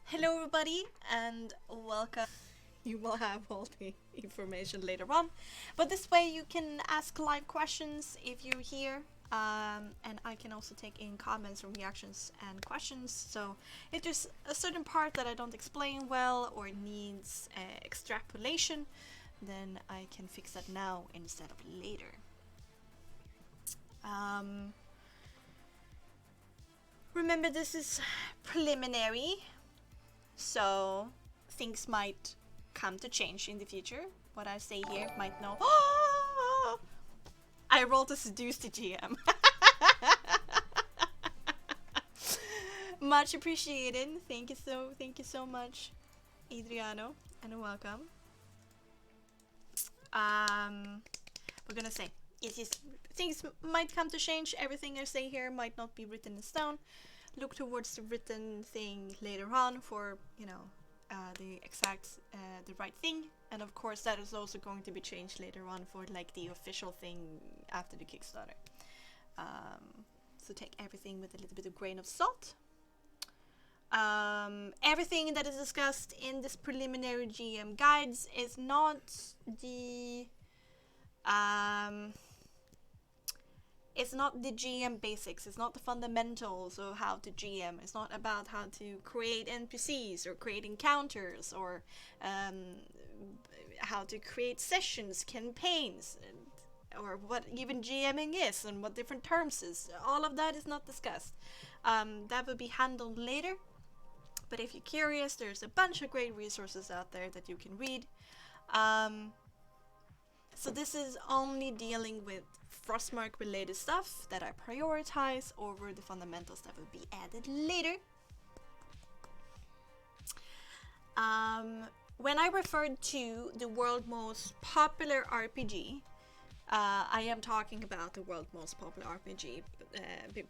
Hello everybody and welcome. You will have all the information later on, but this way you can ask live questions if you're here, and I can also take in comments and reactions and questions. So if there's a certain part that I don't explain well or needs extrapolation, then I can fix that now instead of later. Remember, this is preliminary, so things might come to change in the future. What I say here might know. I rolled to seduce the GM. Much appreciated. Thank you so much, Adriano, and welcome. We're gonna say yes, things might come to change. Everything I say here might not be written in stone. Look towards the written thing later on for, the exact, the right thing. And of course that is also going to be changed later on for like the official thing after the Kickstarter. So take everything with a little bit of grain of salt. Everything that is discussed in this preliminary GM guides is not the it's not the GM basics, it's not the fundamentals of how to GM, it's not about how to create NPCs or create encounters or how to create sessions, campaigns, or what even GMing is and what different terms is. All of that is not discussed. That will be handled later, but if you're curious, there's a bunch of great resources out there that you can read. So this is only dealing with Frostmark related stuff that I prioritize over the fundamentals that will be added later. When I referred to the world's most popular RPG, I am talking about the world's most popular RPG,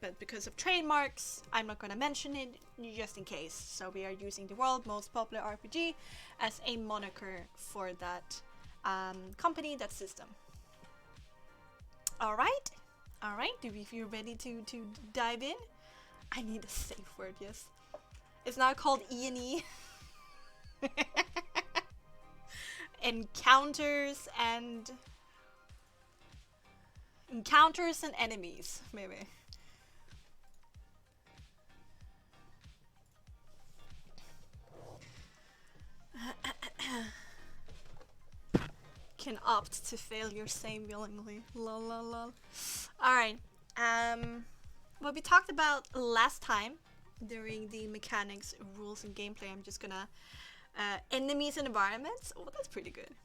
but because of trademarks, I'm not going to mention it just in case. So we are using the world's most popular RPG as a moniker for that company, that system. Alright, do we feel ready to dive in? I need a safe word, yes. It's now called E&E. Encounters and enemies, maybe. Can opt to fail your same willingly. Lol lol lol. Alright. What we talked about last time during the mechanics, rules, and gameplay, I'm just gonna enemies and environments. Oh, that's pretty good.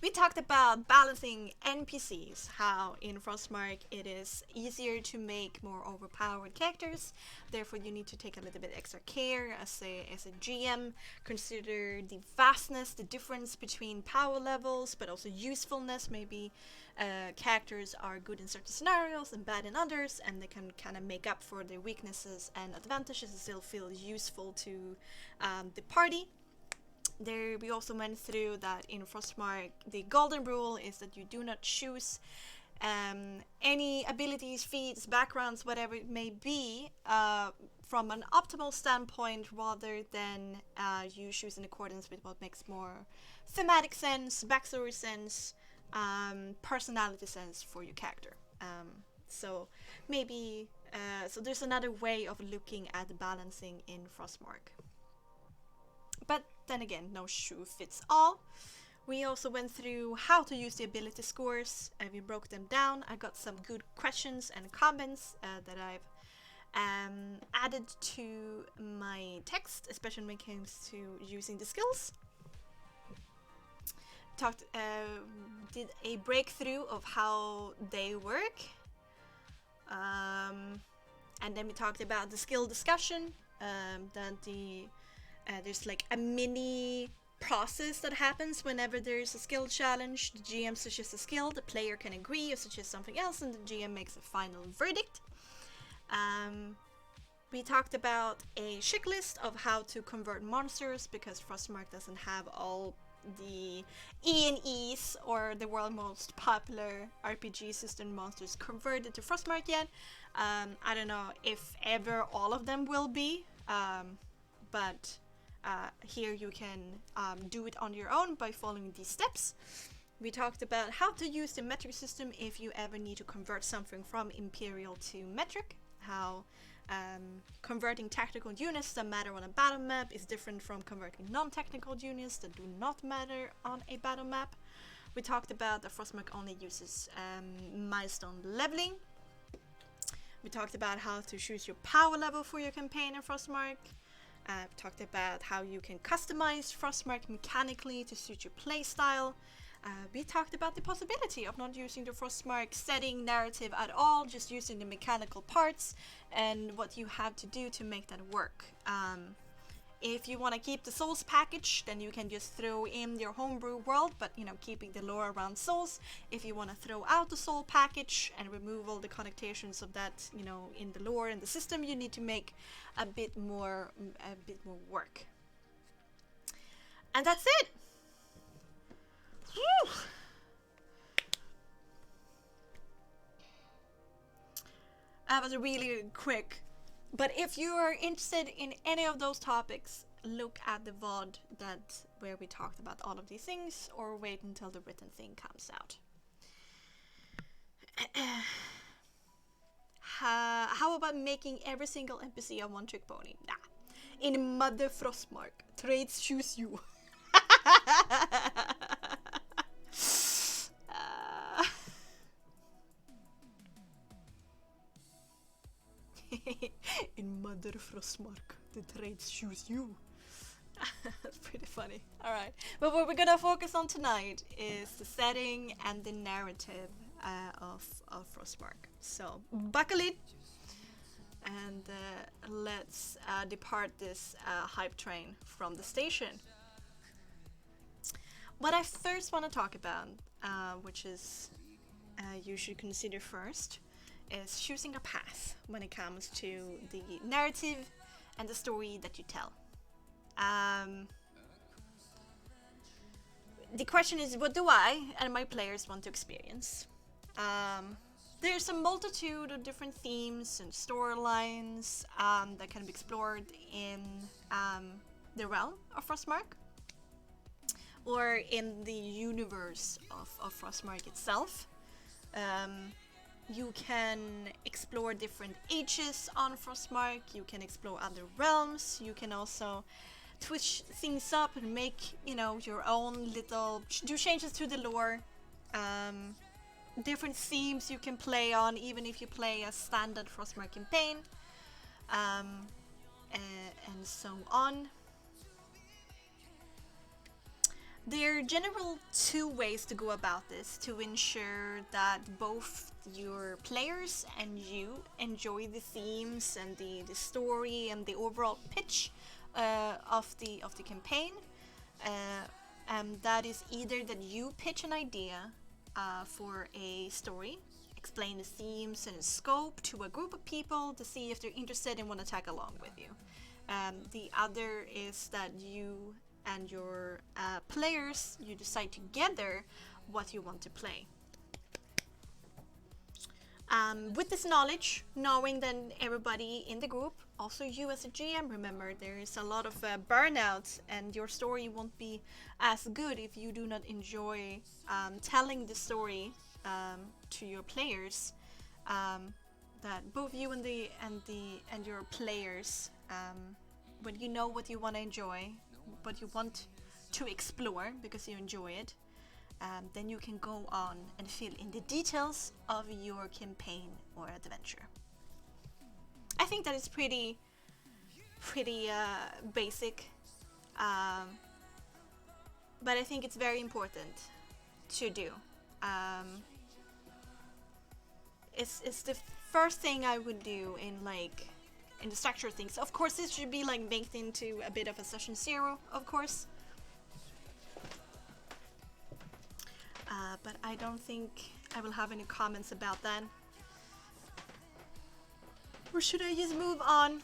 We talked about balancing NPCs, how in Frostmark it is easier to make more overpowered characters, therefore you need to take a little bit extra care as a GM, consider the vastness, the difference between power levels, but also usefulness. Maybe characters are good in certain scenarios and bad in others, and they can kind of make up for their weaknesses and advantages and still feel useful to the party. There we also went through that in Frostmark the golden rule is that you do not choose any abilities, feats, backgrounds, whatever it may be, from an optimal standpoint, rather than you choose in accordance with what makes more thematic sense, backstory sense, personality sense for your character. So maybe so there's another way of looking at balancing in Frostmark. But then again, no shoe fits all. We also went through how to use the ability scores, and we broke them down. I got some good questions and comments that I've added to my text, especially when it comes to using the skills. Did a breakthrough of how they work. And then we talked about the skill discussion, that there's like a mini process that happens whenever there's a skill challenge. The GM suggests a skill, the player can agree or suggest something else, and the GM makes a final verdict. We talked about a checklist of how to convert monsters, because Frostmark doesn't have all the E&Es or the world's most popular RPG system monsters converted to Frostmark yet. I don't know if ever all of them will be, but here you can do it on your own by following these steps. We talked about how to use the metric system if you ever need to convert something from imperial to metric, how converting tactical units that matter on a battle map is different from converting non-technical units that do not matter on a battle map. We talked about that Frostmark only uses milestone leveling. We talked about how to choose your power level for your campaign in Frostmark. We talked about how you can customize Frostmark mechanically to suit your playstyle. We talked about the possibility of not using the Frostmark setting narrative at all, just using the mechanical parts and what you have to do to make that work. If you want to keep the Souls package, then you can just throw in your homebrew world, but keeping the lore around Souls. If you want to throw out the Soul package and remove all the connotations of that, in the lore and the system, you need to make a bit more work. And that's it. Whew. That was really quick, but if you are interested in any of those topics, look at the VOD where we talked about all of these things, or wait until the written thing comes out. How about making every single NPC a one-trick pony? Nah. In Mother Frostmark, trades choose you. In Mother Frostmark, the trades choose you. That's pretty funny. Alright, but what we're gonna focus on tonight is the setting and the narrative of Frostmark. So buckle in and let's depart this hype train from the station. What I first want to talk about, which is you should consider first, is choosing a path when it comes to the narrative and the story that you tell. The question is, what do I and my players want to experience? There's a multitude of different themes and storylines that can be explored in the realm of Frostmark, or in the universe of Frostmark itself. You can explore different ages on Frostmark, you can explore other realms, you can also twitch things up and make, your own little, do changes to the lore. Different themes you can play on, even if you play a standard Frostmark campaign, and so on. There are general two ways to go about this to ensure that both your players and you enjoy the themes and the story and the overall pitch of the campaign. And that is either that you pitch an idea for a story, explain the themes and scope to a group of people to see if they're interested and want to tag along with you. The other is that you and your players, you decide together what you want to play. With this knowledge, knowing that everybody in the group, also you as a GM, remember there is a lot of burnout, and your story won't be as good if you do not enjoy telling the story to your players. That both you and your players, when you know what you want to enjoy, what you want to explore because you enjoy it, then you can go on and fill in the details of your campaign or adventure. I think that is pretty basic, but I think it's very important to do. It's the first thing I would do in the structure of things. Of course, this should be baked into a bit of a session zero, of course. But I don't think I will have any comments about that. Or should I just move on?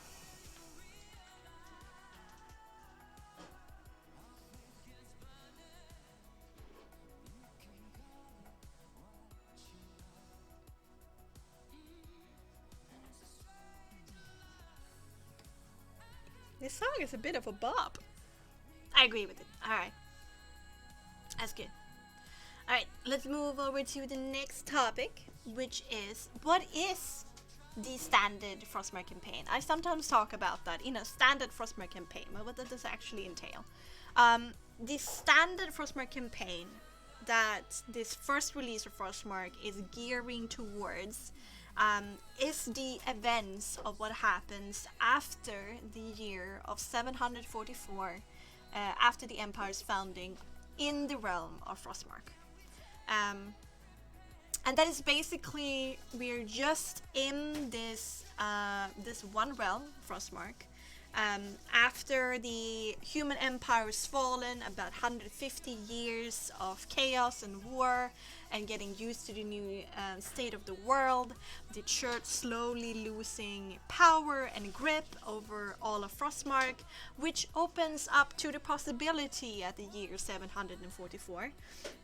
This song is a bit of a bop. I agree with it. Alright. That's good. Alright, let's move over to the next topic, which is, what is the standard Frostmark campaign? I sometimes talk about that, standard Frostmark campaign, but what does this actually entail? The standard Frostmark campaign that this first release of Frostmark is gearing towards is the events of what happens after the year of 744, after the Empire's founding in the realm of Frostmark. And that is basically, we're just in this this one realm, Frostmark. After the human empire has fallen, about 150 years of chaos and war, and getting used to the new state of the world, the church slowly losing power and grip over all of Frostmark, which opens up to the possibility at the year 744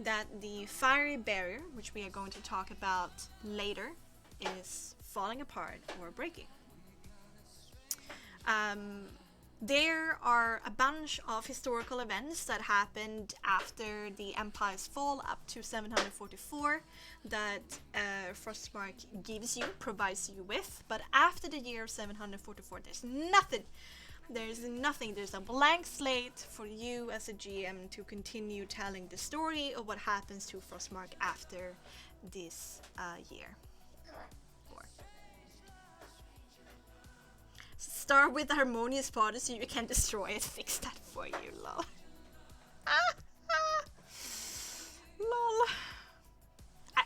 that the fiery barrier, which we are going to talk about later, is falling apart or breaking. There are a bunch of historical events that happened after the Empire's fall up to 744 that Frostmark gives you, provides you with, but after the year of 744 there's nothing. There's a blank slate for you as a GM to continue telling the story of what happens to Frostmark after this year. Start with the harmonious party so you can destroy it. Fix that for you, lol. Lol.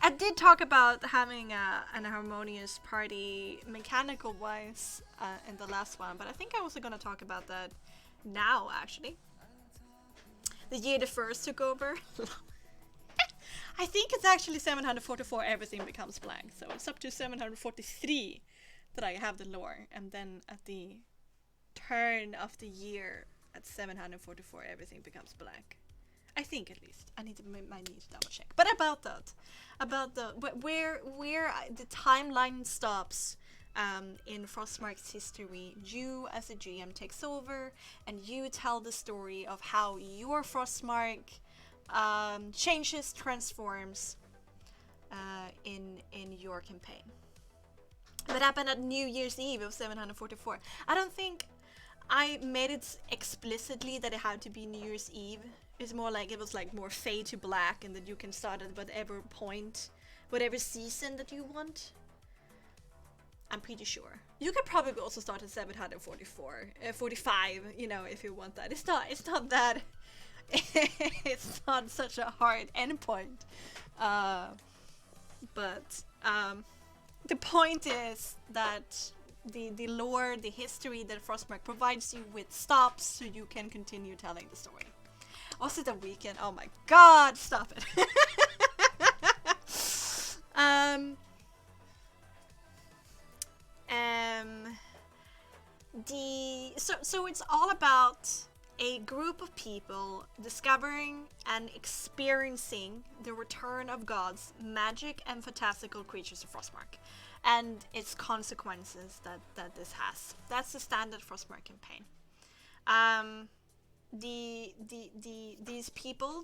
I did talk about having an harmonious party mechanical wise in the last one, but I think I'm also gonna talk about that now, actually. The year the first took over. I think it's actually 744 everything becomes blank, so it's up to 743 that I have the lore, and then at the turn of the year at 744 everything becomes black. I think, at least. I need to double check. But about the where the timeline stops in Frostmark's history, you as a GM takes over and you tell the story of how your Frostmark changes, transforms in your campaign. That happened at New Year's Eve of 744. I don't think I made it explicitly that it had to be New Year's Eve. It's more like it was like more fade to black, and that you can start at whatever point, whatever season that you want. I'm pretty sure. You could probably also start at 744, 45, if you want that. It's not that. It's not such a hard endpoint. But the point is that the lore, the history that Frostmark provides you with stops so you can continue telling the story. Also the weekend, oh my god, stop it. So it's all about a group of people discovering and experiencing the return of gods, magic, and fantastical creatures of Frostmark, and its consequences that this has. That's the standard Frostmark campaign. These people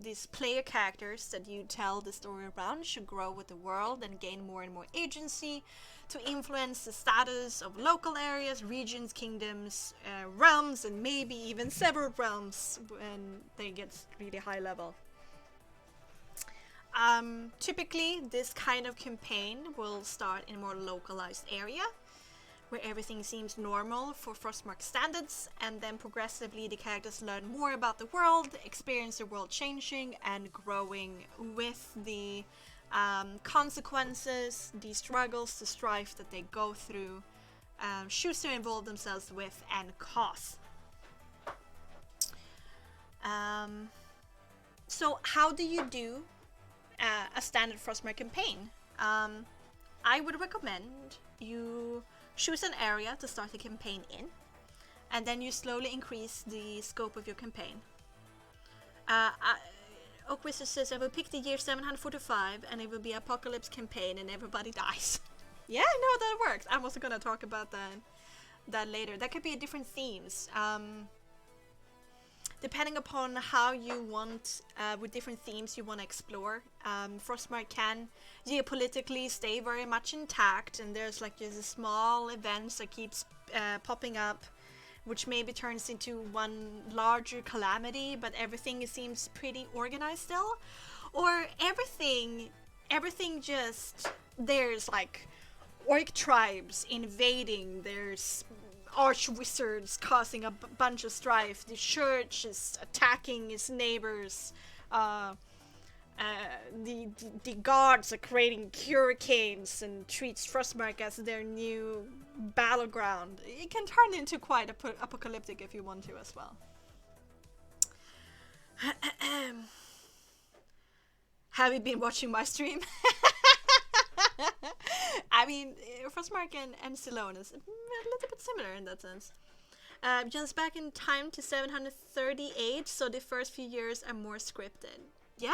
these player characters that you tell the story around should grow with the world and gain more and more agency to influence the status of local areas, regions, kingdoms, realms, and maybe even several realms when they get really high level. Typically, this kind of campaign will start in a more localized area, where everything seems normal for Frostmark standards, and then progressively the characters learn more about the world, experience the world changing and growing with the consequences, the struggles, the strife that they go through, choose to involve themselves with, and cause. So how do you do a standard Frostmark campaign? I would recommend you choose an area to start the campaign in, and then you slowly increase the scope of your campaign. Oakwizard says I will pick the year 745 and it will be apocalypse campaign and everybody dies. Yeah, no, that works. I'm also gonna talk about that later. That could be a different themes. depending upon how you want, with different themes you want to explore. Frostmark can geopolitically stay very much intact, and there's like just small events that keeps popping up, which maybe turns into one larger calamity, but everything seems pretty organized still. Or everything just, there's like orc tribes invading, there's arch wizards causing a bunch of strife, the church is attacking its neighbors, the gods are creating hurricanes and treats Frostmark as their new battleground. It can turn into quite apocalyptic if you want to as well. Have you been watching my stream? I mean, Frostmark and Stallone is a little bit similar in that sense. Jumps back in time to 738, so the first few years are more scripted. Yeah.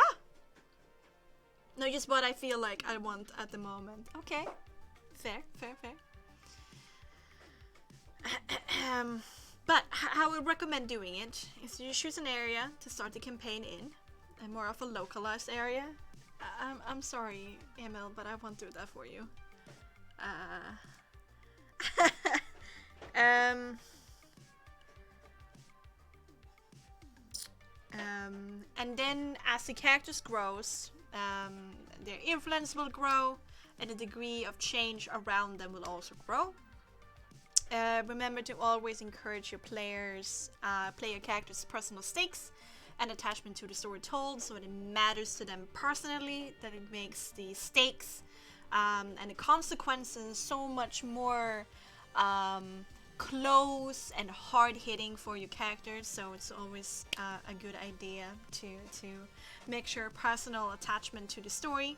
No, just what I feel like I want at the moment. Okay. Fair. But how I would recommend doing it is you choose an area to start the campaign in, and more of a localized area. I'm sorry, Emil, but I won't do that for you. And then as the characters grows, their influence will grow, and the degree of change around them will also grow. Remember to always encourage your players, play your characters' personal stakes and attachment to the story told, so it matters to them personally, that it makes the stakes and the consequences so much more close and hard-hitting for your characters. So it's always a good idea to make sure personal attachment to the story.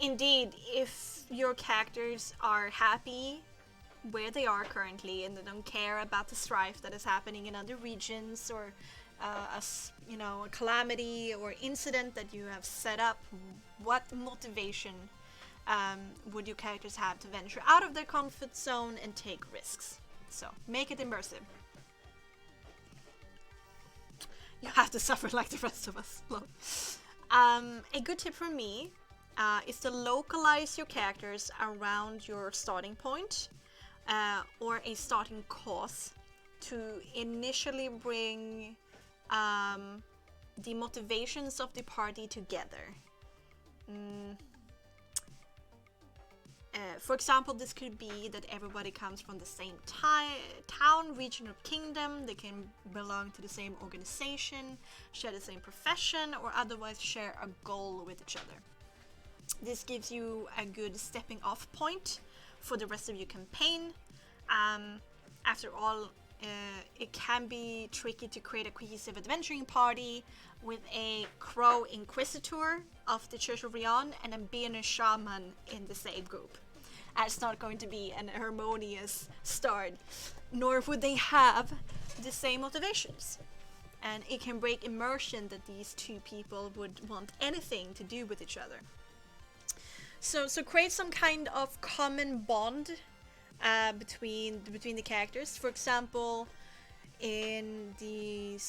Indeed, if your characters are happy where they are currently and they don't care about the strife that is happening in other regions, or a calamity or incident that you have set up, what motivation would your characters have to venture out of their comfort zone and take risks? So make it immersive. You have to suffer like the rest of us. A good tip from me is to localize your characters around your starting point or a starting cause to initially bring the motivations of the party together. For example, this could be that everybody comes from the same town, region, or kingdom. They can belong to the same organization, share the same profession, or otherwise share a goal with each other. This gives you a good stepping off point for the rest of your campaign. After all, it can be tricky to create a cohesive adventuring party with a crow inquisitor of the Church of Rion and a Beneos shaman in the same group. It's not going to be an harmonious start, nor would they have the same motivations. And it can break immersion that these two people would want anything to do with each other. So create some kind of common bond between the characters. For example, in the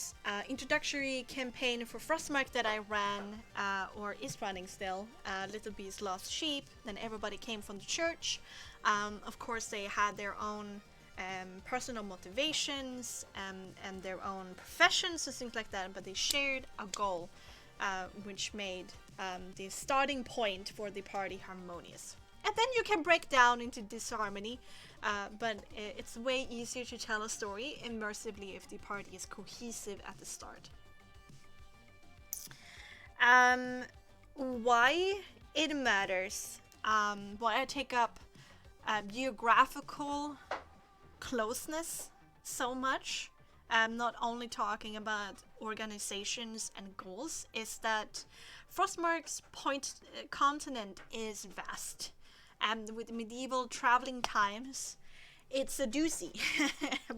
introductory campaign for Frostmark that I ran, or is running still, Little Bee's Lost Sheep, then everybody came from the church. Of course, they had their own personal motivations and their own professions and things like that, but they shared a goal, which made the starting point for the party harmonious. And then you can break down into disharmony, but it's way easier to tell a story immersively if the party is cohesive at the start. Why it matters, why I take up geographical closeness so much, not only talking about organizations and goals, is that Frostmark's continent is vast. And with medieval traveling times, it's a doozy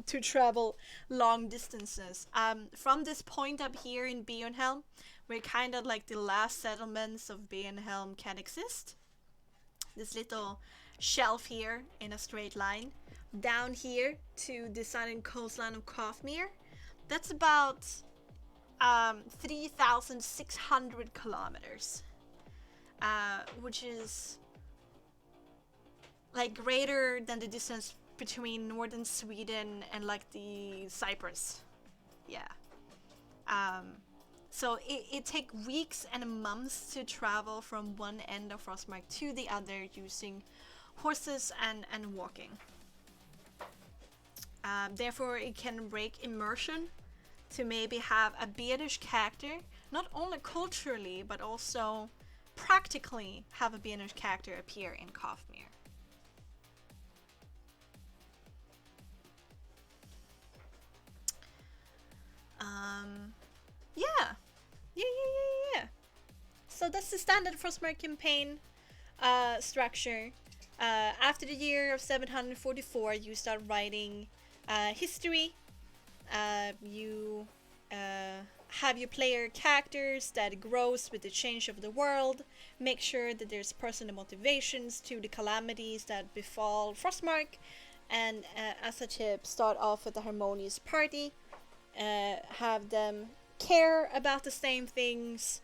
to travel long distances. From this point up here in Beonhelm, where kind of like the last settlements of Beonhelm can exist, this little shelf here in a straight line, down here to the southern coastline of Kafmir. That's about 3,600 kilometers, which is like greater than the distance between northern Sweden and like the Cyprus. Yeah. So it takes weeks and months to travel from one end of Frostmark to the other using horses and walking. Therefore, it can break immersion to maybe have a Beanish character, not only culturally, but also practically have a Beanish character appear in Kafmir. Yeah. So that's the standard Frostmark campaign structure. After the year of 744, you start writing history. You have your player characters that grows with the change of the world. Make sure that there's personal motivations to the calamities that befall Frostmark. And as a tip, start off with a harmonious party. Have them care about the same things,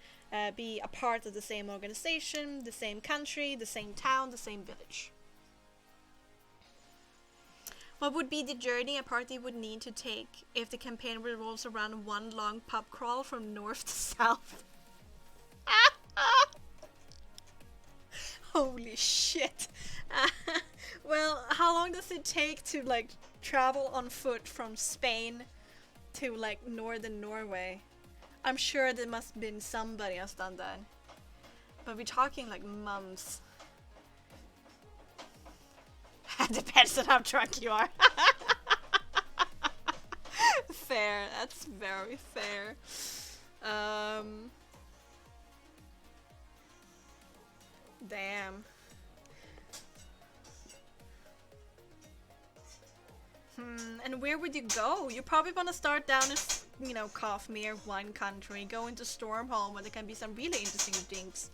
be a part of the same organization, the same country, the same town, the same village. What would be the journey a party would need to take if the campaign revolves around one long pub crawl from north to south? Holy shit. Well, how long does it take to like travel on foot from Spain to like northern Norway? I'm sure there must have been somebody has done that. But we're talking like months. Depends on how drunk you are. Fair, that's very fair. Damn. And where would you go? You probably want to start down in, Kafmir, one country, go into Stormholm where there can be some really interesting things.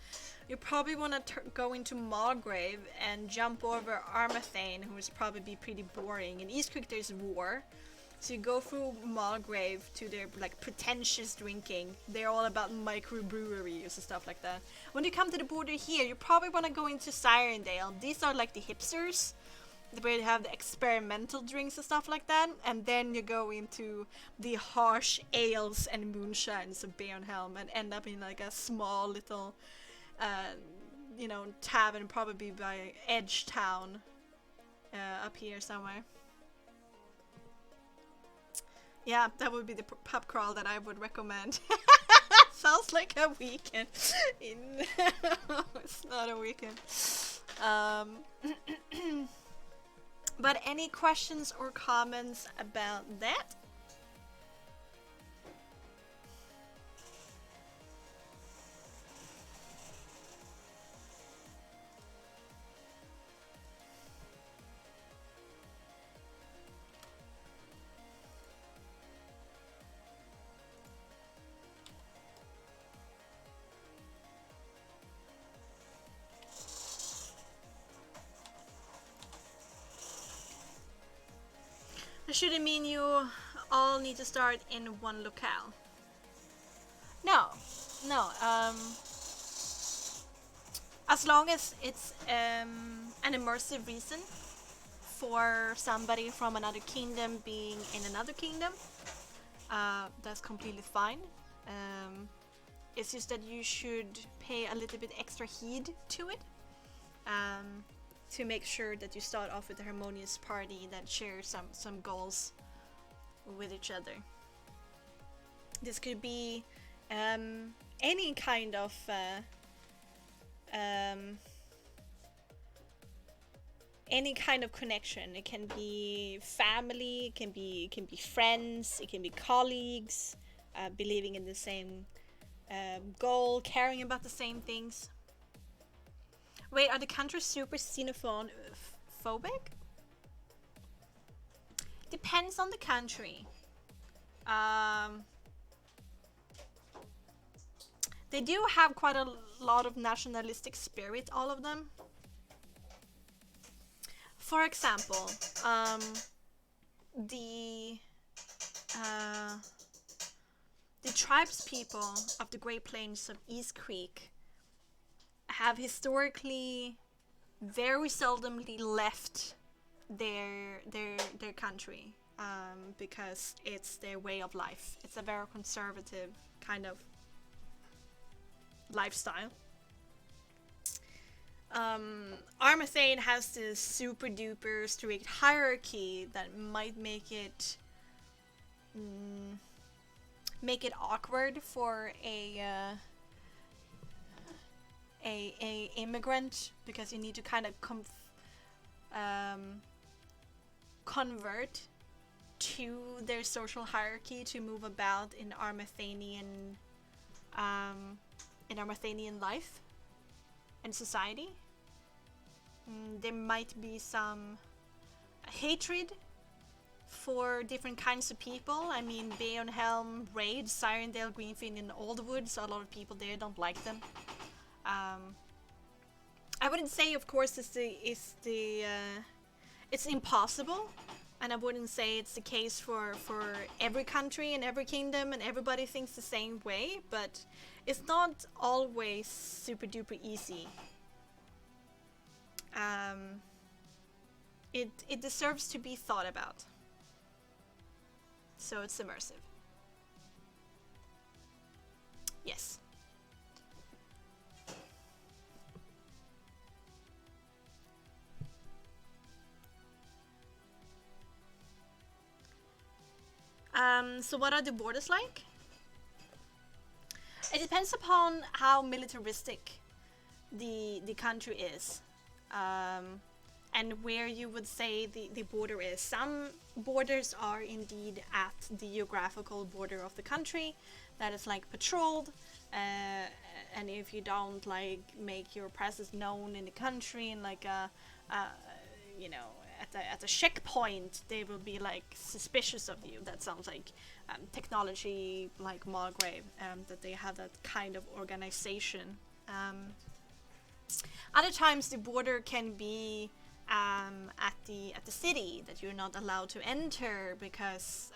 You probably want to go into Malgrave and jump over Armathane, who would probably be pretty boring. In Eastcreek there's war. So you go through Malgrave to their like pretentious drinking. They're all about microbreweries and stuff like that. When you come to the border here, you probably want to go into Sirendale. These are like the hipsters, where they have the experimental drinks and stuff like that, and then you go into the harsh ales and moonshines of Bernhelm and end up in like a small little, tavern, probably by Edge Town, up here somewhere. Yeah, that would be the pub crawl that I would recommend. Sounds like a weekend. It's not a weekend. But any questions or comments about that? Should it mean you all need to start in one locale? No. As long as it's an immersive reason for somebody from another kingdom being in another kingdom, that's completely fine. It's just that you should pay a little bit extra heed to it. To make sure that you start off with a harmonious party that shares some goals with each other. This could be any kind of connection. It can be family, it can be friends, it can be colleagues, believing in the same goal, caring about the same things. Wait, are the countries super xenophobic? Depends on the country. They do have quite a lot of nationalistic spirit, all of them. For example, the uh, the tribes people of the Great Plains of East Creek have historically very seldomly left their country, because it's their way of life. It's a very conservative kind of lifestyle. Armathane has this super duper strict hierarchy that might make it awkward for a immigrant, because you need to kind of convert to their social hierarchy to move about in Armathanian life and society. There might be some hatred for different kinds of people. I mean, Beonhelm, Raid, Sirendale, Greenfield, and Oldwood, so a lot of people there don't like them. I wouldn't say, of course, it's impossible, and I wouldn't say it's the case for every country and every kingdom and everybody thinks the same way, but it's not always super duper easy. It deserves to be thought about, so it's immersive. Yes. So what are the borders like? It depends upon how militaristic the country is, and where you would say the border is. Some borders are indeed at the geographical border of the country, that is like patrolled, and if you don't like make your presence known in the country and like you know, at a checkpoint, they will be like suspicious of you. That sounds like technology, like Margrave, that they have that kind of organization. Other times the border can be at the city, that you're not allowed to enter because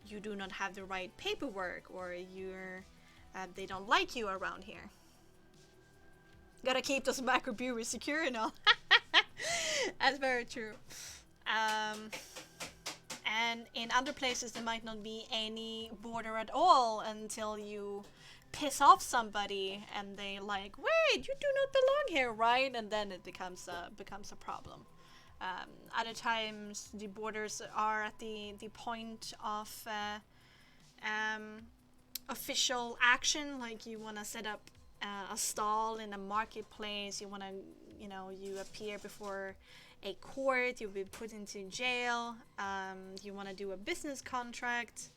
you do not have the right paperwork, or they don't like you around here. Gotta keep those microbreweries secure and all. That's very true. And in other places there might not be any border at all until you piss off somebody and they like, wait, you do not belong here, right? And then it becomes a problem. Other times the borders are at the point of official action, like you want to set up a stall in a marketplace, you want to, you appear before a court, you'll be put into jail, you want to do a business contract.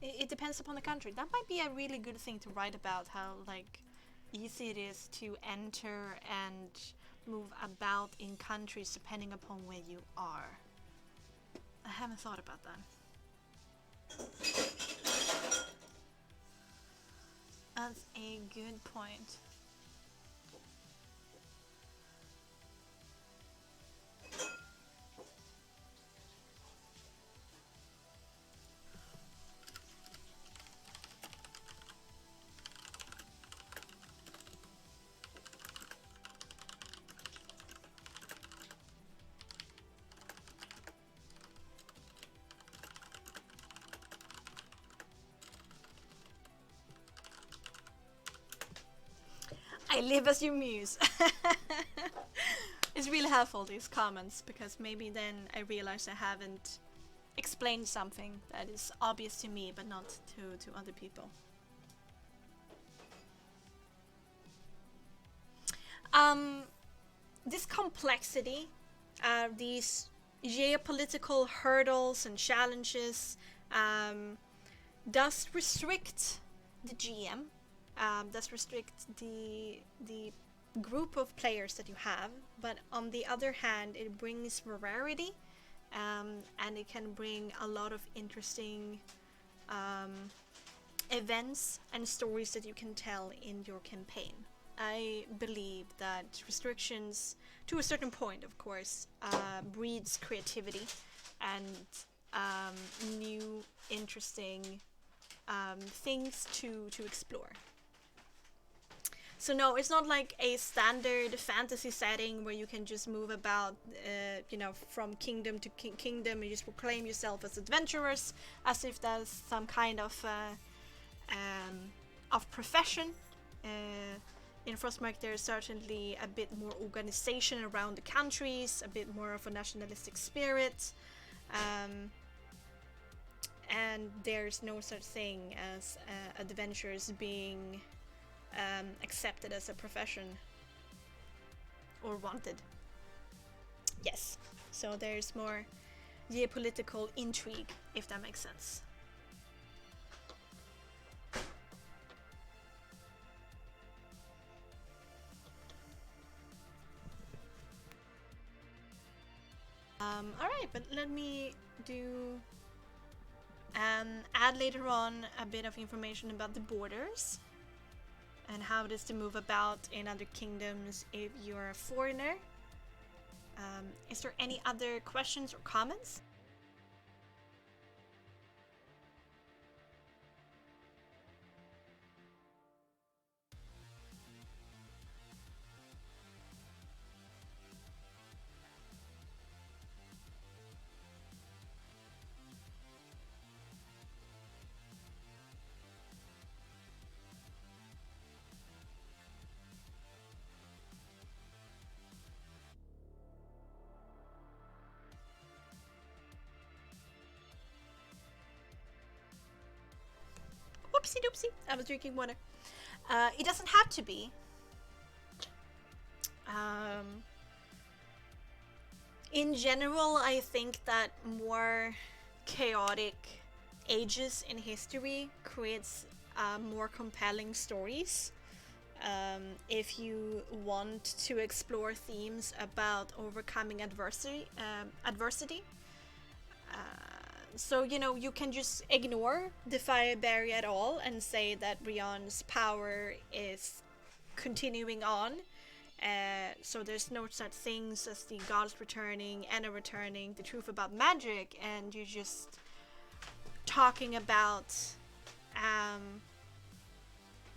It depends upon the country. That might be a really good thing to write about, how like easy it is to enter and move about in countries depending upon where you are. I haven't thought about that. That's a good point. I live as you muse. It's really helpful, these comments, because maybe then I realize I haven't explained something that is obvious to me but not to other people. This complexity, these geopolitical hurdles and challenges does restrict the GM, does restrict the group of players that you have, but on the other hand it brings variety, and it can bring a lot of interesting events and stories that you can tell in your campaign. I believe that restrictions to a certain point, of course, breeds creativity and new, interesting things to explore. So no, it's not like a standard fantasy setting where you can just move about, from kingdom to kingdom and just proclaim yourself as adventurers, as if that's some kind of profession. In Frostmark, there's certainly a bit more organization around the countries, a bit more of a nationalistic spirit, and there's no such thing as adventures being accepted as a profession or wanted. Yes, so there's more geopolitical intrigue, if that makes sense. Alright, but let me do add later on a bit of information about the borders and how it is to move about in other kingdoms if you're a foreigner. Is there any other questions or comments? Oopsie doopsie, I was drinking water. It doesn't have to be. In general, I think that more chaotic ages in history creates more compelling stories. If you want to explore themes about overcoming adversity, so you can just ignore the fire barrier at all and say that Rion's power is continuing on. So there's no such things as the gods returning, Anna returning, the truth about magic, and you're just talking about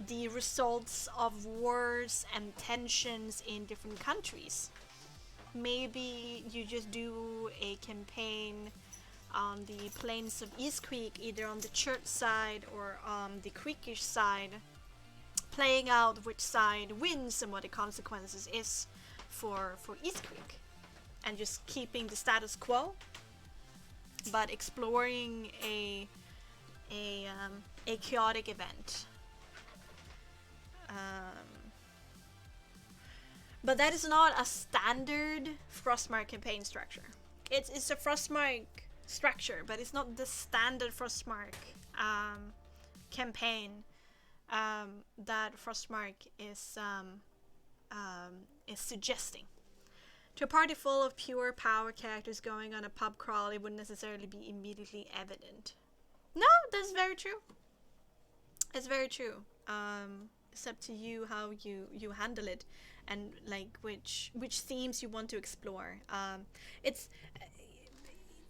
the results of wars and tensions in different countries. Maybe you just do a campaign on the plains of East Creek, either on the church side or on the creekish side, playing out which side wins and what the consequences is for East Creek, and just keeping the status quo, but exploring a chaotic event. But that is not a standard Frostmark campaign structure. It's a Frostmark structure, but it's not the standard Frostmark campaign that Frostmark is suggesting. To a party full of pure power characters going on a pub crawl, it wouldn't necessarily be immediately evident. No, that's very true. It's very true. It's up to you how you handle it, and like which themes you want to explore. It's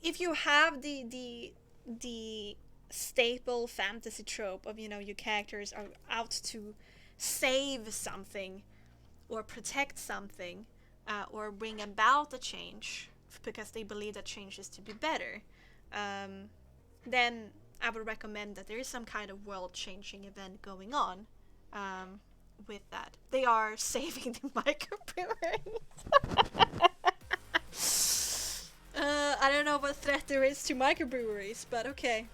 if you have the staple fantasy trope of your characters are out to save something or protect something or bring about a change because they believe that change is to be better, then I would recommend that there is some kind of world-changing event going on with that. They are saving the microbrewery. I don't know what threat there is to microbreweries, but okay.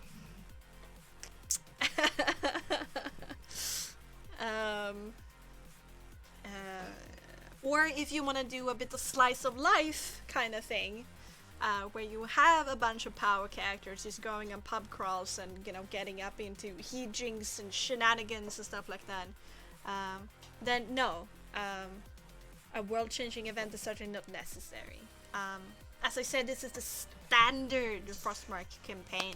Or if you want to do a bit of slice of life kind of thing, where you have a bunch of power characters just going on pub crawls and getting up into hijinks and shenanigans and stuff like that, then no, a world-changing event is certainly not necessary. As I said, this is the standard Frostmark campaign.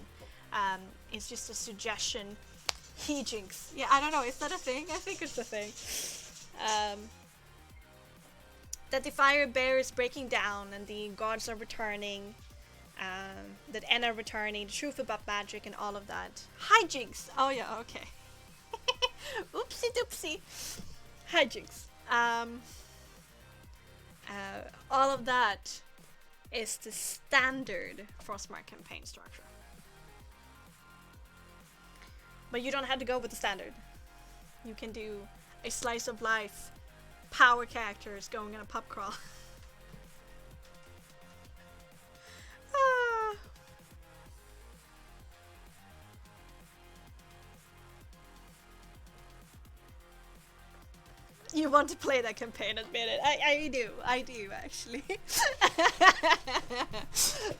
It's just a suggestion. Hijinks. Yeah, I don't know. Is that a thing? I think it's a thing. that the fire bear is breaking down and the gods are returning, that N are returning, the truth about magic and all of that. Hijinks! Oh yeah, okay. Oopsie doopsie. Hijinks. All of that is the standard Frostmark campaign structure. But you don't have to go with the standard. You can do a slice of life, power characters going in a pub crawl. You want to play that campaign, admit it. I do actually.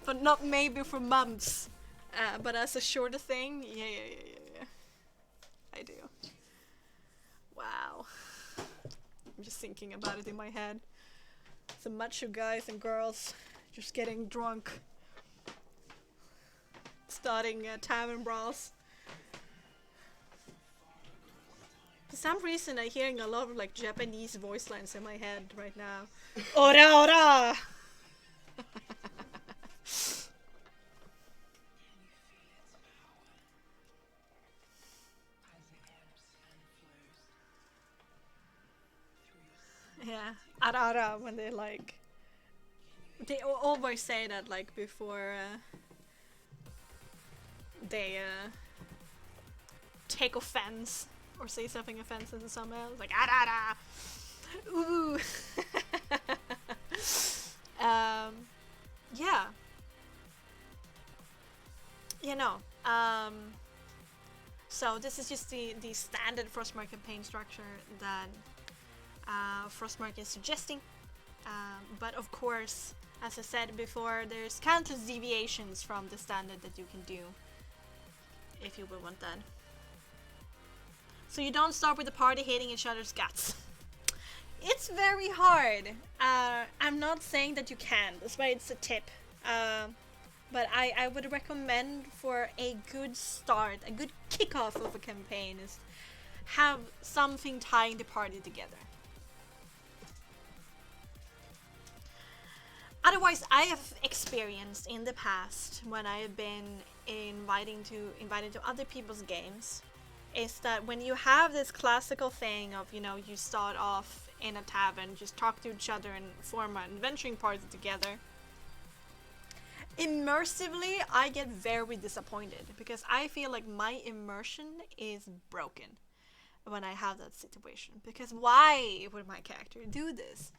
But not maybe for months. But as a shorter thing, yeah. I do. Wow. I'm just thinking about it in my head. Some macho guys and girls just getting drunk. Starting tavern brawls. For some reason I'm hearing a lot of like Japanese voice lines in my head right now. Ora ora! Yeah, ara when they like... They always say that like before they take offense or say something offensive to someone else, like ara. Ooh. Yeah. You know. So this is just the standard Frostmark campaign structure that Frostmark is suggesting. But of course, as I said before, there's countless deviations from the standard that you can do if you will want that. So you don't start with the party hating each other's guts. It's very hard. I'm not saying that you can, that's why it's a tip. But I would recommend for a good start, a good kickoff of a campaign is have something tying the party together. Otherwise, I have experienced in the past when I have been invited to other people's games, is that when you have this classical thing of, you know, you start off in a tavern, just talk to each other and form an adventuring party together. Immersively, I get very disappointed because I feel like my immersion is broken when I have that situation. Because why would my character do this?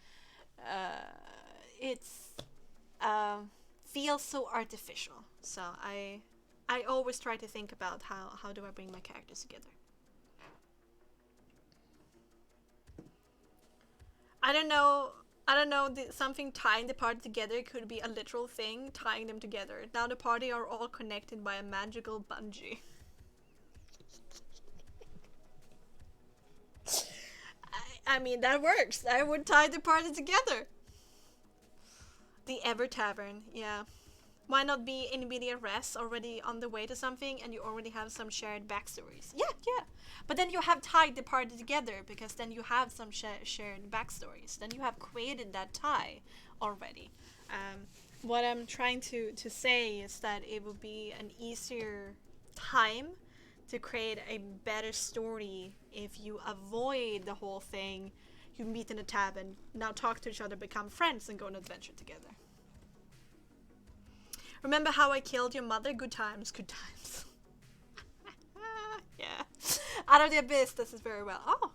It's feels so artificial. So I always try to think about how do I bring my characters together. I don't know, something tying the party together could be a literal thing, tying them together. Now the party are all connected by a magical bungee. I mean, that works. I would tie the party together. The Ever Tavern, yeah. Why not be in immediate rest, already on the way to something, and you already have some shared backstories? Yeah. But then you have tied the party together, because then you have some shared backstories. Then you have created that tie already. What I'm trying to say is that it would be an easier time to create a better story if you avoid the whole thing. You meet in a tavern, now talk to each other, become friends, and go on an adventure together. Remember how I killed your mother? Good times, good times. Yeah. Out of the Abyss, this is very well. Oh.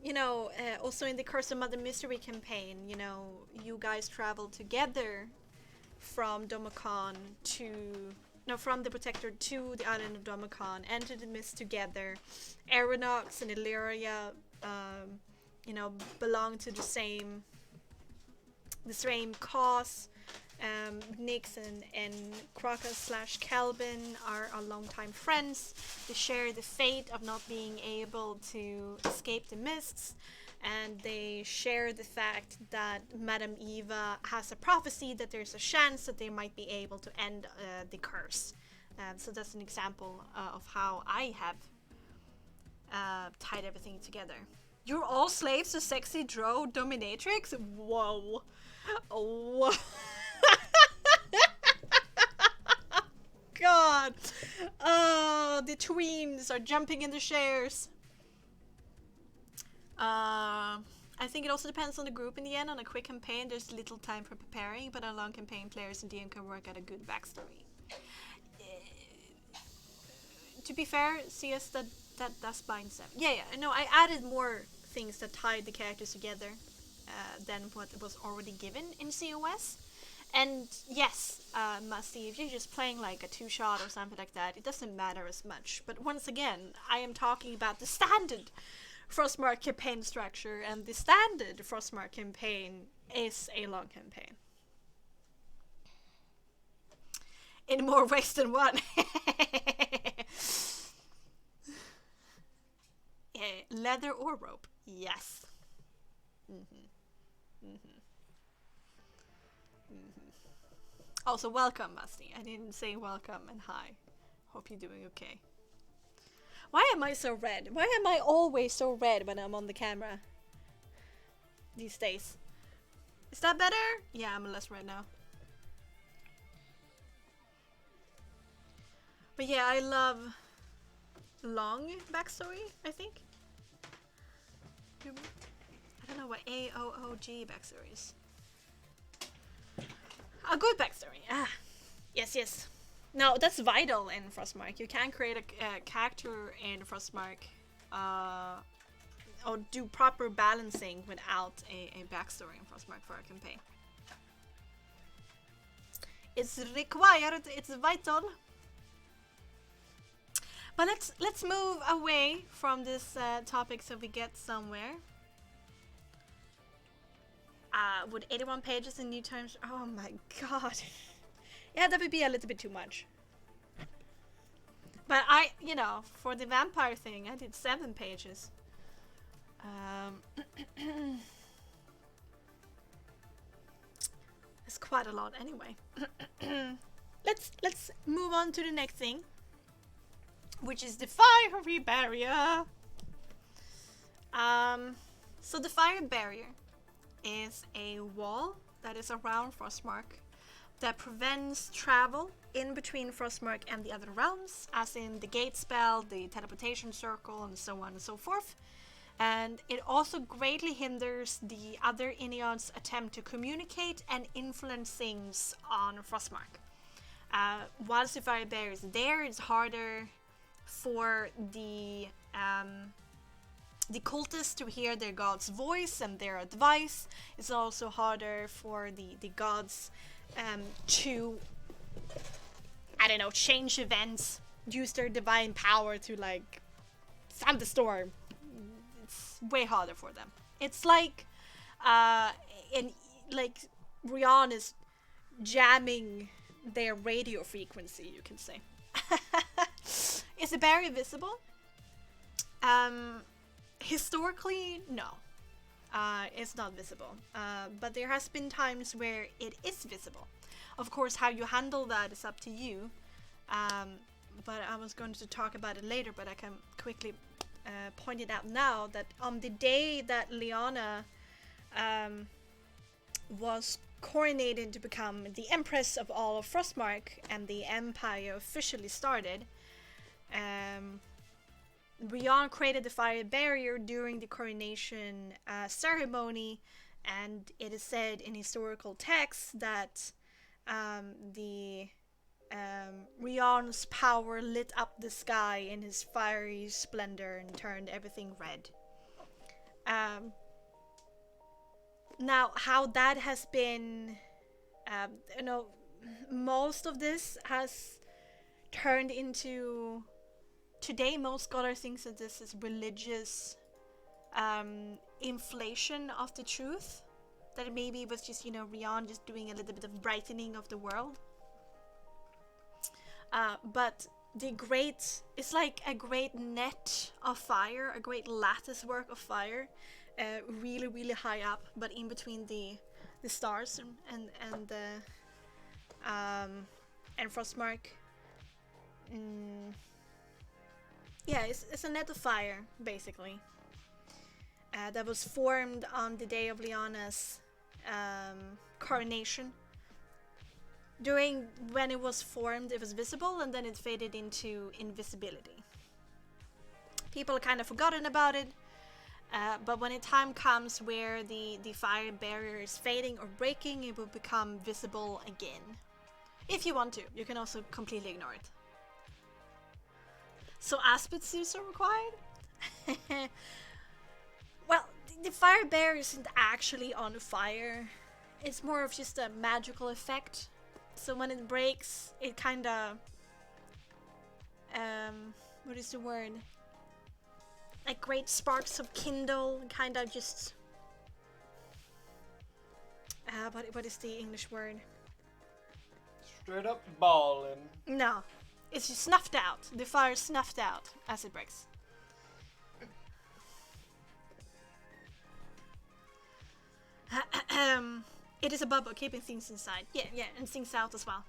You know, also in the Curse of Mother Mystery campaign, you know, you guys travel together from Domicon to... No, from the Protector to the island of Domicon, enter the mist together. Aeronox and Illyria, you know, belong to the same cause. Nyx and Kraka/Calvin are longtime friends. They share the fate of not being able to escape the mists, and they share the fact that Madame Eva has a prophecy that there's a chance that they might be able to end the curse. So that's an example of how I have tied everything together. You're all slaves to sexy drow dominatrix? Whoa. Whoa. God. Oh, the tweens are jumping in the chairs. I think it also depends on the group in the end. On a quick campaign, there's little time for preparing, but on a long campaign, players and DM can work out a good backstory. To be fair, CS that's binds them. Yeah, no, I added more things that tied the characters together than what was already given in COS. And yes, Musty, if you're just playing like a 2-shot or something like that, it doesn't matter as much. But once again, I am talking about the standard Frostmark campaign structure, and the standard Frostmark campaign is a long campaign. In more ways than one. Leather or rope? Yes. Also, welcome, Musty. I didn't say welcome and hi. Hope you're doing okay. Why am I so red? Why am I always so red when I'm on the camera? These days. Is that better? Yeah, I'm less red now. But yeah, I love long backstory, I think. I don't know what AOOG backstory is. A good backstory. Yes. No, that's vital in Frostmark. You can't create a character in Frostmark or do proper balancing without a backstory in Frostmark for a campaign. It's required. It's vital. But let's move away from this topic so we get somewhere. Would 81 pages in new terms? Oh my god. Yeah, that would be a little bit too much. But for the vampire thing, I did 7 pages. It's quite a lot anyway. Let's move on to the next thing, which is the fiery barrier. So the fire barrier is a wall that is around Frostmark that prevents travel in between Frostmark and the other realms, as in the gate spell, the teleportation circle, and so on and so forth. And it also greatly hinders the other Ineod's attempt to communicate and influence things on Frostmark. Whilst the fire barrier is there, it's harder for the cultists to hear their god's voice and their advice. It's also harder for the gods to, I don't know, change events, use their divine power to like thunderstorm. It's way harder for them. It's like Rion is jamming their radio frequency, you can say. Is the barrier visible? Historically, no. It's not visible. But there has been times where it is visible. Of course, how you handle that is up to you. But I was going to talk about it later, but I can quickly point it out now that on the day that Liana was coronated to become the Empress of all of Frostmark and the Empire officially started, Rion created the fire barrier during the coronation ceremony, and it is said in historical texts that Rion's power lit up the sky in his fiery splendor and turned everything red. Now, how that has been, most of this has turned into, today most scholars think that this is religious inflation of the truth, that maybe it was just, Rion just doing a little bit of brightening of the world. But it's like a great net of fire, a great lattice work of fire, really, really high up, but in between the stars and Frostmark. Yeah, it's a net of fire, basically. That was formed on the day of Lyanna's coronation. During when it was formed, it was visible, and then it faded into invisibility. People kind of forgotten about it, but when a time comes where the fire barrier is fading or breaking, it will become visible again. If you want to, you can also completely ignore it. So aspect suits are required? Well, the fire barrier isn't actually on fire. It's more of just a magical effect. So when it breaks, it kinda... what is the word? Like great sparks of kindle, kinda just... what is the English word? Straight up ballin'. No. It's just snuffed out. The fire snuffed out as it breaks. It is a bubble keeping things inside. Yeah, and things out as well.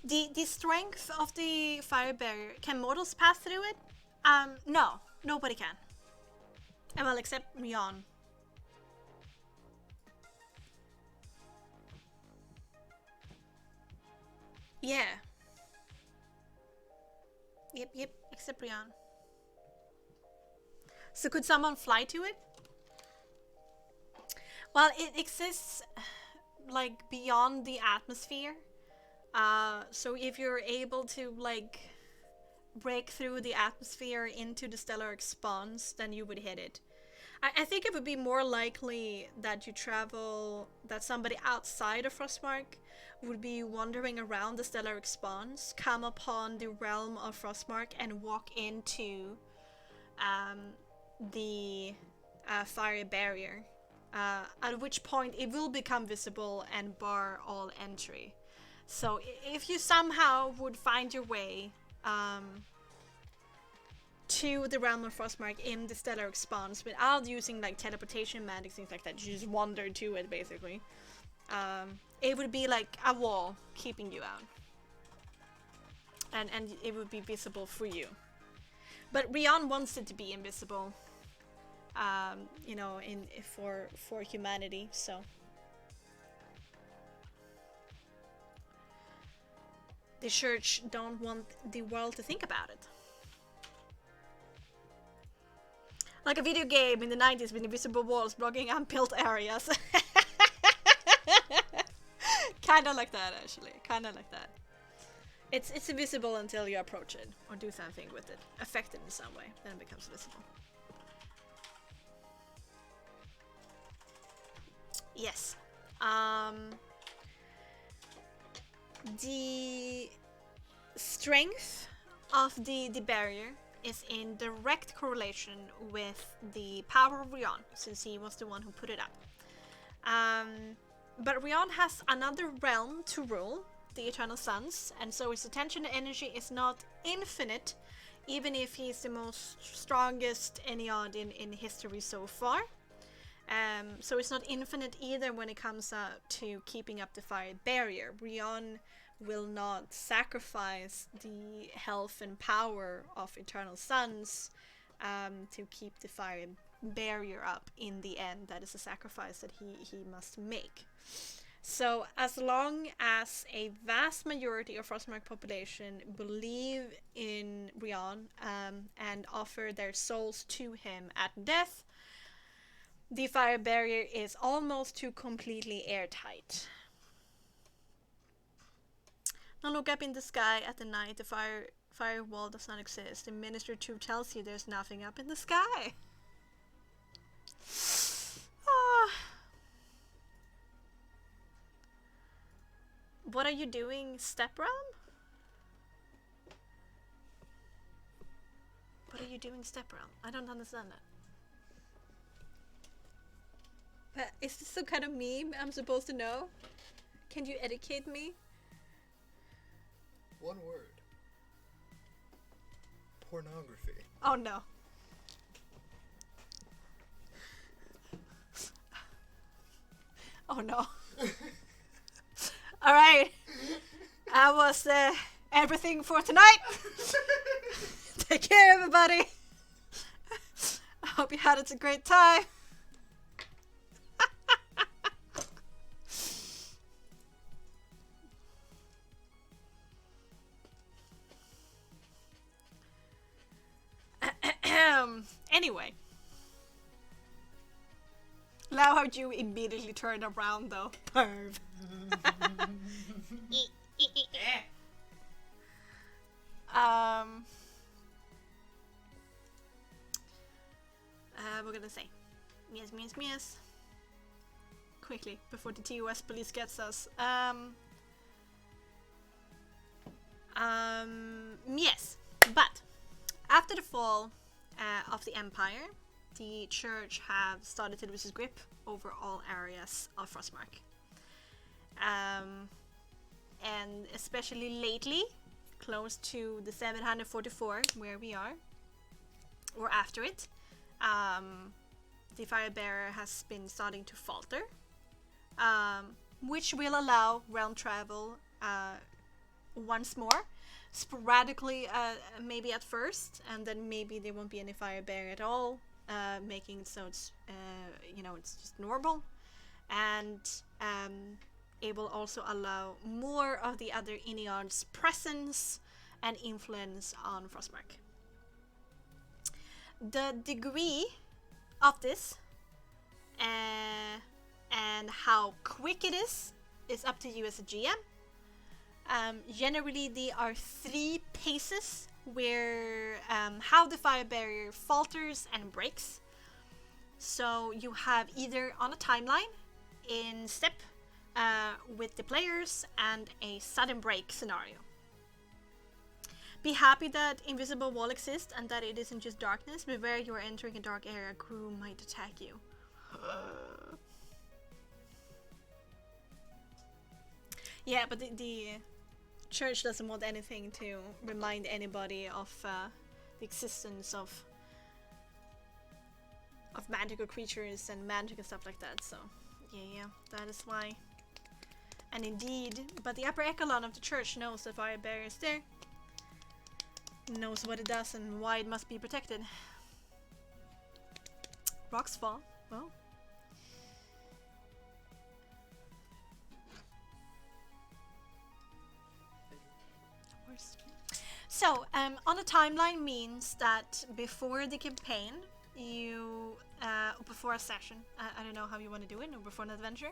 The strength of the fire barrier, can mortals pass through it? No, nobody can. Well, except Rion. Yeah. Yep, except Rion. So could someone fly to it? Well, it exists like beyond the atmosphere. So if you're able to like break through the atmosphere into the stellar expanse, then you would hit it. I think it would be more likely that that somebody outside of Frostmark would be wandering around the stellar expanse, come upon the realm of Frostmark, and walk into the fire barrier. At which point it will become visible and bar all entry. So if you somehow would find your way to the realm of Frostmark in the stellar expanse without using like teleportation magic, things like that, you just wander to it basically. It would be like a wall keeping you out, and it would be visible for you. But Rion wants it to be invisible, you know, for humanity. So the church don't want the world to think about it. Like a video game in the 90s with invisible walls blocking unbuilt areas. Kinda like that, actually. Kinda like that. It's invisible until you approach it or do something with it. Affect it in some way. Then it becomes visible. Yes. The strength of the barrier is in direct correlation with the power of Rion, since he was the one who put it up. But Rion has another realm to rule, the Eternal Suns, and so his attention and energy is not infinite, even if he's the most strongest Ennead in history so far. So it's not infinite either when it comes to keeping up the fire barrier. Rion will not sacrifice the health and power of Eternal Suns to keep the fire barrier up in the end. That is a sacrifice that he must make. So as long as a vast majority of Frostmark population believe in Rion and offer their souls to him at death, the fire barrier is almost to completely airtight. Now look up in the sky at the night. The firewall does not exist. The Minister 2 tells you there's nothing up in the sky. What are you doing, Step Realm? What are you doing, Step Realm? I don't understand that. But is this some kind of meme I'm supposed to know? Can you educate me? One word. Pornography. Oh no. Oh no. Alright. That was everything for tonight. Take care, everybody. I hope you had a great time. Anyway. Now how'd you immediately turn around though? Perv. We're gonna say yes quickly before the TOS police gets us. Yes, but after the fall of the Empire, the Church have started to lose its grip over all areas of Frostmark. And especially lately, close to the 744 where we are, or after it, the Firebearer has been starting to falter, which will allow realm travel once more, sporadically, maybe at first, and then maybe there won't be any Firebearer at all, making it so it's it's just normal, and it will also allow more of the other Ineon's presence and influence on Frostmark. The degree of this and how quick it is up to you as a GM. Generally, there are 3 paces where how the fire barrier falters and breaks. So you have either on a timeline, in step with the players, and a sudden break scenario. Be happy that invisible wall exists and that it isn't just darkness. Beware, you are entering a dark area. A crew might attack you. Yeah, but the Church doesn't want anything to remind anybody of the existence of magical creatures and magic and stuff like that. So yeah, that is why. And indeed, but the upper echelon of the Church knows that fire barrier is there. Knows what it does and why it must be protected. Rocks fall. Well. So, on a timeline means that before the campaign, you, before a session, I don't know how you want to do it, or before an adventure,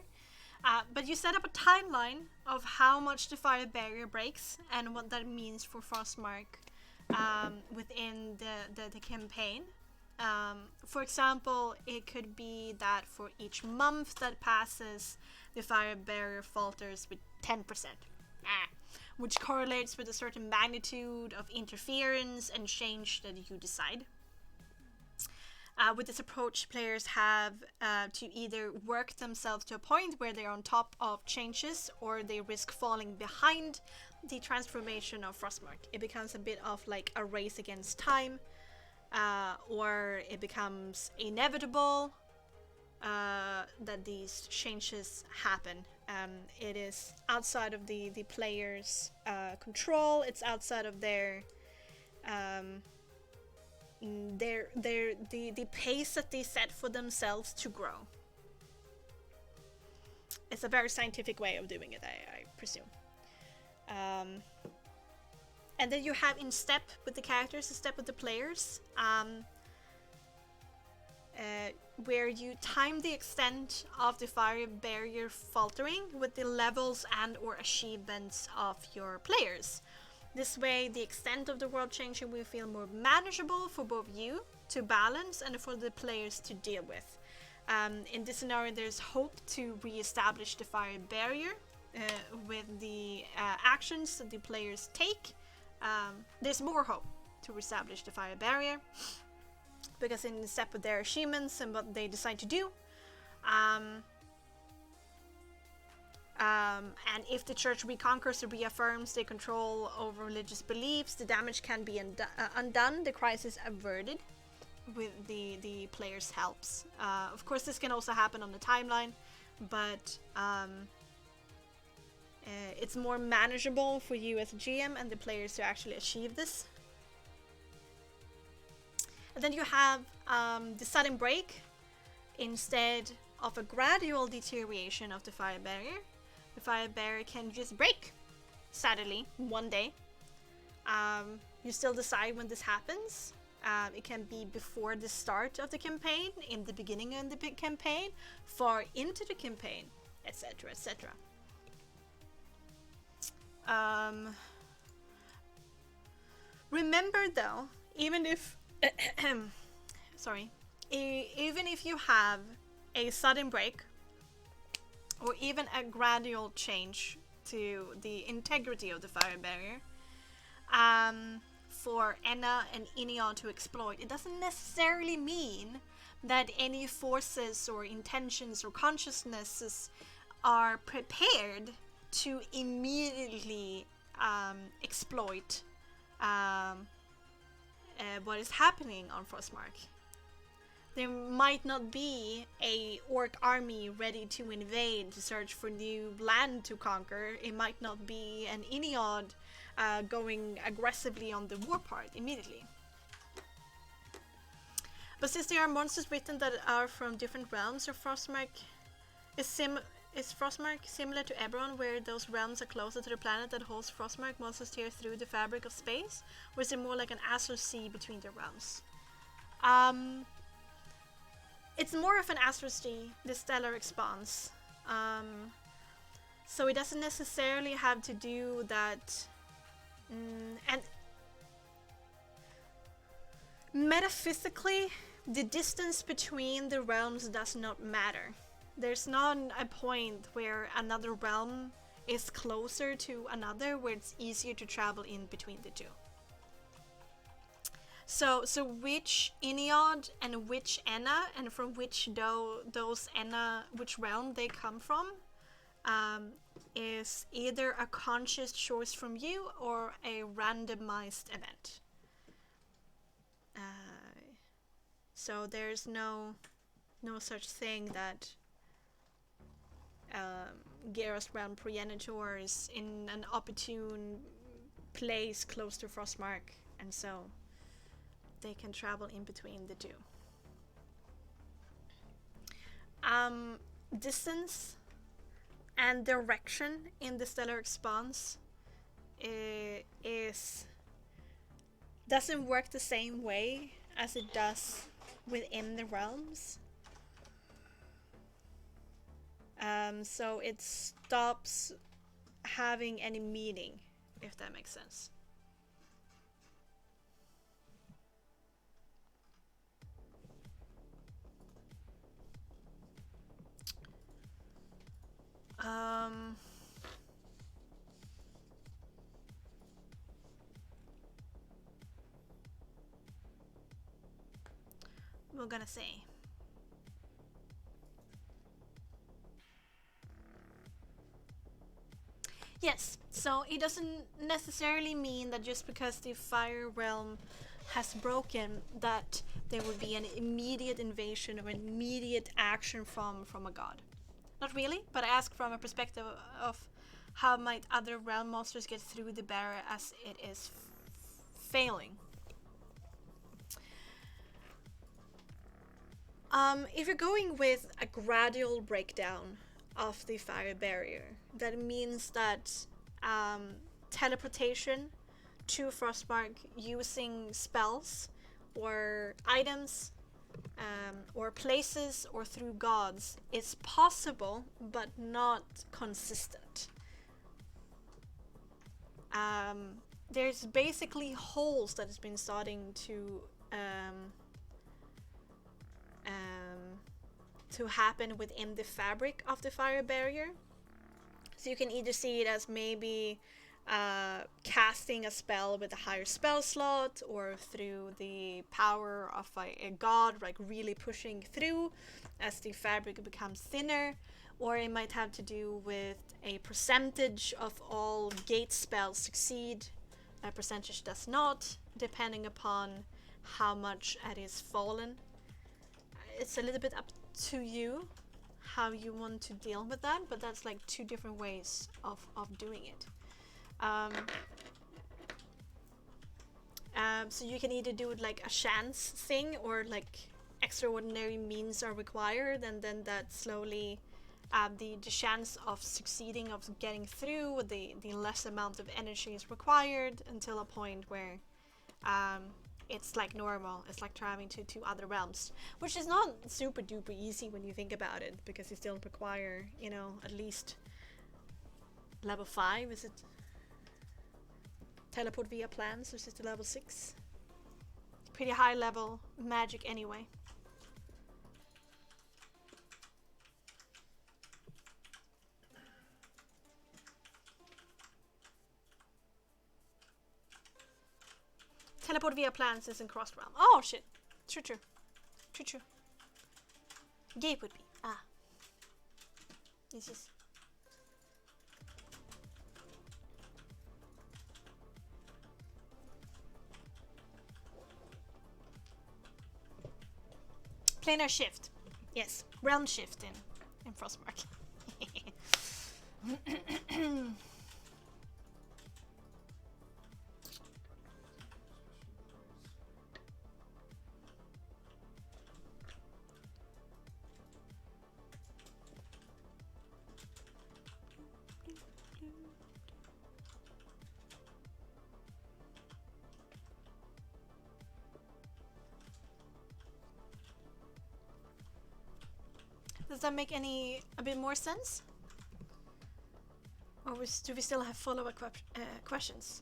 but you set up a timeline of how much the fire barrier breaks and what that means for Frostmark within the campaign. For example, it could be that for each month that passes, the fire barrier falters with 10%. Which correlates with a certain magnitude of interference and change that you decide. With this approach, players have to either work themselves to a point where they're on top of changes, or they risk falling behind the transformation of Frostmark. It becomes a bit of like a race against time, or it becomes inevitable that these changes happen. It is outside of the players' control. It's outside of their the pace that they set for themselves to grow. It's a very scientific way of doing it, I presume. And then you have in step with the characters, in step with the players, where you time the extent of the fire barrier faltering with the levels and or achievements of your players. This way, the extent of the world changing will feel more manageable for both you to balance and for the players to deal with. In this scenario, there's hope to re-establish the fire barrier with the actions that the players take. There's more hope to re-establish the fire barrier, because in step with their achievements and what they decide to do. And if the Church reconquers or reaffirms their control over religious beliefs, the damage can be undone, the crisis averted with the players' helps. Of course, this can also happen on the timeline, but it's more manageable for you as a GM and the players to actually achieve this. And then you have the sudden break. Instead of a gradual deterioration of the fire barrier, the fire barrier can just break suddenly one day. You still decide when this happens. It can be before the start of the campaign, in the beginning of the campaign, far into the campaign, etc., etc. Remember though, even if sorry, even if you have a sudden break or even a gradual change to the integrity of the fire barrier, for Enna and Ineon to exploit, it doesn't necessarily mean that any forces or intentions or consciousnesses are prepared to immediately exploit what is happening on Frostmark. There might not be a orc army ready to invade, to search for new land to conquer. It might not be an Ineod going aggressively on the war part immediately. But since there are monsters written that are from different realms, or Frostmark is Frostmark similar to Eberron, where those realms are closer to the planet that holds Frostmark, monsters tear through the fabric of space? Or is it more like an Azure Sea between the realms? It's more of an Azure Sea, the stellar expanse. So it doesn't necessarily have to do that. And metaphysically, the distance between the realms does not matter. There's not a point where another realm is closer to another where it's easier to travel in between the two. So which Ineod and which Enna, and from which those Enna, which realm they come from, is either a conscious choice from you or a randomized event. So there's no such thing that Gyara's realm progenitor is in an opportune place close to Frostmark, and so they can travel in between the two. Distance and direction in the stellar expanse doesn't work the same way as it does within the realms. So it stops having any meaning, if that makes sense. We're gonna say. Yes, so it doesn't necessarily mean that just because the fire realm has broken that there would be an immediate invasion or an immediate action from a god. Not really, but I ask from a perspective of how might other realm monsters get through the barrier as it is failing. If you're going with a gradual breakdown of the fire barrier, that means that teleportation to Frostmark using spells or items or places or through gods is possible but not consistent. There's basically holes that has been starting to happen within the fabric of the fire barrier. So you can either see it as maybe casting a spell with a higher spell slot, or through the power of a god, like really pushing through as the fabric becomes thinner, or it might have to do with a percentage of all gate spells succeed, a percentage does not, depending upon how much it is fallen. It's a little bit up to you how you want to deal with that, but that's like two different ways of doing it. So you can either do it like a chance thing, or like extraordinary means are required, and then that slowly the chance of succeeding, of getting through, the less amount of energy is required until a point where it's like normal. It's like traveling to two other realms, which is not super duper easy when you think about it, because you still require, you know, at least level 5. Is it teleport via plans, or is it level 6? Pretty high level magic anyway. Teleport via plans is in cross realm. Oh shit. True. Gate would be. This is. Planar shift. Yes. Realm shift in Frostmark. Does that make a bit more sense? Or do we still have follow-up questions?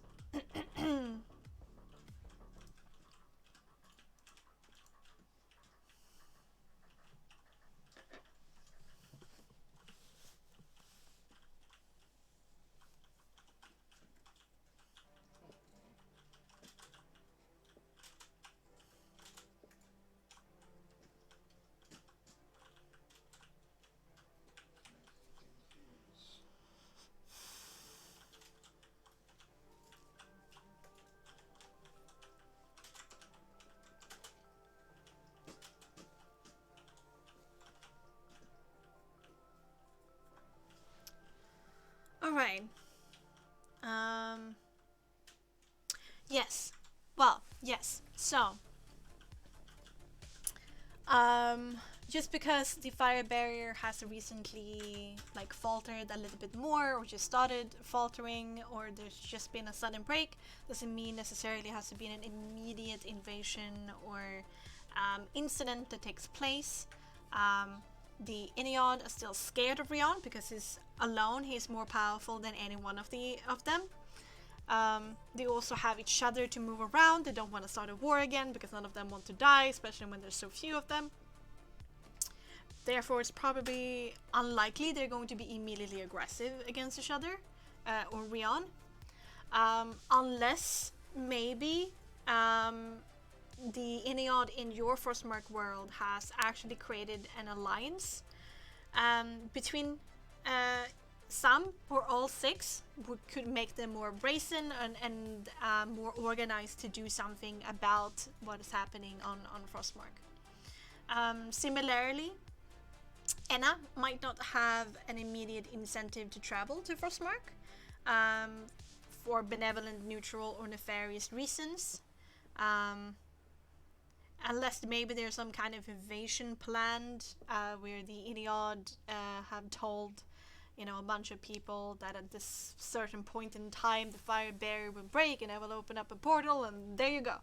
Alright. Yes. Well, yes. So, just because the fire barrier has recently like faltered a little bit more, or just started faltering, or there's just been a sudden break, doesn't mean necessarily it has to be an immediate invasion or incident that takes place. The Ineod are still scared of Rion because he's alone. He's more powerful than any one of them. They also have each other to move around. They don't want to start a war again because none of them want to die, especially when there's so few of them. Therefore, it's probably unlikely they're going to be immediately aggressive against each other or Rion, unless maybe the Ineod in your Frostmark world has actually created an alliance between some or all 6, could make them more brazen and more organized to do something about what is happening on Frostmark. Similarly, Enna might not have an immediate incentive to travel to Frostmark for benevolent, neutral, or nefarious reasons. Unless maybe there's some kind of invasion planned where the Ineod have told, you know, a bunch of people that at this certain point in time the fire barrier will break and I will open up a portal, and there you go.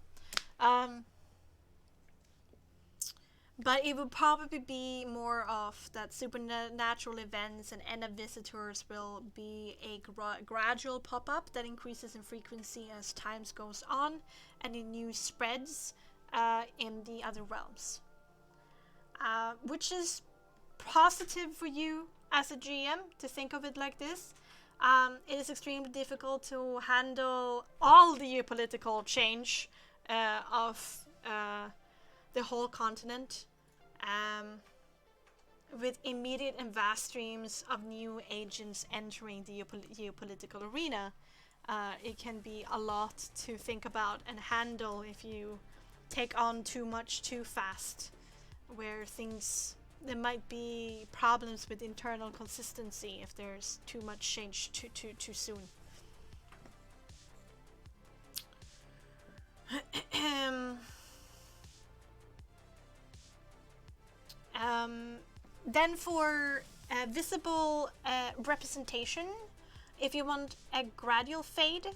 But it would probably be more of that supernatural events and Enna visitors will be a gradual pop-up that increases in frequency as time goes on and the news spreads in the other realms. Which is positive for you as a GM to think of it like this. It is extremely difficult to handle all the geopolitical change of the whole continent with immediate and vast streams of new agents entering the geopolitical arena. It can be a lot to think about and handle if you take on too much too fast, where things there might be problems with internal consistency if there's too much change too soon. Then for visible representation, if you want a gradual fade,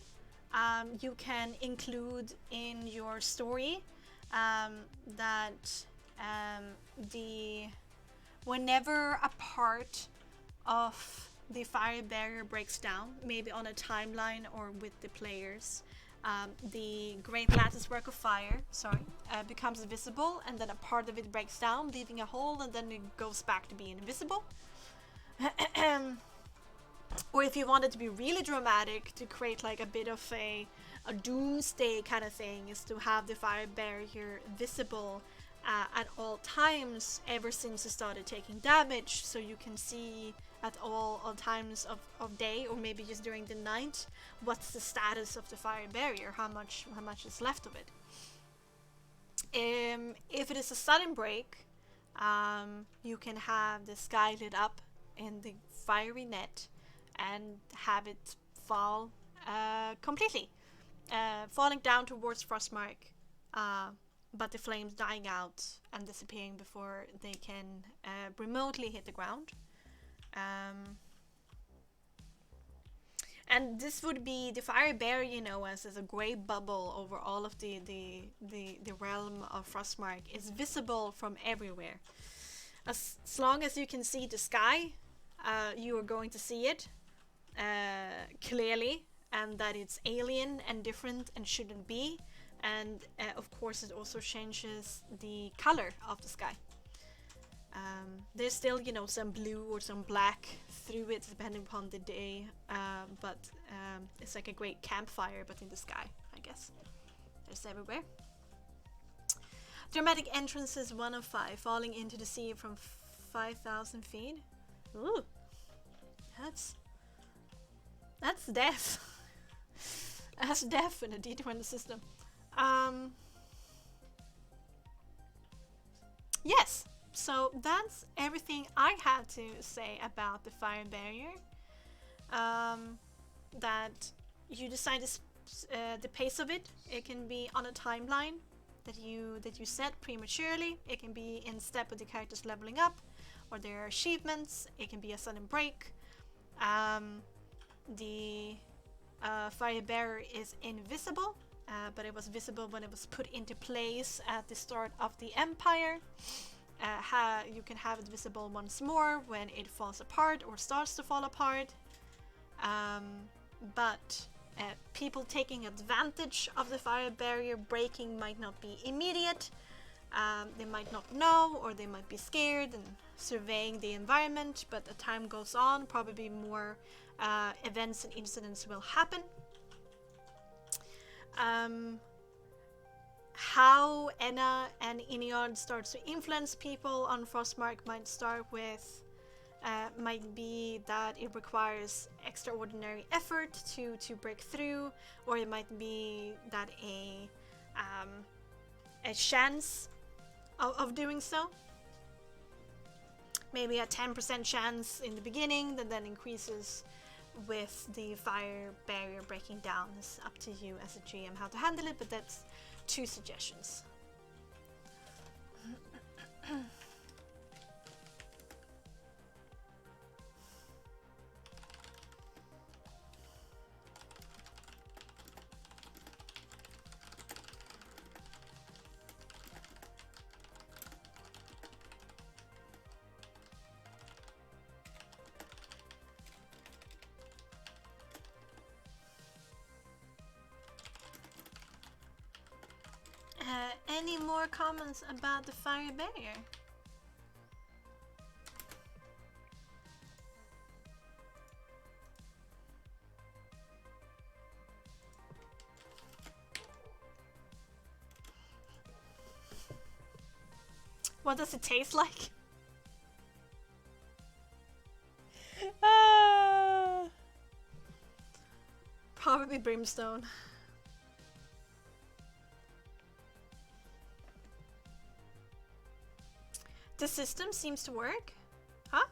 you can include in your story that whenever a part of the fire barrier breaks down, maybe on a timeline or with the players, the great lattice work of fire, becomes visible, and then a part of it breaks down, leaving a hole, and then it goes back to being invisible. Or if you want it to be really dramatic, to create like a bit of a doomsday kind of thing, is to have the fire barrier visible at all times ever since you started taking damage, so you can see at all times of day, or maybe just during the night, what's the status of the fire barrier, how much is left of it. If it is a sudden break, you can have the sky lit up in the fiery net and have it fall completely, falling down towards Frostmark, but the flames dying out and disappearing before they can remotely hit the ground. And this would be the fire barrier, as a gray bubble over all of the realm of Frostmark, is visible from everywhere. As long as you can see the sky, you are going to see it clearly, and that it's alien and different and shouldn't be. And of course, it also changes the color of the sky. There's still, some blue or some black through it, depending upon the day, but it's like a great campfire, but in the sky, I guess. There's everywhere. Dramatic entrances 1 of 5, falling into the sea from 5,000 feet. Ooh, that's death. That's death in a D20 system. Yes. So that's everything I had to say about the fire barrier. That you decide the pace of it. It can be on a timeline that you set prematurely. It can be in step with the characters leveling up, or there are achievements. It can be a sudden break. The fire barrier is invisible, but it was visible when it was put into place at the start of the Empire. You can have it visible once more when it falls apart or starts to fall apart. But people taking advantage of the fire barrier breaking might not be immediate. They might not know, or they might be scared and surveying the environment, but as time goes on, probably more events and incidents will happen. How Enna and Iniod starts to influence people on Frostmark might start with, might be that it requires extraordinary effort to break through, or it might be that a chance of doing so. Maybe a 10% chance in the beginning that then increases with the fire barrier breaking down. It's up to you as a GM how to handle it, but that's 2 suggestions. Any more comments about the fire barrier? What does it taste like? Probably brimstone. The system seems to work. Huh?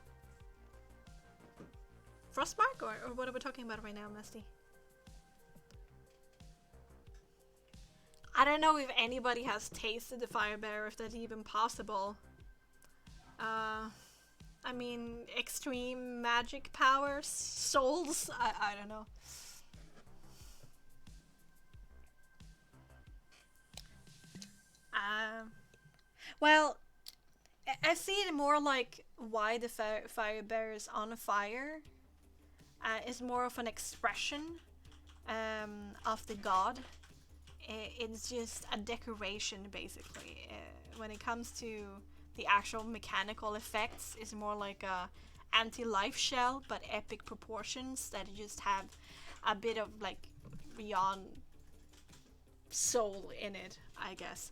Frostmark? Or what are we talking about right now, Misty? I don't know if anybody has tasted the fire bear, if that's even possible. I mean, extreme magic powers, souls, I don't know. Well, I see it more like why the fire bear is on fire. Is more of an expression of the god. It's just a decoration, basically. When it comes to the actual mechanical effects, it's more like a anti-life shell, but epic proportions that just have a bit of like beyond soul in it, I guess.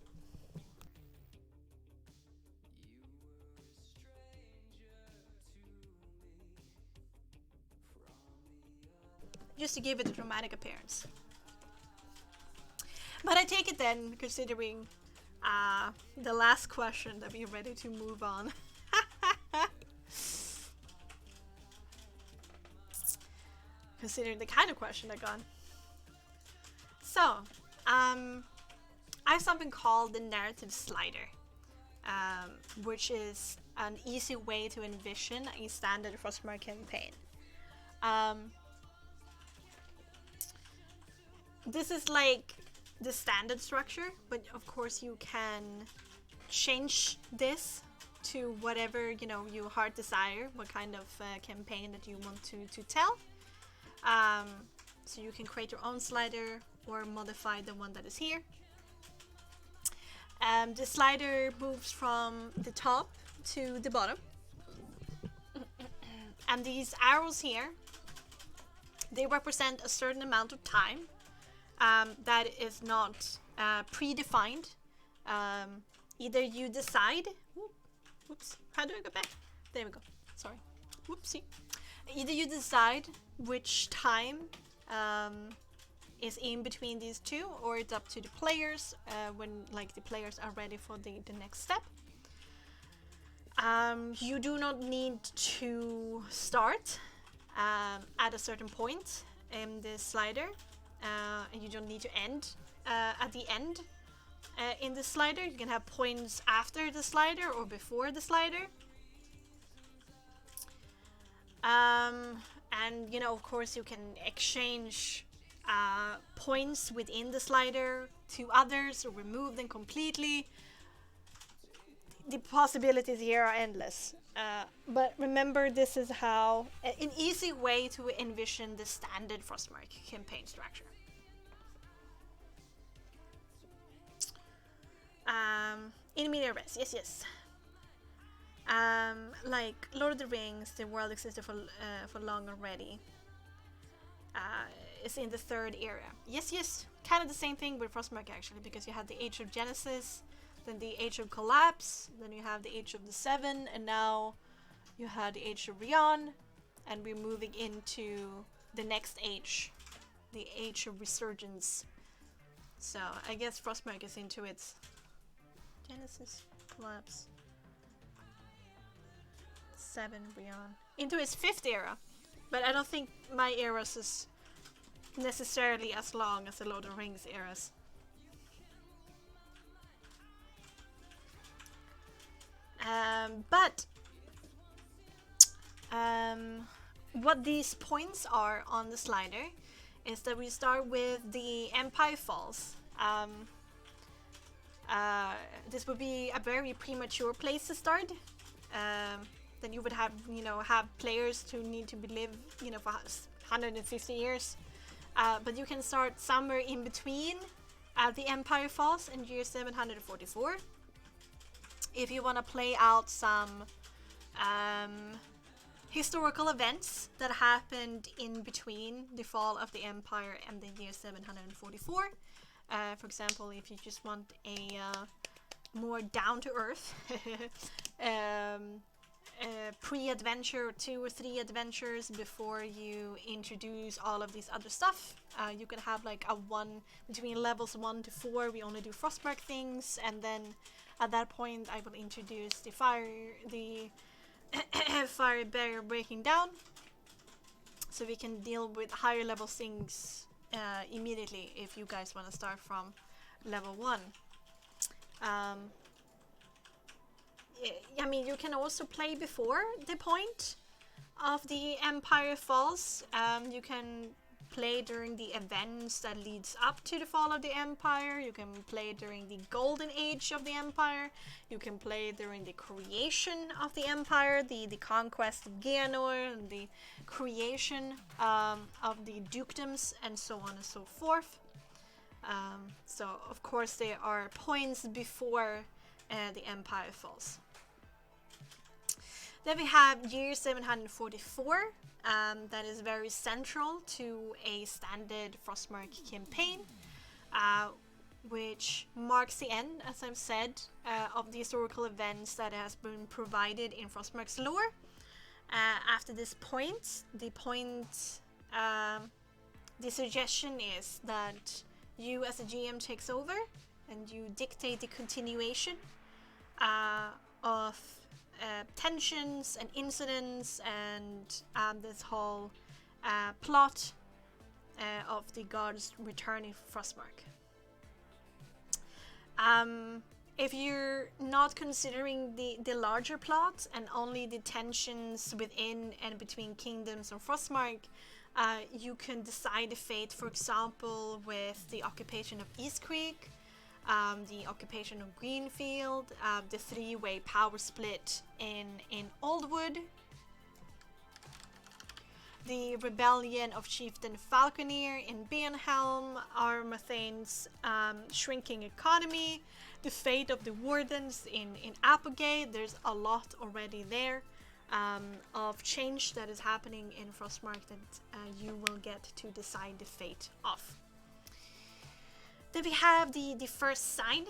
Just to give it a dramatic appearance. But I take it then, considering the last question, that we're ready to move on. Considering the kind of question I got. So, I have something called the narrative slider, which is an easy way to envision a standard Frostmark campaign. This is like the standard structure, but of course you can change this to whatever, you know, your heart desire, what kind of campaign that you want to tell. So you can create your own slider or modify the one that is here. The slider moves from the top to the bottom. And these arrows here, they represent a certain amount of time that is not predefined. Either you decide, whoops, how do I go back? There we go, sorry, whoopsie. Either you decide which time is in between these two, or it's up to the players when like the players are ready for the next step. You do not need to start at a certain point in the slider, and you don't need to end at the end in the slider. You can have points after the slider or before the slider. And you know, of course, you can exchange points within the slider to others or remove them completely. The possibilities here are endless. But remember, this is how an easy way to envision the standard Frostmark campaign structure. In media res, yes. Like Lord of the Rings, the world existed for long already. It's in the third era. Yes, kind of the same thing with Frostmark actually, because you had the Age of Genesis, then the Age of Collapse, then you have the Age of the Seven, and now you have the Age of Rion, and we're moving into the next age, the Age of Resurgence. So I guess Frostmark is into its Genesis, Collapse, 7, Rion, into its 5th era. But I don't think my eras is necessarily as long as the Lord of the Rings eras. But what these points are on the slider is that we start with the Empire Falls. This would be a very premature place to start. Then you would have, have players who need to live, for 150 years. But you can start somewhere in between the Empire Falls in year 744. If you want to play out some historical events that happened in between the fall of the Empire and the year 744. For example, if you just want a more down-to-earth pre-adventure, 2 or 3 adventures before you introduce all of these other stuff. You can have like a one between levels 1 to 4. We only do Frostmark things, and then At that point, I will introduce the fire barrier breaking down, so we can deal with higher level things immediately if you guys want to start from level 1. I mean, you can also play before the point of the Empire falls. You can play during the events that leads up to the fall of the Empire. You can play during the golden age of the Empire. You can play during the creation of the Empire, the conquest of Geonor, and the creation of the dukedoms, and so on and so forth. So of course there are points before the Empire falls. Then we have year 744. That is very central to a standard Frostmark campaign, which marks the end, as I've said, of the historical events that has been provided in Frostmark's lore. After this point, the suggestion is that you as a GM takes over and you dictate the continuation of tensions and incidents and this whole plot of the gods returning Frostmark. If you're not considering the larger plot and only the tensions within and between kingdoms of Frostmark, you can decide the fate, for example, with the occupation of East Creek, the occupation of Greenfield, the three-way power split in Oldwood, the rebellion of Chieftain Falconeer in Beonhelm, Armathane's shrinking economy, the fate of the Wardens in Applegate. There's a lot already there of change that is happening in Frostmark that you will get to decide the fate of. Then we have the first sign.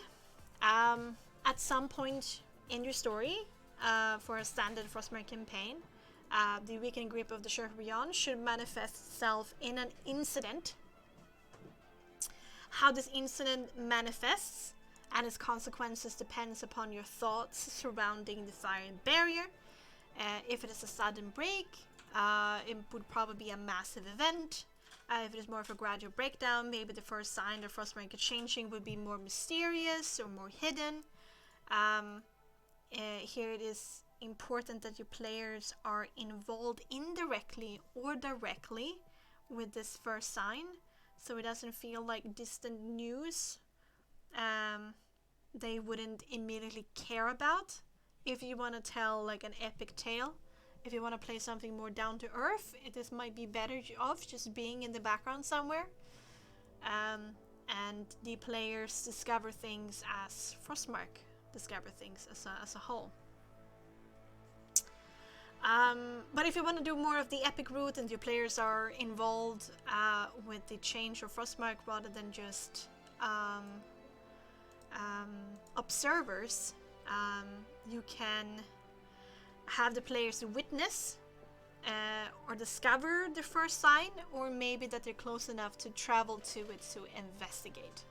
At some point in your story, for a standard Frostmark campaign, the weakened grip of the Sheriff Beyond should manifest itself in an incident. How this incident manifests and its consequences depends upon your thoughts surrounding the fire barrier. If it is a sudden break, it would probably be a massive event. If it is more of a gradual breakdown, maybe the first sign of Frostmark changing would be more mysterious or more hidden. Here it is important that your players are involved indirectly or directly with this first sign, so it doesn't feel like distant news they wouldn't immediately care about. If you want to tell like an epic tale, if you want to play something more down to earth, this might be better off just being in the background somewhere, and the players discover things as Frostmark discover things as a whole. But if you want to do more of the epic route and your players are involved with the change of Frostmark rather than just observers, you can have the players witness or discover the first sign, or maybe that they're close enough to travel to it to investigate.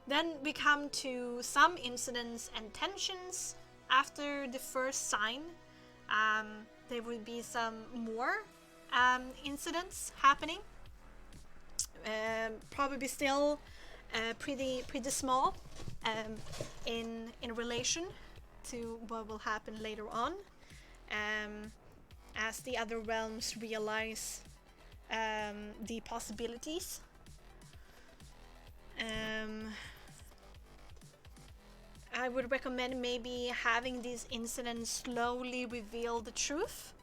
Then we come to some incidents and tensions. After the first sign, there will be some more incidents happening. Probably still pretty small in relation to what will happen later on, as the other realms realize the possibilities. I would recommend maybe having these incidents slowly reveal the truth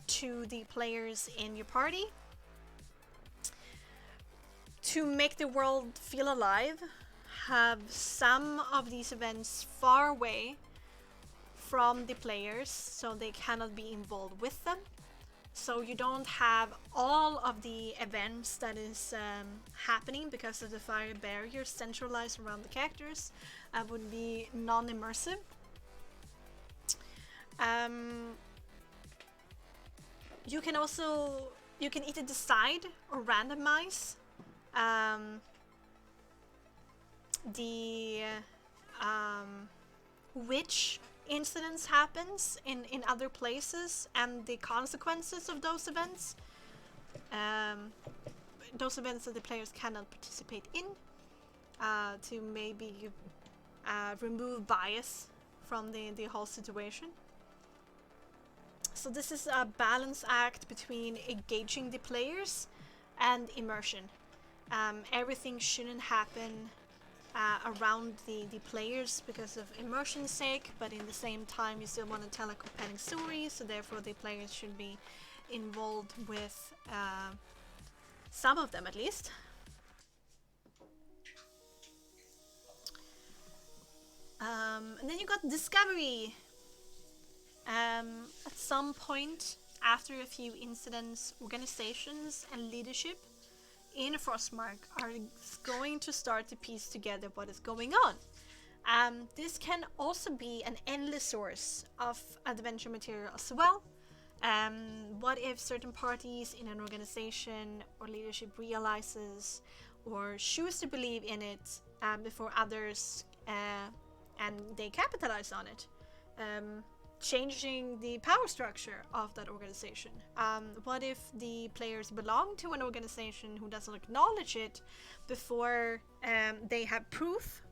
to the players in your party. To make the world feel alive, have some of these events far away from the players so they cannot be involved with them. So you don't have all of the events that is happening because of the fire barrier centralized around the characters. Would be non-immersive. You can either decide or randomize the which incidents happens in other places and the consequences of those events. Those events that the players cannot participate in, to maybe remove bias from the whole situation. So this is a balance act between engaging the players and immersion. Everything shouldn't happen around the players because of immersion's sake, but in the same time you still want to tell a compelling story, so therefore the players should be involved with some of them at least. And then you got discovery. At some point after a few incidents, organizations and leadership in Frostmark are going to start to piece together what is going on. This can also be an endless source of adventure material as well. What if certain parties in an organization or leadership realizes or choose to believe in it before others, and they capitalize on it, changing the power structure of that organization? What if the players belong to an organization who doesn't acknowledge it before they have proof,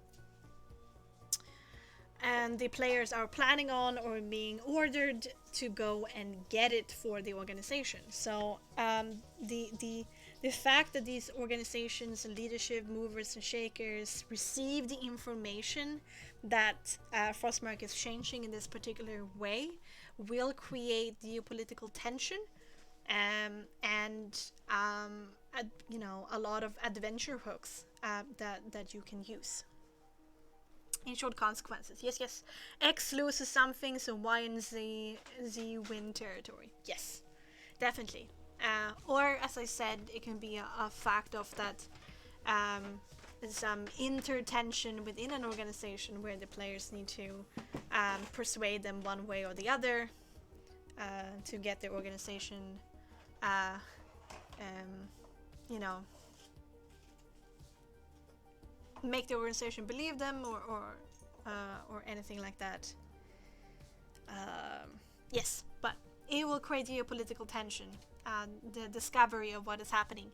and the players are planning on or being ordered to go and get it for the organization? So the fact that these organizations and leadership, movers and shakers receive the information that Frostmark is changing in this particular way will create geopolitical tension, and you know, a lot of adventure hooks that you can use. In short, consequences. Yes. X loses something, so Y and Z win territory. Yes, definitely. Or, as I said, it can be a fact of that some intertension within an organization where the players need to persuade them one way or the other to get the organization, you know, make the organization believe them, or anything like that. Yes, but it will create geopolitical tension, the discovery of what is happening.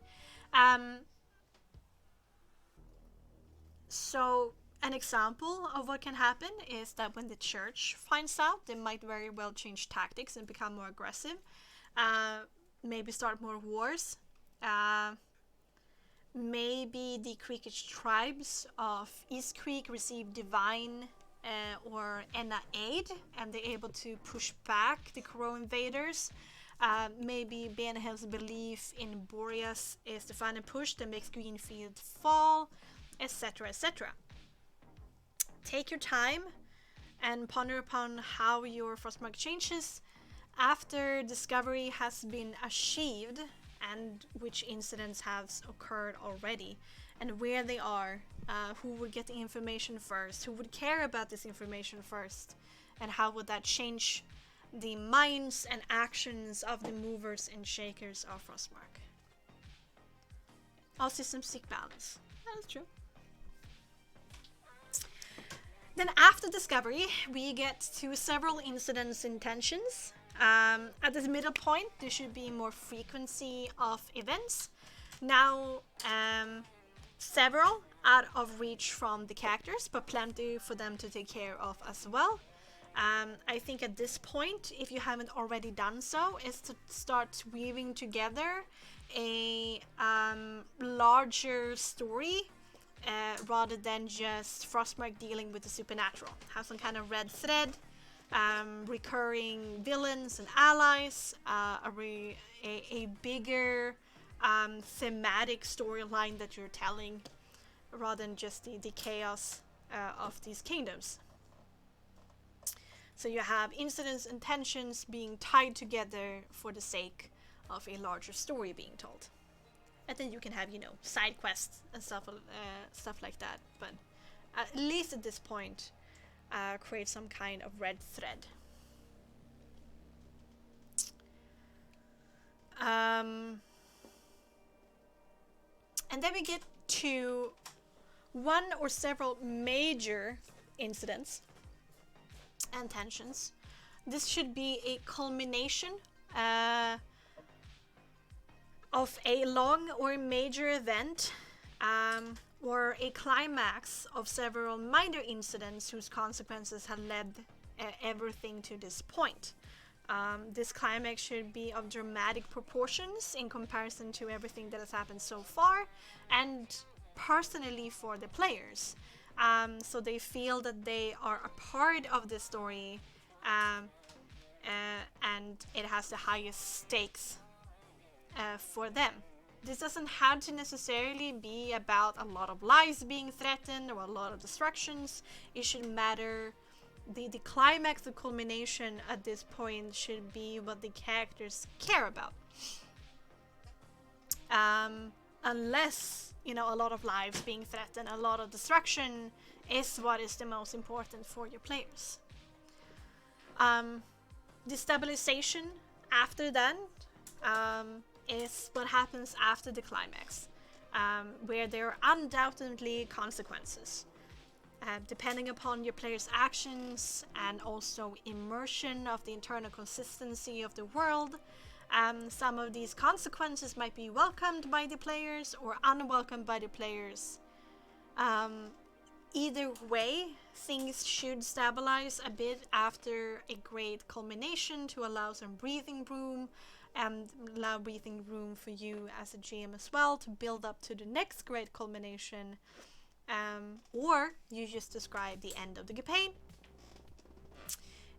So an example of what can happen is that when the church finds out, they might very well change tactics and become more aggressive, maybe start more wars. Maybe the Creekish tribes of East Creek receive divine or Enna aid, and they're able to push back the Crow invaders. Maybe Beneos' belief in Boreas is the final push that makes Greenfield fall, etc., etc. Take your time and ponder upon how your Frostmark changes after discovery has been achieved, and which incidents have occurred already, and where they are, who would get the information first, who would care about this information first, and how would that change the minds and actions of the movers and shakers of Frostmark. All systems seek balance. That is true. Then after discovery, we get to several incidents and tensions. At this middle point, there should be more frequency of events. Now, several out of reach from the characters, but plenty for them to take care of as well. I think at this point, if you haven't already done so, is to start weaving together a larger story, rather than just Frostmark dealing with the supernatural. Have some kind of red thread, recurring villains and allies, a bigger thematic storyline that you're telling, rather than just the chaos of these kingdoms. So you have incidents and tensions being tied together for the sake of a larger story being told. And then you can have, you know, side quests and stuff like that. But at least at this point, create some kind of red thread. And then we get to one or several major incidents and tensions. This should be a culmination of a long or major event, or a climax of several minor incidents whose consequences have led everything to this point. This climax should be of dramatic proportions in comparison to everything that has happened so far, and personally for the players. So they feel that they are a part of the story, and it has the highest stakes for them. This doesn't have to necessarily be about a lot of lives being threatened or a lot of destructions. It should matter. The climax, the culmination at this point should be what the characters care about. Unless, you know, a lot of lives being threatened, a lot of destruction is what is the most important for your players. Destabilization after that is what happens after the climax, where there are undoubtedly consequences. Depending upon your players' actions and also immersion of the internal consistency of the world, some of these consequences might be welcomed by the players or unwelcomed by the players. Either way, things should stabilize a bit after a great culmination to allow some breathing room, and allow breathing room for you as a GM as well to build up to the next great culmination. Or you just describe the end of the campaign.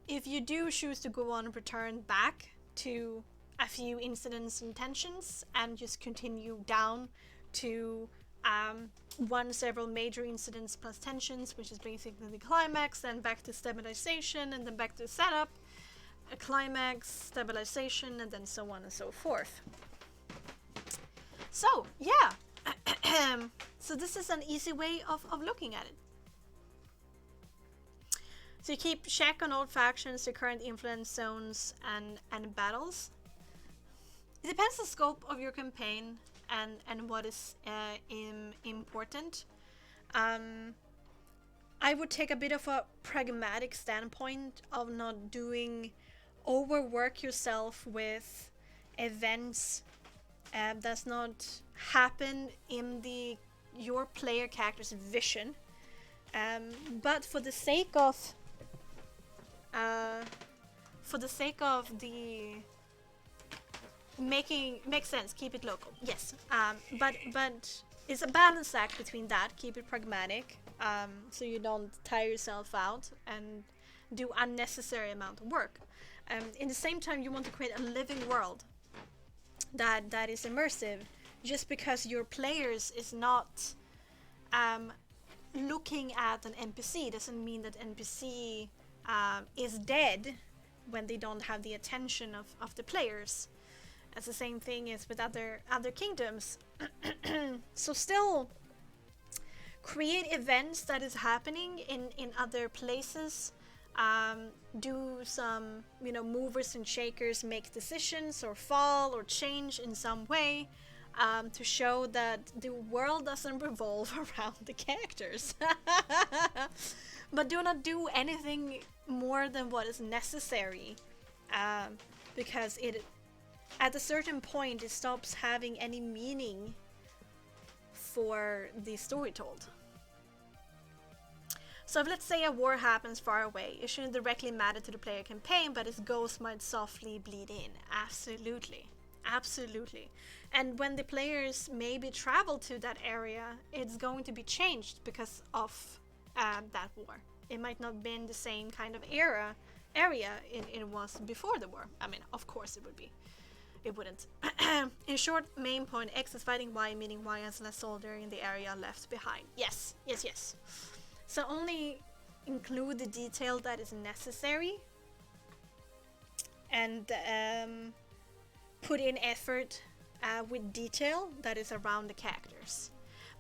If you do choose to go on and return back to a few incidents and tensions and just continue down to several major incidents plus tensions, which is basically the climax, then back to stabilization, and then back to setup, a climax, stabilization, and then so on and so forth. So yeah, so this is an easy way of looking at it. So you keep check on all factions, the current influence zones, and battles. It depends on the scope of your campaign and what is important. I would take a bit of a pragmatic standpoint of not doing overwork yourself with events does not happen in your player character's vision, but for the sake of the makes sense, keep it local, yes, but it's a balance act between that, keep it pragmatic, so you don't tire yourself out and do unnecessary amount of work. In the same time, you want to create a living world that is immersive. Just because your players is not looking at an NPC doesn't mean that NPC is dead when they don't have the attention of the players. It's the same thing as with other kingdoms. So still create events that is happening in other places. Do some, movers and shakers make decisions or fall or change in some way, to show that the world doesn't revolve around the characters. But do not do anything more than what is necessary, because at a certain point it stops having any meaning for the story told. So if, let's say, a war happens far away, it shouldn't directly matter to the player campaign, but its ghost might softly bleed in. Absolutely. Absolutely. And when the players maybe travel to that area, it's going to be changed because of that war. It might not have been the same kind of area it was before the war. I mean, of course it would be. It wouldn't. In short, main point, X is fighting Y, meaning Y has less soldier in the area left behind. Yes, yes, yes. So only include the detail that is necessary, and put in effort with detail that is around the characters.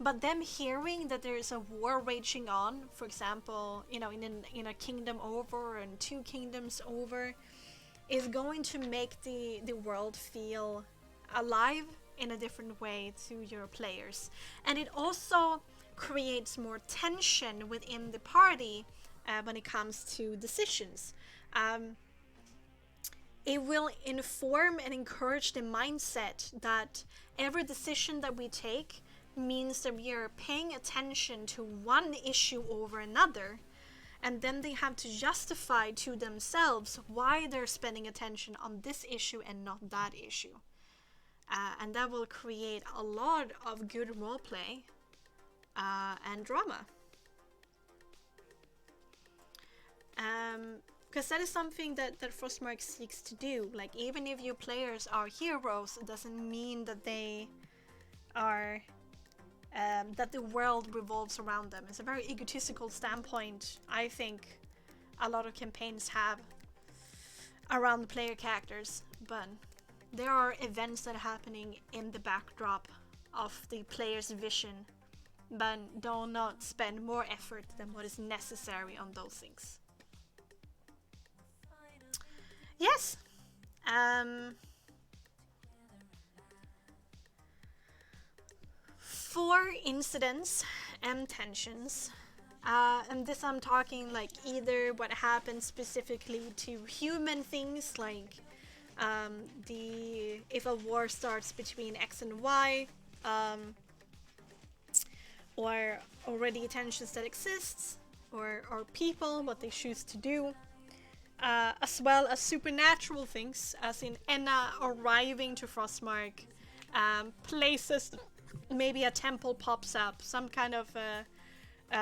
But them hearing that there is a war raging on, for example, in a kingdom over and two kingdoms over, is going to make the world feel alive in a different way to your players. And it also creates more tension within the party when it comes to decisions. It will inform and encourage the mindset that every decision that we take means that we are paying attention to one issue over another, and then they have to justify to themselves why they're spending attention on this issue and not that issue. And that will create a lot of good roleplay and drama. Because that is something that Frostmark seeks to do. Like, even if your players are heroes, it doesn't mean that they are that the world revolves around them. It's a very egotistical standpoint, I think, a lot of campaigns have around the player characters, but there are events that are happening in the backdrop of the player's vision, but do not spend more effort than what is necessary on those things. Yes. For incidents and tensions, and this I'm talking like either what happens specifically to human things, like if a war starts between X and Y, or already tensions that exists, or people, what they choose to do. As well as supernatural things, as in Enna arriving to Frostmark, places, maybe a temple pops up, some kind of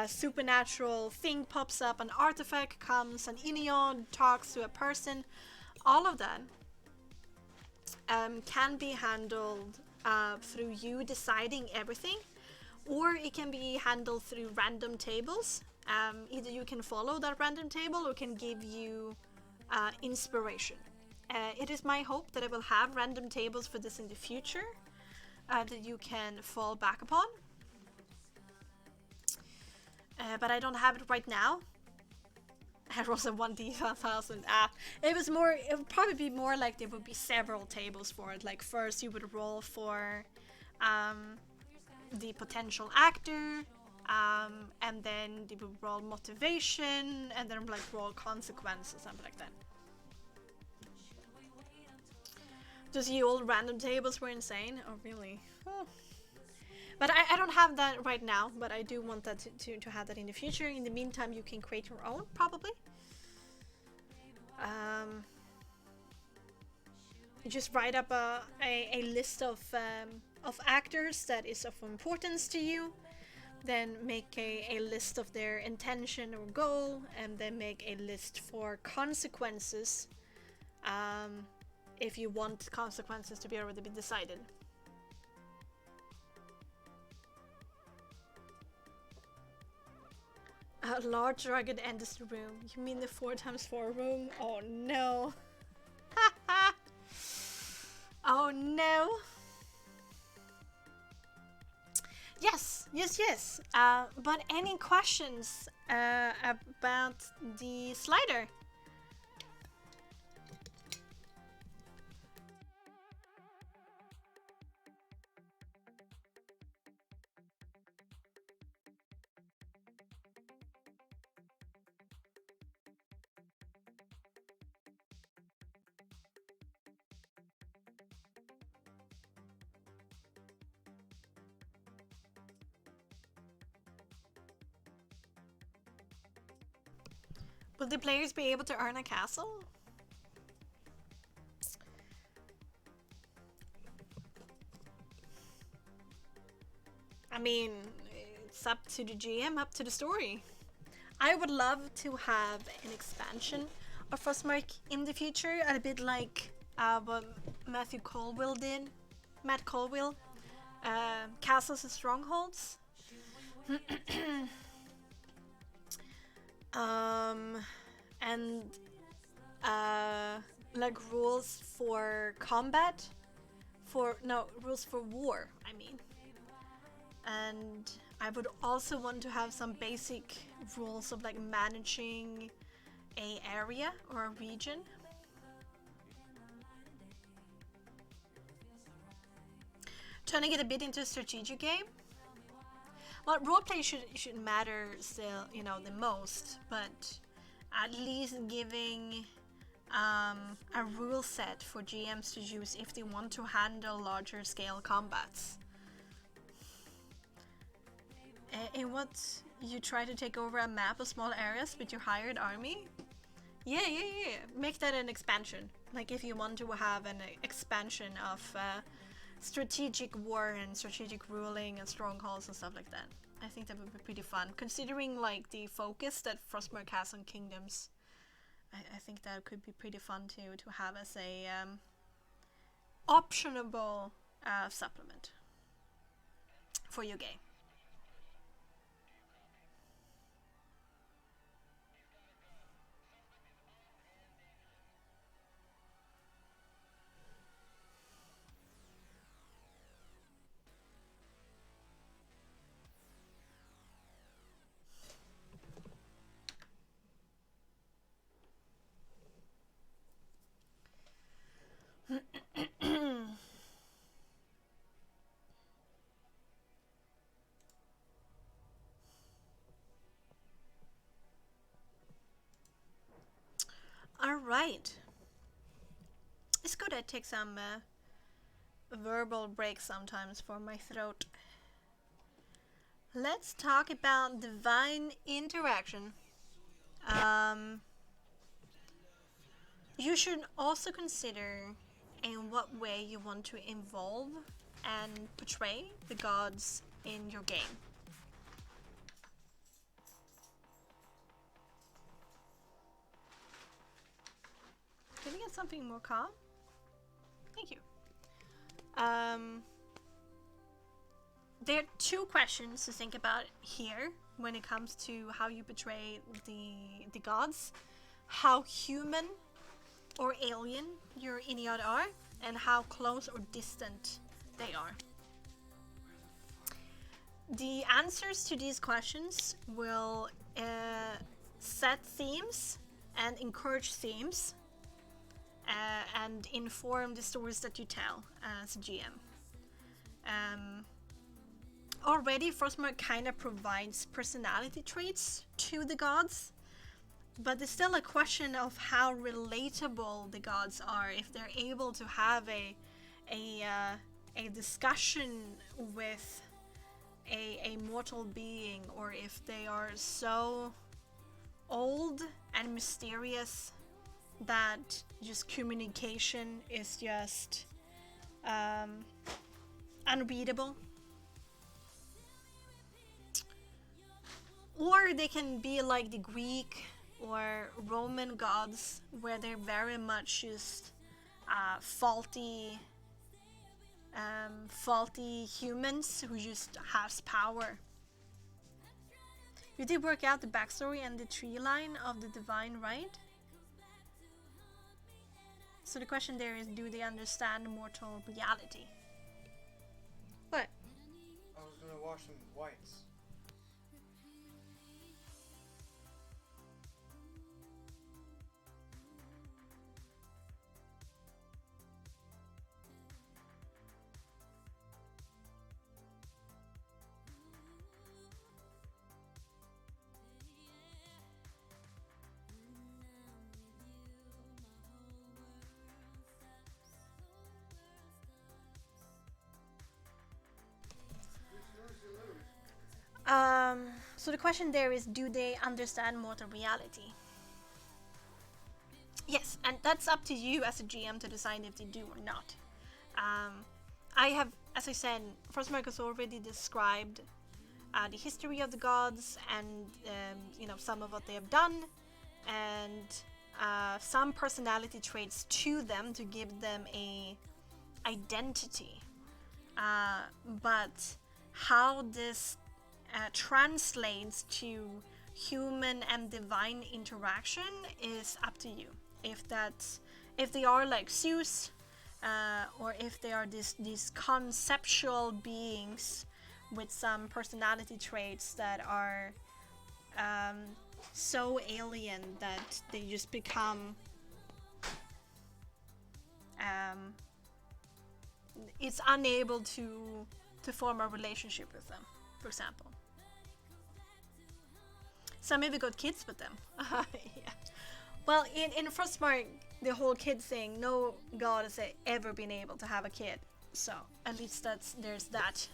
supernatural thing pops up, an artifact comes, an Inion talks to a person. All of that can be handled through you deciding everything, or it can be handled through random tables. Either you can follow that random table or can give you inspiration. It is my hope that I will have random tables for this in the future that you can fall back upon. But I don't have it right now. I rolled a 1d1000. It would probably be more like there would be several tables for it. Like, first you would roll for the potential actor, and then they would roll motivation, and then like roll consequences, something like that. Just the old random tables were insane. Oh, really? Oh. But I don't have that right now, but I do want that to have that in the future. In the meantime, you can create your own, probably. You just write up a list of actors that is of importance to you. Then make a list of their intention or goal, and then make a list for consequences, if you want consequences to be already decided. A large dragon enters the room. You mean the 4x4 room? Oh no. Oh no. Yes. But any questions about the slider? Will the players be able to earn a castle? I mean, it's up to the GM, up to the story. I would love to have an expansion of Frostmark in the future, a bit like what Matt Colville did. Castles and Strongholds. And like rules for combat, rules for war, I mean. And I would also want to have some basic rules of like managing a area or a region. Turning it a bit into a strategic game. Well, roleplay should matter still, you know, the most, but at least giving a rule set for GMs to use if they want to handle larger scale combats. In what you try to take over a map of small areas with your hired army? Yeah. Make that an expansion. Like if you want to have an expansion of strategic war and strategic ruling and strongholds and stuff like that. I think that would be pretty fun. Considering like the focus that Frostmark has on kingdoms, I think that could be pretty fun to have as a optionable supplement for your game. Alright. It's good I take some verbal breaks sometimes for my throat. Let's talk about divine interaction. You should also consider in what way you want to involve and portray the gods in your game. Can we get something more calm? Thank you. There are two questions to think about here when it comes to how you portray the gods. How human or alien your Inyad are, and how close or distant they are. The answers to these questions will set themes and encourage themes and inform the stories that you tell as a GM. Already, Frostmark kind of provides personality traits to the gods, but there's still a question of how relatable the gods are, if they're able to have a discussion with a mortal being, or if they are so old and mysterious that just communication is just unreadable. Or they can be like the Greek or Roman gods, where they're very much just faulty humans who just has power. You did work out the backstory and the tree line of the divine, right? So the question there is, do they understand mortal reality? What? I was gonna wash some whites. So the question there is, do they understand mortal reality? Yes, and that's up to you as a GM to decide if they do or not. I have, as I said, Frostmark has already described the history of the gods and some of what they have done, and some personality traits to them to give them a identity. But how this translates to human and divine interaction is up to you. If they are like Zeus, or if they are these conceptual beings with some personality traits that are so alien that they just become it's unable to form a relationship with them, for example. Some maybe got kids with them. Yeah. Well, in Frostmark, the whole kid thing, no god has ever been able to have a kid. So at least there's that.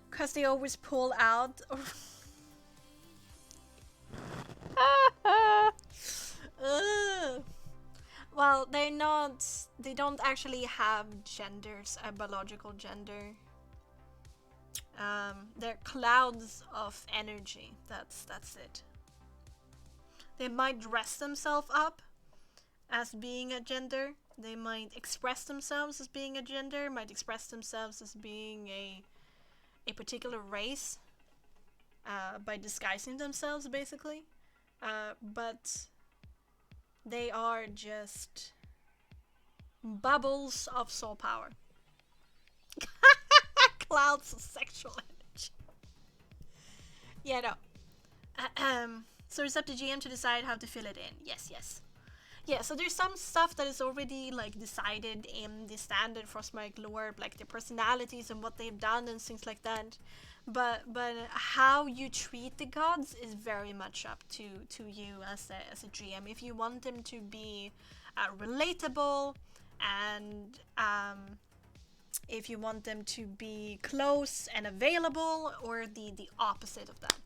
Because they always pull out. Well, they're not. They don't actually have genders, a biological gender. They're clouds of energy. That's it. They might dress themselves up as being a gender. They might express themselves as being a gender. Might express themselves as being a particular race by disguising themselves, basically. But they are just bubbles of soul power. Clouds of sexual energy. Yeah, no. So it's up to GM to decide how to fill it in. Yes. Yeah, so there's some stuff that is already like decided in the standard Frostmark lore, like their personalities and what they've done and things like that. But how you treat the gods is very much up to you as a GM. If you want them to be relatable, and if you want them to be close and available, or the opposite of that.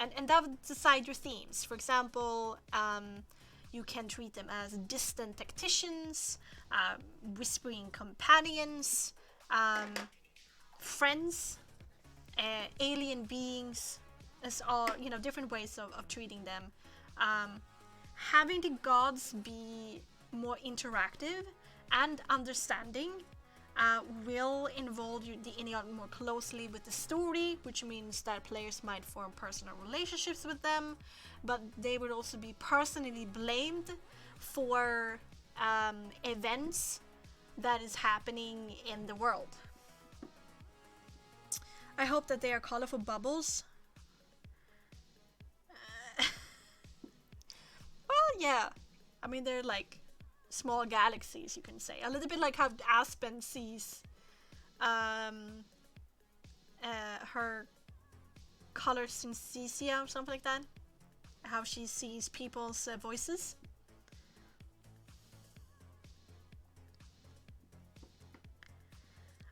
And that would decide your themes. For example, you can treat them as distant tacticians, whispering companions, friends, alien beings, as all, different ways of treating them. Having the gods be more interactive and understanding will involve the Ineot more closely with the story, which means that players might form personal relationships with them, but they would also be personally blamed for events that is happening in the world. I hope that they are colorful bubbles. Well, yeah. I mean, they're like small galaxies, you can say. A little bit like how Aspen sees her color synesthesia or something like that. How she sees people's voices.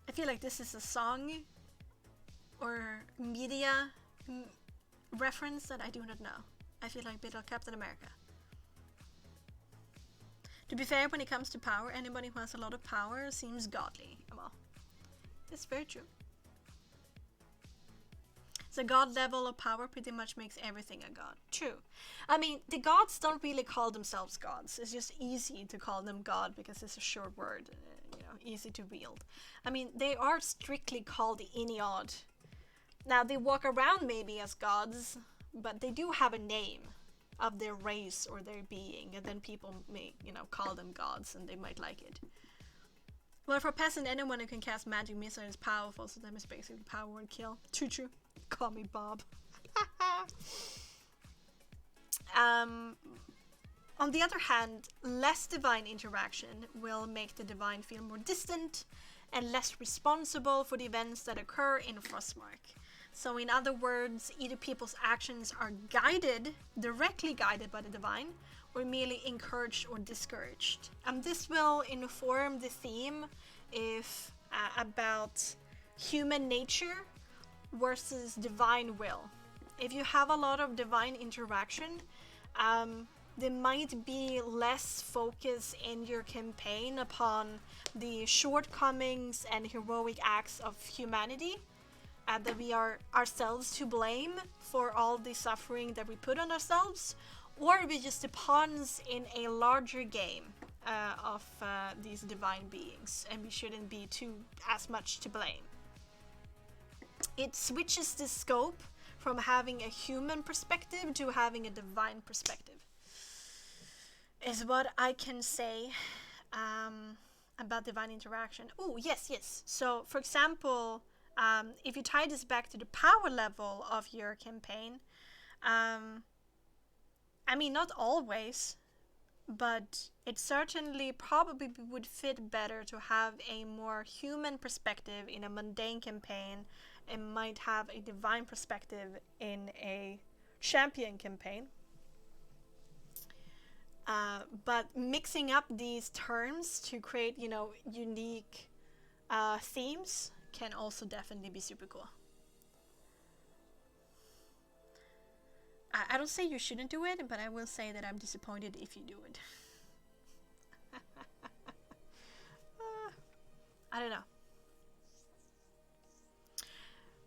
I feel like this is a song or media reference that I do not know. I feel like bit of Captain America. To be fair, when it comes to power, anybody who has a lot of power seems godly. Well, that's very true. So god level of power pretty much makes everything a god. True. I mean, the gods don't really call themselves gods. It's just easy to call them god because it's a short word, easy to wield. I mean, they are strictly called the Ineod. Now, they walk around maybe as gods, but they do have a name of their race or their being, and then people may, call them gods, and they might like it. Well, for a peasant, anyone who can cast magic missile is powerful, so that is basically power word kill. True. Call me Bob. On the other hand, less divine interaction will make the divine feel more distant and less responsible for the events that occur in Frostmark. So in other words, either people's actions are directly guided by the divine, or merely encouraged or discouraged. And this will inform the theme about human nature versus divine will. If you have a lot of divine interaction, there might be less focus in your campaign upon the shortcomings and heroic acts of humanity, that we are ourselves to blame for all the suffering that we put on ourselves, or we're just the pawns in a larger game of these divine beings, and we shouldn't be as much to blame. It switches the scope from having a human perspective to having a divine perspective, is what I can say about divine interaction. Oh, yes. So, for example, if you tie this back to the power level of your campaign, I mean, not always, but it certainly probably would fit better to have a more human perspective in a mundane campaign and might have a divine perspective in a champion campaign. But mixing up these terms to create, unique themes can also definitely be super cool. I don't say you shouldn't do it, but I will say that I'm disappointed if you do it. I don't know.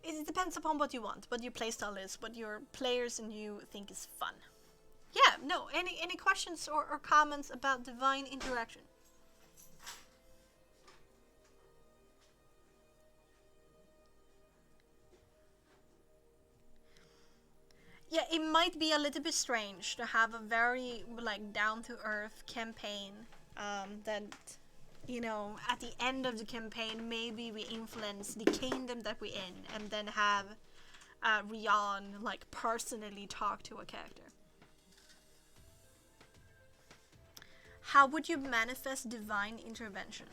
It depends upon what you want, what your playstyle is, what your players and you think is fun. Yeah, no, any questions or comments about divine interaction? Yeah, it might be a little bit strange to have a very down-to-earth campaign that, at the end of the campaign maybe we influence the kingdom that we're in and then have Rian personally talk to a character. How would you manifest divine intervention?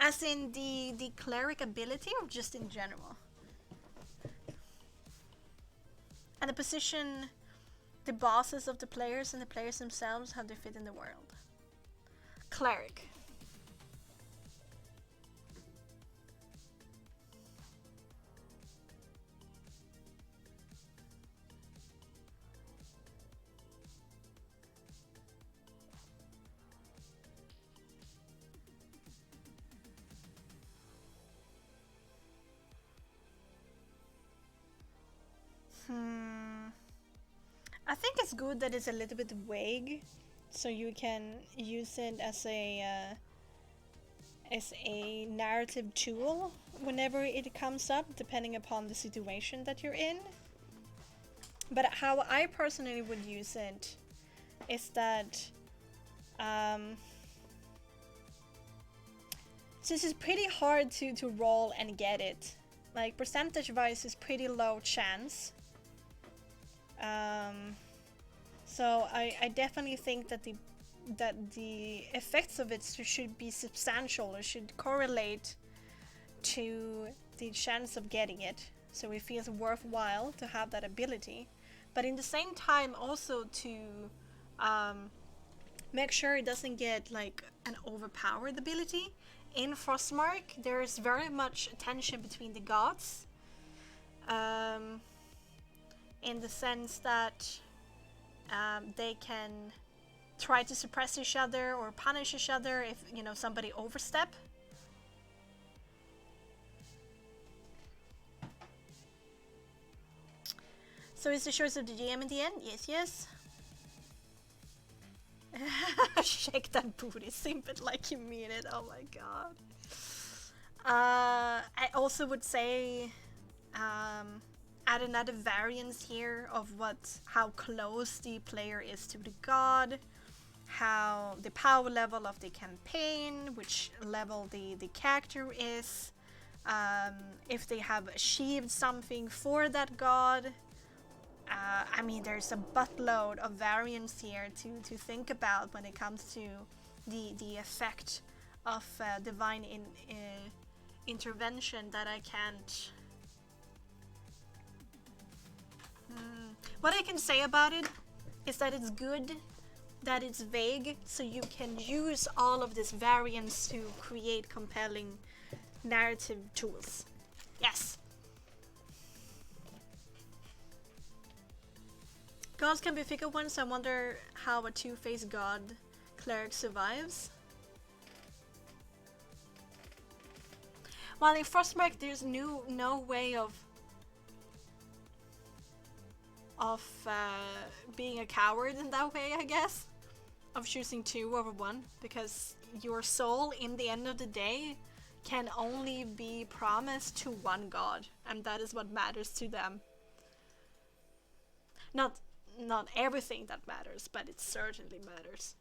As in the cleric ability or just in general? And the position, the bosses of the players and the players themselves, how they fit in the world. Cleric. I think it's good that it's a little bit vague, so you can use it as a narrative tool whenever it comes up, depending upon the situation that you're in. But how I personally would use it is that since it's pretty hard to roll and get it, percentage wise is pretty low chance. So I definitely think that the effects of it should be substantial or should correlate to the chance of getting it, so it feels worthwhile to have that ability, but in the same time also to make sure it doesn't get an overpowered ability. In Frostmark there's very much tension between the gods, in the sense that they can try to suppress each other or punish each other if somebody overstep. So it's the choice of the GM in the end? Yes. Shake that booty, simp it like you mean it. Oh my god. I also would say add another variance here of how close the player is to the god, how the power level of the campaign, which level the character is, if they have achieved something for that god. I mean, there's a buttload of variance here to think about when it comes to the effect of divine intervention that I can't. What I can say about it is that it's good that it's vague, so you can use all of this variance to create compelling narrative tools. Yes. Gods can be fickle ones. I wonder how a two-faced god cleric survives. While in Frostmark there's no way of being a coward in that way, I guess, of choosing 2 over 1, because your soul in the end of the day can only be promised to one god, and that is what matters to them. Not everything that matters, but it certainly matters.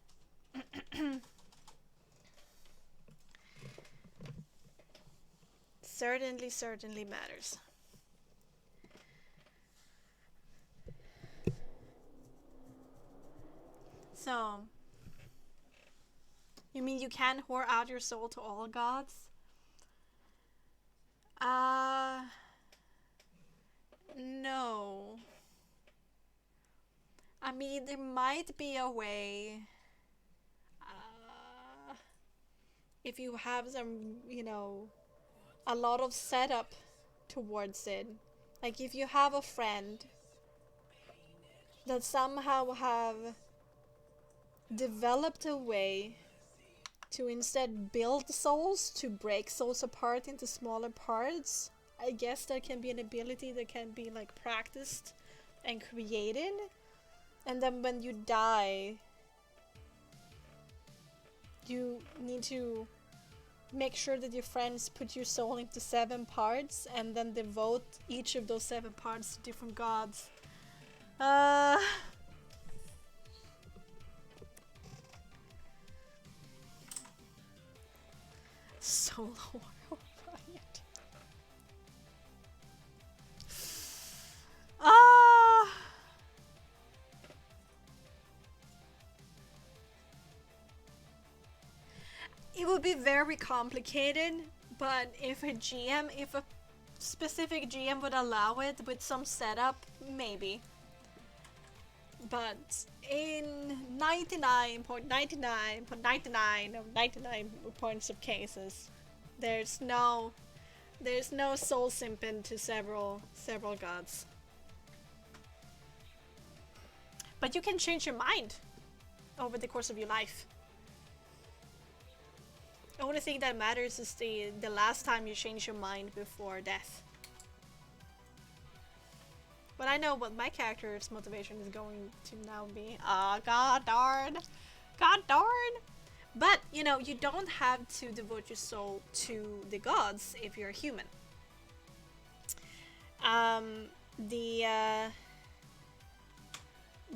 Certainly matters. So, you mean you can whore out your soul to all gods? No. I mean, there might be a way. If you have some, a lot of setup towards it. Like if you have a friend that somehow have developed a way to instead build souls, to break souls apart into smaller parts, I guess that can be an ability that can be like practiced and created. And then when you die, you need to make sure that your friends put your soul into 7 parts and then devote each of those 7 parts to different gods. Soul Horror Riot. It would be very complicated, but if a specific GM would allow it with some setup, maybe. But in 99.99.99 of 99 points of cases, there's no soul simping to several gods. But you can change your mind over the course of your life. The only thing that matters is the last time you change your mind before death. But I know what my character's motivation is going to now be. God darn. God darn. But, you don't have to devote your soul to the gods if you're a human.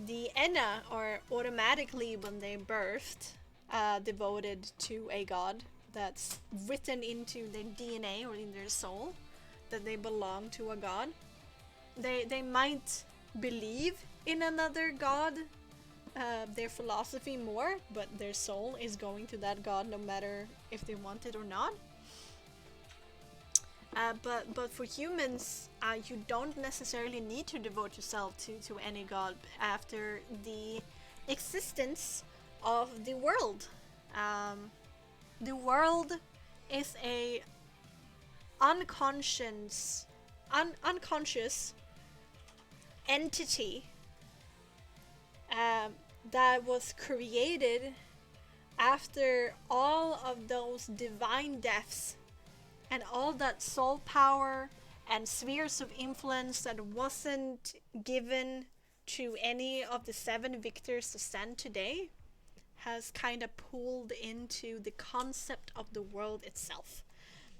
The Enna are automatically, when they're birthed, devoted to a god. That's written into their DNA or in their soul, that they belong to a god. They might believe in another god, their philosophy more, but their soul is going to that god no matter if they want it or not. But for humans, you don't necessarily need to devote yourself to any god after the existence of the world. The world is a unconscious entity that was created after all of those divine deaths and all that soul power and spheres of influence that wasn't given to any of the 7 victors to stand today has kind of pulled into the concept of the world itself.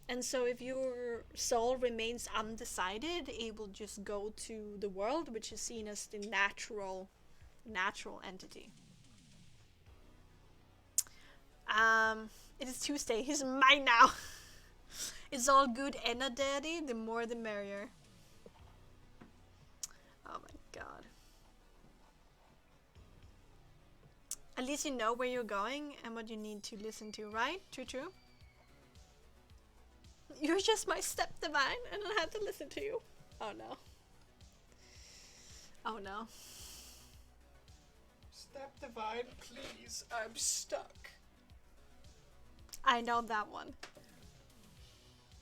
And so if your soul remains undecided, it will just go to the world, which is seen as the natural entity. It is Tuesday. He's mine now. It's all good, Enna Daddy. The more the merrier. Oh my god. At least you know where you're going and what you need to listen to, right? True. You're just my step divine and I have to listen to you. Oh no. Oh no. Step divine, please. I'm stuck. I know that one.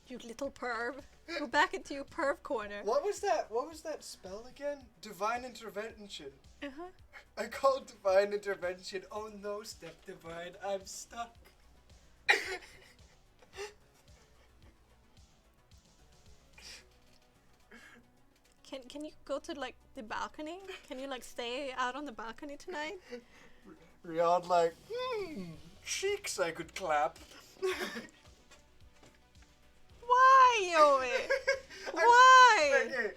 You little perv. Go back into your perv corner. What was that spell again? Divine intervention. Uh-huh. I called divine intervention. Oh no, step divine. I'm stuck. Can you go to like the balcony? Can you like stay out on the balcony tonight? Riyadh like, cheeks I could clap. Why, Yoey? Why? Okay,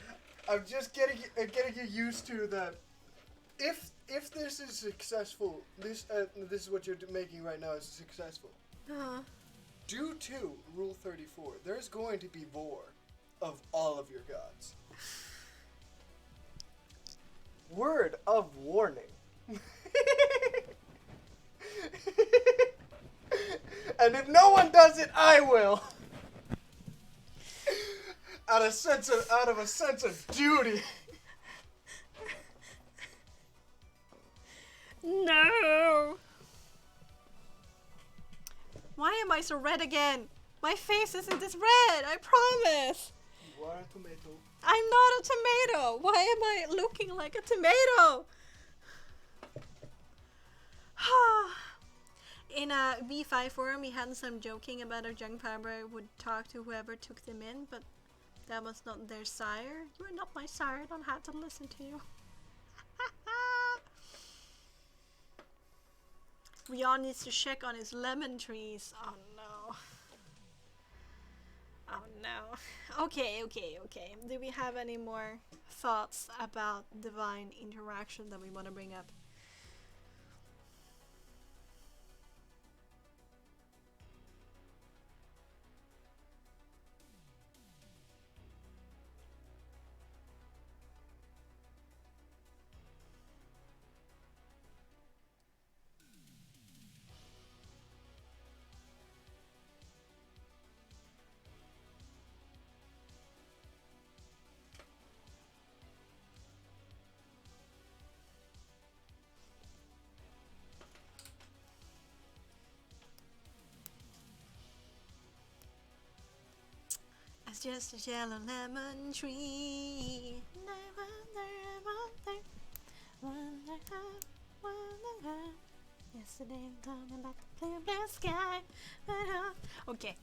I'm just getting you used to that. If this is successful, this is what you're making right now is successful. Due to Rule 34, there's going to be war of all of your gods. Word of warning. And if no one does it, I will. Out of a sense of duty. No. Why am I so red again? My face isn't this red, I promise. You are a tomato. I'm not a tomato. Why am I looking like a tomato? In a V5 forum, we had some joking about a young farmer would talk to whoever took them in, but that was not their sire. You are not my sire. I don't have to listen to you. Rion needs to check on his lemon trees. Oh no. Oh no. Okay. Do we have any more thoughts about divine interaction that we want to bring up? It's just a yellow lemon tree. Yesterday I'm talking about the clear blue sky. Okay.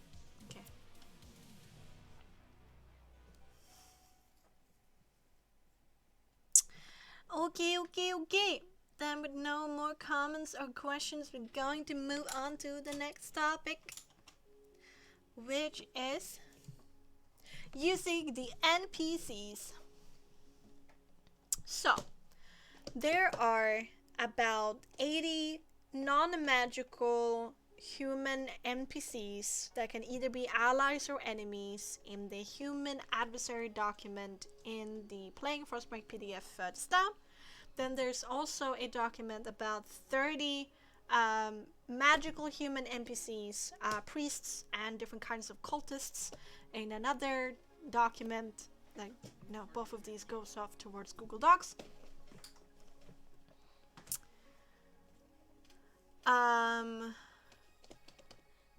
Okay. Then with no more comments or questions, we're going to move on to the next topic, which is using the NPCs. So, there are about 80 non-magical human NPCs that can either be allies or enemies in the human adversary document in the Playing Frostmark PDF stamp. Then there's also a document about 30 magical human NPCs, priests and different kinds of cultists in another document. Like, no, both of these goes off towards Google Docs.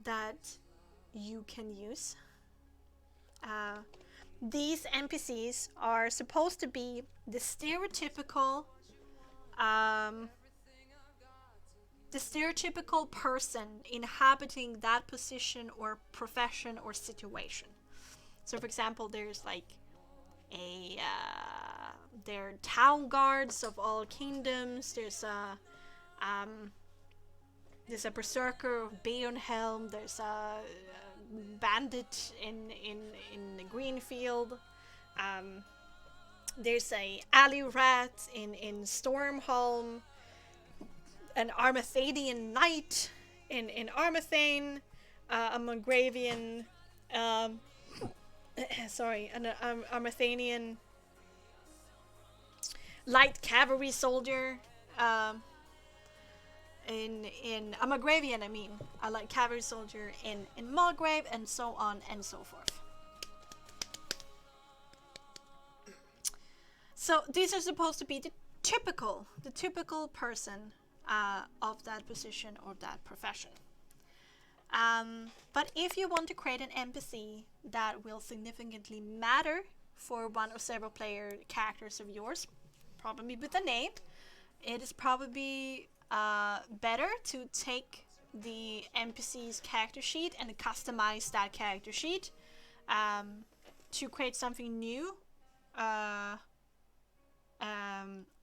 That you can use. These NPCs are supposed to be the stereotypical person inhabiting that position or profession or situation. So for example, there's like they're town guards of all kingdoms. There's a berserker of Beonhelm. There's a bandit in the Greenfield. There's a alley rat in Stormholm. An Armathanian knight in Armathane. A Mogravian an Armathanian light cavalry soldier. In a Mogravian, a light cavalry soldier in Mulgrave, and so on and so forth. So these are supposed to be the typical person of that position or that profession. But if you want to create an NPC that will significantly matter for one or several player characters of yours, probably with a name, it is probably better to take the NPC's character sheet and customize that character sheet to create something new,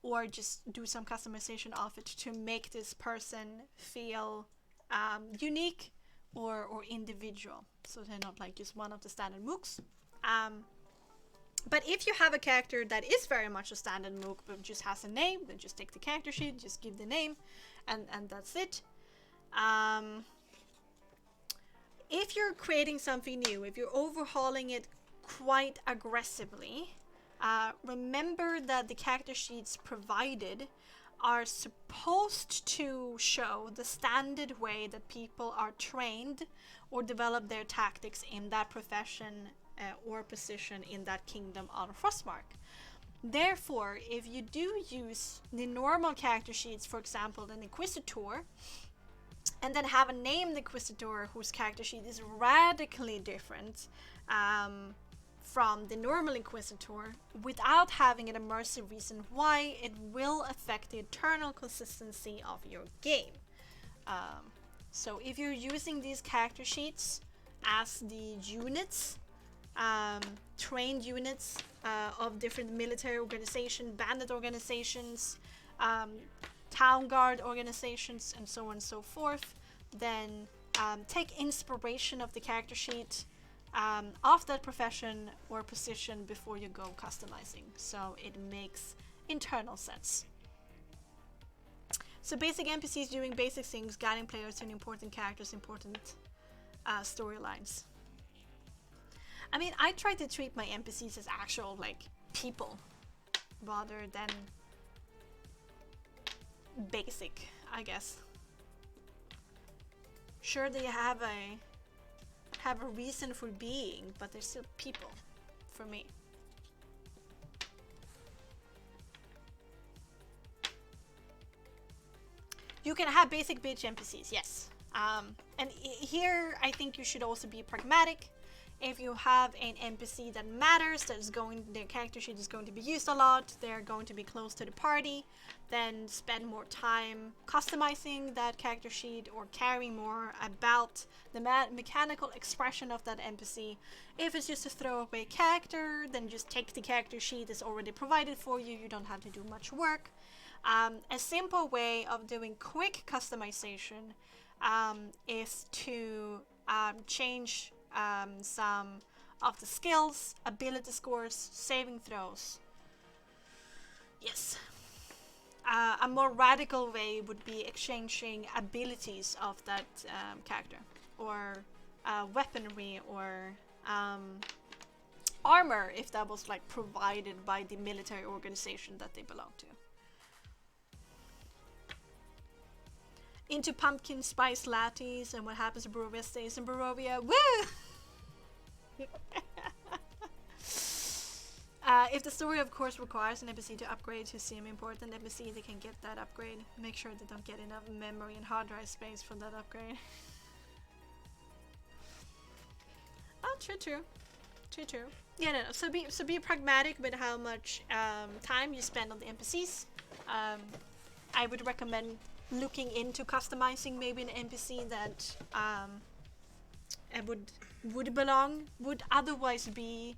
or just do some customization of it to make this person feel unique or individual, so they're not like just one of the standard mooks. But if you have a character that is very much a standard mook but just has a name, then just take the character sheet, just give the name, and that's it. If you're creating something new, if you're overhauling it quite aggressively, remember that the character sheets provided are supposed to show the standard way that people are trained or develop their tactics in that profession or position in that kingdom on Frostmark. Therefore, if you do use the normal character sheets, for example, an Inquisitor, and then have a named Inquisitor whose character sheet is radically different from the normal Inquisitor, without having an immersive reason why, it will affect the internal consistency of your game. So if you're using these character sheets as the units, trained units of different military organizations, bandit organizations, town guard organizations, and so on and so forth, then take inspiration of the character sheet of that profession or position before you go customizing, so it makes internal sense. So basic NPCs doing basic things, guiding players to important characters, important storylines. I mean, I try to treat my NPCs as actual, like, people, rather than basic, I guess. Sure, they have a reason for being, but they're still people, for me. You can have basic bitch NPCs, yes. And here, I think you should also be pragmatic. If you have an NPC that matters, their character sheet is going to be used a lot, they're going to be close to the party, then spend more time customizing that character sheet or caring more about the mechanical expression of that NPC. If it's just a throwaway character, then just take the character sheet that's already provided for you, you don't have to do much work. A simple way of doing quick customization is to change some of the skills, ability scores, saving throws. Yes. A more radical way would be exchanging abilities of that character, or weaponry, or armor, if that was like provided by the military organization that they belong to. Into pumpkin spice lattes and what happens to Barovia stays in Barovia. Woo! If the story, of course, requires an NPC to upgrade to semi-important NPC, they can get that upgrade. Make sure they don't get enough memory and hard drive space for that upgrade. Oh, true. Yeah, no. So be pragmatic with how much time you spend on the NPCs. I would recommend looking into customizing maybe an NPC that would otherwise be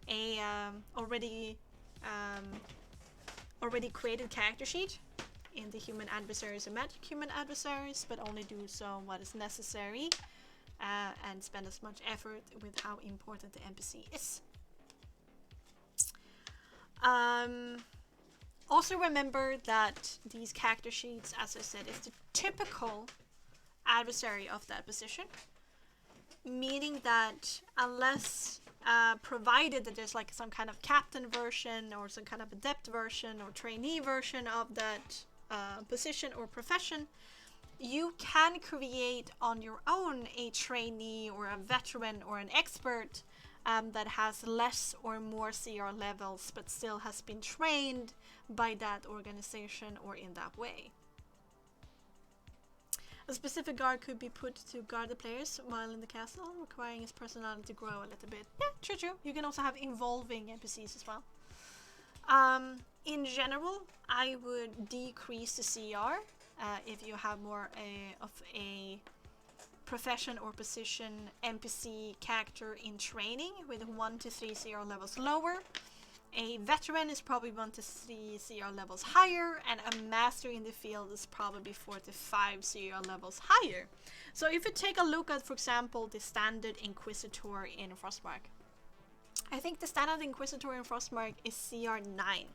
a already created character sheet in the human adversaries and magic human adversaries, but only do so what is necessary and spend as much effort with how important the NPC is. Also remember that these character sheets, as I said, is the typical adversary of that position, meaning that unless provided that there's like some kind of captain version or some kind of adept version or trainee version of that position or profession, you can create on your own a trainee or a veteran or an expert that has less or more CR levels but still has been trained by that organization or in that way. A specific guard could be put to guard the players while in the castle, requiring his personality to grow a little bit. Yeah, true. You can also have involving NPCs as well. In general, I would decrease the CR if you have more of a profession or position NPC character in training with 1 to 3 CR levels lower. A veteran is probably 1 to 3 CR levels higher, and a master in the field is probably 4 to 5 CR levels higher. So if you take a look at, for example, the standard Inquisitor in Frostmark, I think the standard Inquisitor in Frostmark is CR 9.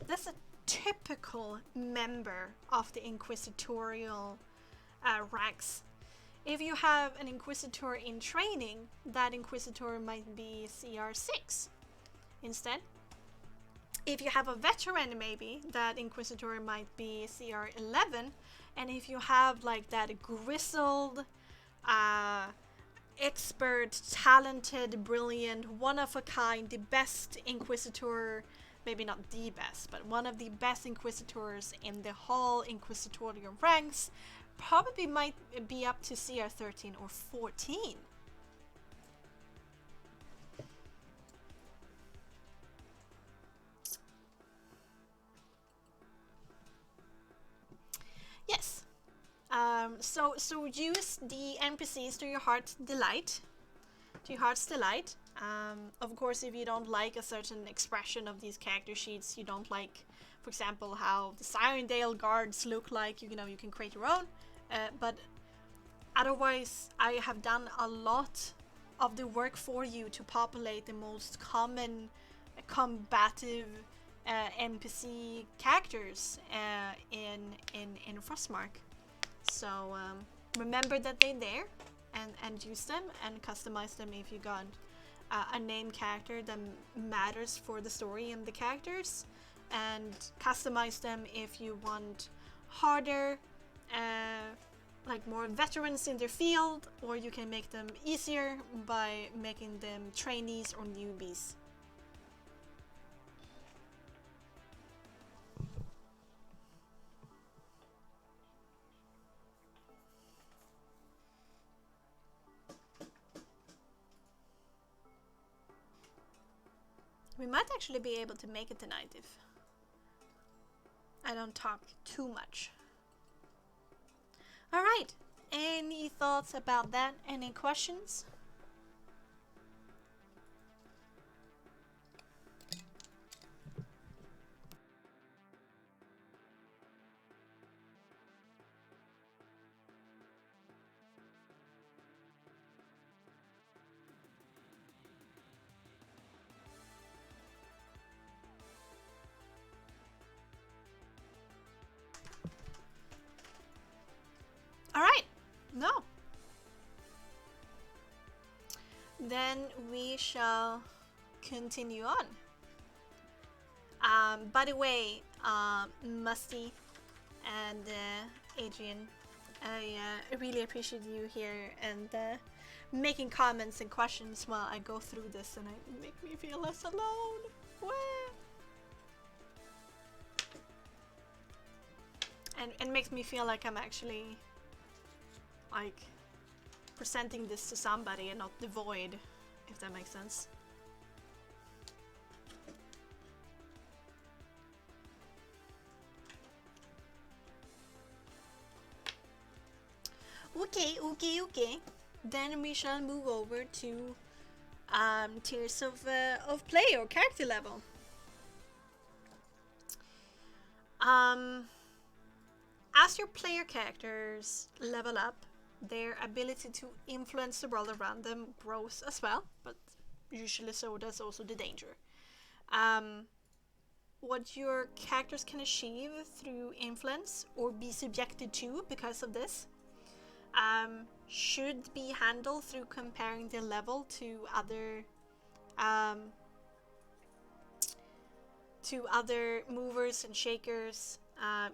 That's a typical member of the Inquisitorial ranks. If you have an Inquisitor in training, that Inquisitor might be CR 6 instead. if you have a veteran, maybe that Inquisitor might be CR 11, and if you have like that grizzled, expert, talented, brilliant, one of a kind, the best Inquisitor, maybe not the best, but one of the best Inquisitors in the whole Inquisitorial ranks, probably might be up to CR 13 or 14. Yes. So use the NPCs to your heart's delight. To your heart's delight. Of course, if you don't like a certain expression of these character sheets, you don't like, for example, how the Sirendale guards look like, you know, you can create your own. But otherwise, I have done a lot of the work for you to populate the most common combative NPC characters in Frostmark. So remember that they're there, and use them and customize them if you got a name character that matters for the story and the characters, and customize them if you want harder, like more veterans in their field, or you can make them easier by making them trainees or newbies. We might actually be able to make it tonight if I don't talk too much. Alright, any thoughts about that? Any questions? Alright, no. Then we shall continue on. By the way, Musty and Adrian, I really appreciate you here and making comments and questions while I go through this, and it makes me feel less alone. Wah. And makes me feel like I'm actually like presenting this to somebody and not the void, if that makes sense. Okay. Then we shall move over to tiers of play or character level. As your player characters level up, their ability to influence the world around them grows as well, but usually so does also the danger. What your characters can achieve through influence or be subjected to because of this should be handled through comparing their level to other movers and shakers,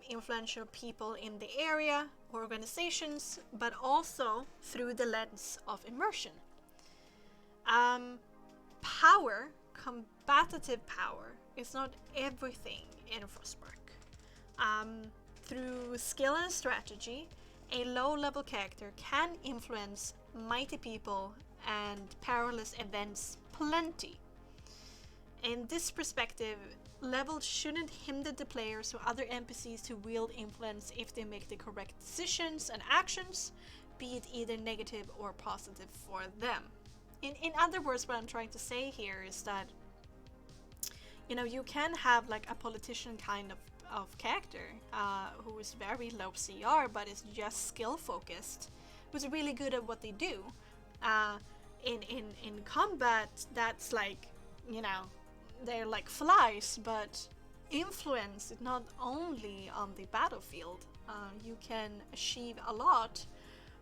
influential people in the area, organizations, but also through the lens of immersion. Power, combative power, is not everything in Frostmark. Through skill and strategy, a low-level character can influence mighty people and perilous events plenty. In this perspective, level shouldn't hinder the players or other NPCs to wield influence if they make the correct decisions and actions, be it either negative or positive for them. In other words, what I'm trying to say here is that, you know, you can have like a politician kind of character who is very low CR but is just skill focused, who's really good at what they do. In combat, that's like, you know, they're like flies, but influence is not only on the battlefield. You can achieve a lot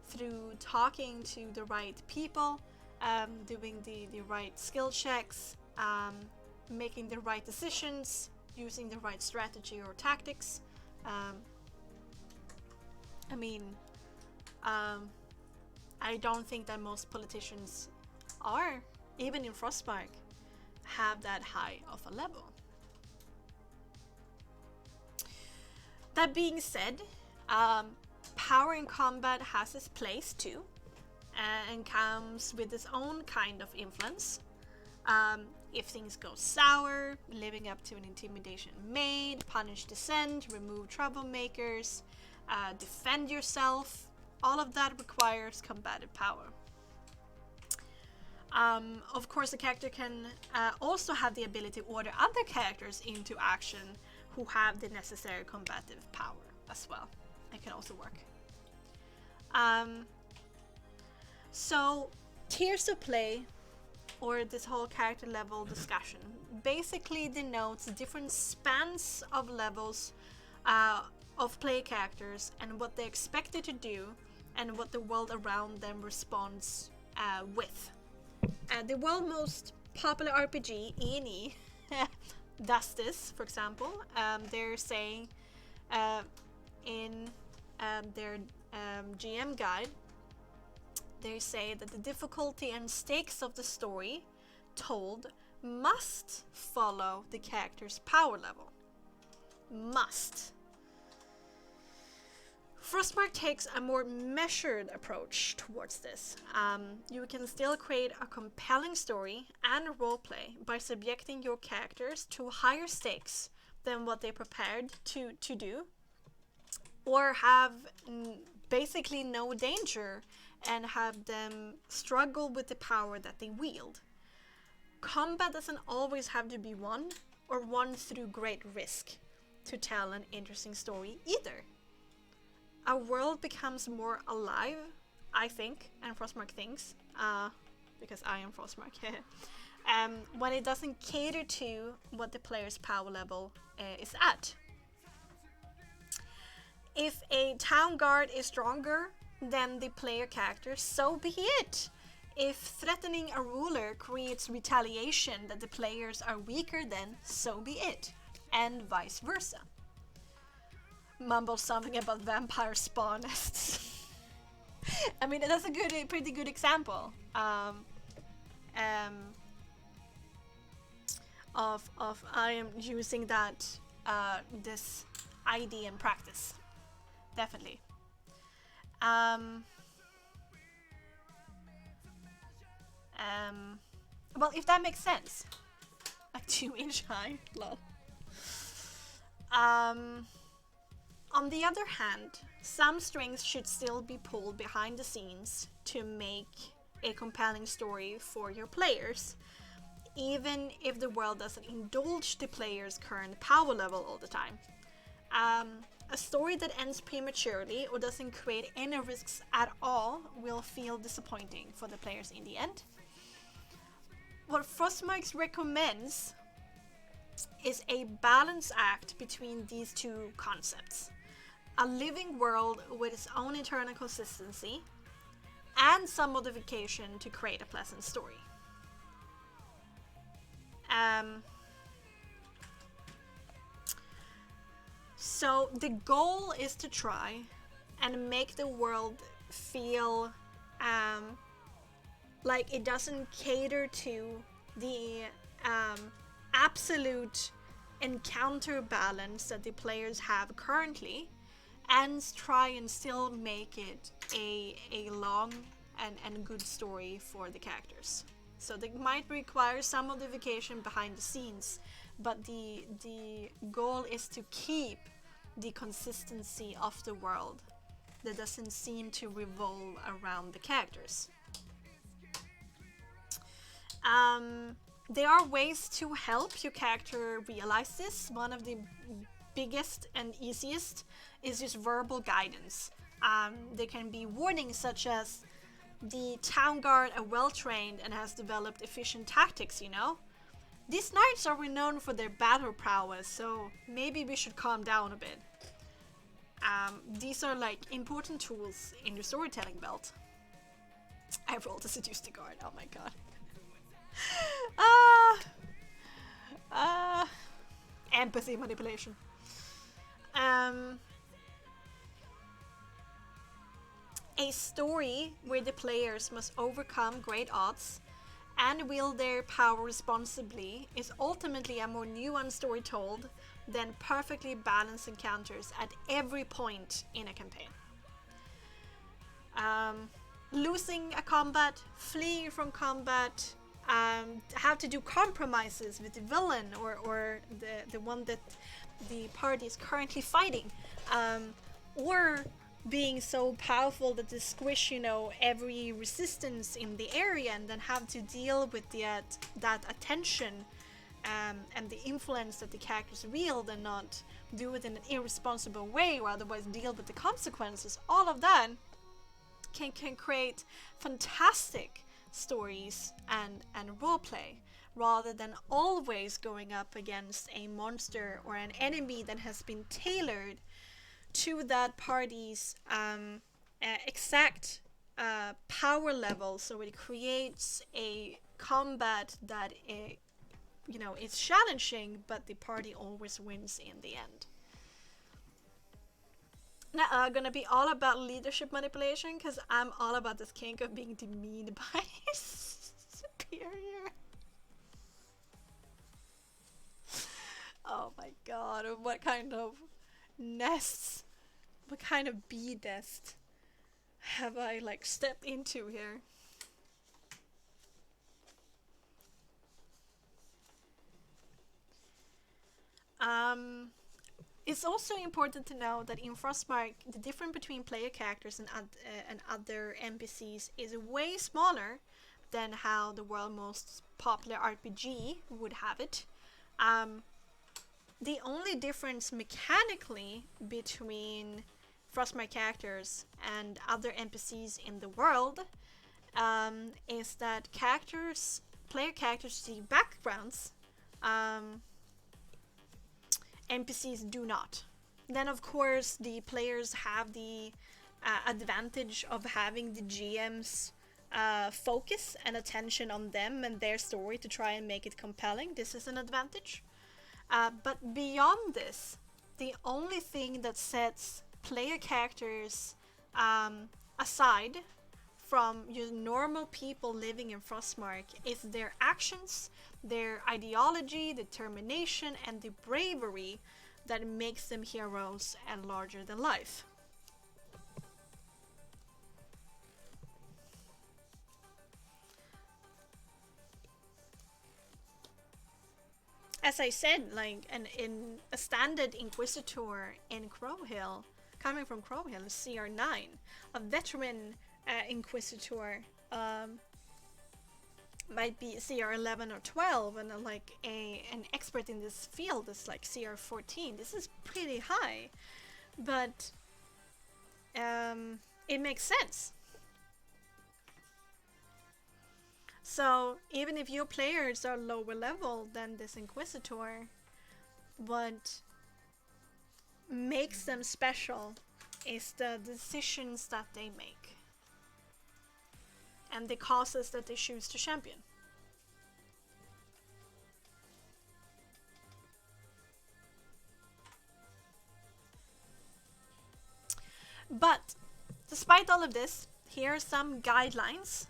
through talking to the right people, doing the right skill checks, making the right decisions, using the right strategy or tactics. I mean, I don't think that most politicians are, even in Frostmark, have that high of a level. That being said, power in combat has its place too, and comes with its own kind of influence. If things go sour, living up to an intimidation made, punish dissent, remove troublemakers, defend yourself, all of that requires combative power. Of course, a character can also have the ability to order other characters into action who have the necessary combative power as well. It can also work. So, tiers of play, or this whole character level discussion, basically denotes different spans of levels of play characters and what they're expected to do and what the world around them responds with. The world's most popular RPG, E&E, does this, for example. They're saying in their GM guide, they say that the difficulty and stakes of the story told must follow the character's power level. Must. Frostmark takes a more measured approach towards this. You can still create a compelling story and roleplay by subjecting your characters to higher stakes than what they're prepared to do, or have basically no danger and have them struggle with the power that they wield. Combat doesn't always have to be won, or won through great risk, to tell an interesting story either. Our world becomes more alive, I think, and Frostmark thinks, because I am Frostmark, when it doesn't cater to what the player's power level is at. If a town guard is stronger than the player character, so be it. If threatening a ruler creates retaliation that the players are weaker than, so be it, and vice versa. Mumble something about vampire spawn nests. I mean, that's a pretty good example of I am using that this idea in practice, definitely. Well, if that makes sense, like 2-inch high, lol. On the other hand, some strings should still be pulled behind the scenes to make a compelling story for your players, even if the world doesn't indulge the player's current power level all the time. A story that ends prematurely or doesn't create any risks at all will feel disappointing for the players in the end. What Frostmark recommends is a balance act between these two concepts. A living world with its own internal consistency, and some modification to create a pleasant story. So the goal is to try and make the world feel like it doesn't cater to the absolute encounter balance that the players have currently, and try and still make it a long and good story for the characters. So they might require some modification behind the scenes, but the goal is to keep the consistency of the world that doesn't seem to revolve around the characters. There are ways to help your character realize this. One of the biggest and easiest is just verbal guidance. There can be warnings such as, the town guard are well trained and has developed efficient tactics, you know? These knights are renowned for their battle prowess, so maybe we should calm down a bit. These are like important tools in your storytelling belt. I rolled to seduce the guard, oh my god. And empathy manipulation. A story where the players must overcome great odds and wield their power responsibly is ultimately a more nuanced story told than perfectly balanced encounters at every point in a campaign. Losing a combat, fleeing from combat, have to do compromises with the villain or the one that the party is currently fighting, or being so powerful that they squish, every resistance in the area, and then have to deal with that attention and the influence that the characters wield, and not do it in an irresponsible way, or otherwise deal with the consequences. All of that can create fantastic stories and roleplay, rather than always going up against a monster or an enemy that has been tailored to that party's exact power level, so it creates a combat that is challenging, but the party always wins in the end. Now, gonna be all about leadership manipulation, because I'm all about this kink of being demeaned by superior. Oh my god, what kind of nests, what kind of bee nest have I stepped into here? It's also important to know that in Frostmark, the difference between player characters and other NPCs is way smaller than how the world's most popular RPG would have it. The only difference mechanically between Frostmark characters and other NPCs in the world is that player characters see backgrounds. NPCs do not. Then of course the players have the advantage of having the GM's focus and attention on them and their story to try and make it compelling. This is an advantage. But beyond this, the only thing that sets player characters aside from your normal people living in Frostmark is their actions, their ideology, determination, and the bravery that makes them heroes and larger than life. As I said, in a standard Inquisitor in Crowhill, coming from Crowhill, CR9, a veteran Inquisitor might be CR11 or 12, and an expert in this field is CR14. This is pretty high, but it makes sense. So even if your players are lower level than this Inquisitor, what makes them special is the decisions that they make and the causes that they choose to champion. But despite all of this, here are some guidelines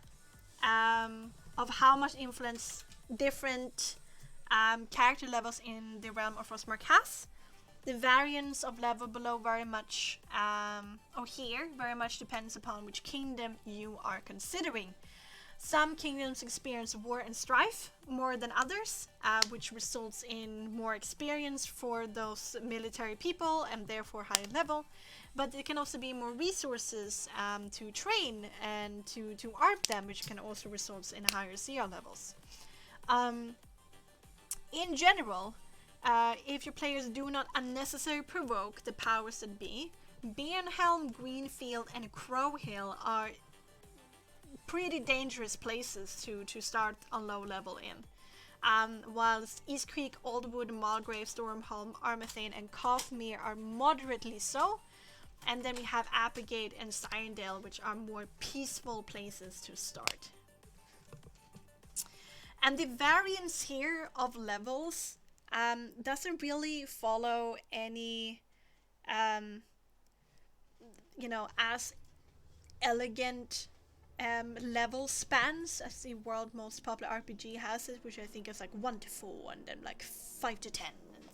of how much influence different character levels in the realm of Frostmark has. The variance of level below very much depends upon which kingdom you are considering. Some kingdoms experience war and strife more than others, which results in more experience for those military people and therefore higher level. But there can also be more resources to train and to arm them, which can also result in higher CR levels. In general, if your players do not unnecessarily provoke the powers that be, Bernhelm, Greenfield, and Crowhill are pretty dangerous places to start a low level in. Whilst East Creek, Oldwood, Malgrave, Stormholm, Armathane, and Kaufmere are moderately so. And then we have Applegate and Sirendale, which are more peaceful places to start. And the variance here of levels doesn't really follow any, as elegant level spans as the world's most popular RPG has it, which I think is like 1 to 4, and then like 5 to 10,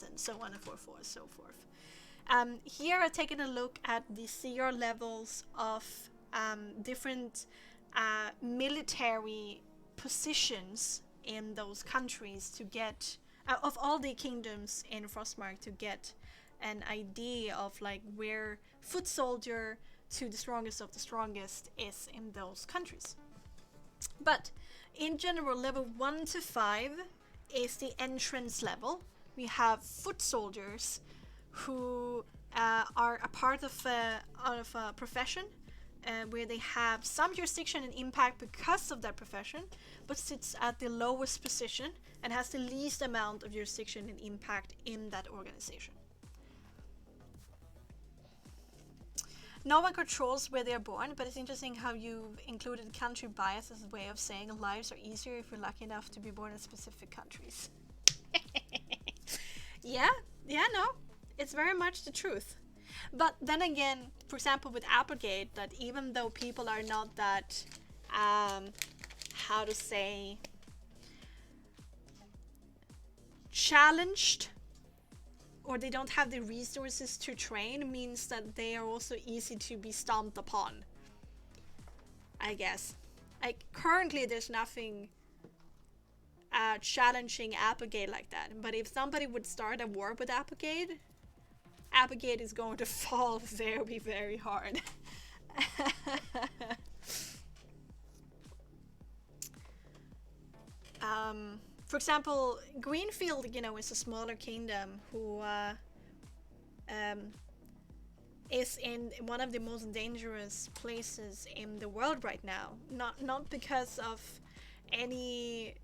and so on and so forth. Here I've taken a look at the CR levels of different military positions in those countries to get, of all the kingdoms in Frostmark, to get an idea of like where foot soldier to the strongest of the strongest is in those countries. But in general, level 1 to 5 is the entrance level. We have foot soldiers who are a part of a profession where they have some jurisdiction and impact because of their profession, but sits at the lowest position and has the least amount of jurisdiction and impact in that organization. No one controls where they're born, but it's interesting how you've included country bias as a way of saying lives are easier if you're lucky enough to be born in specific countries. Yeah, no, it's very much the truth. But then again, for example, with Applegate, that even though people are not that, challenged, or they don't have the resources to train, means that they are also easy to be stomped upon, I guess. Like, currently there's nothing challenging Applegate like that, but if somebody would start a war with Applegate is going to fall very, very hard. For example, Greenfield, is a smaller kingdom who is in one of the most dangerous places in the world right now. Not because of any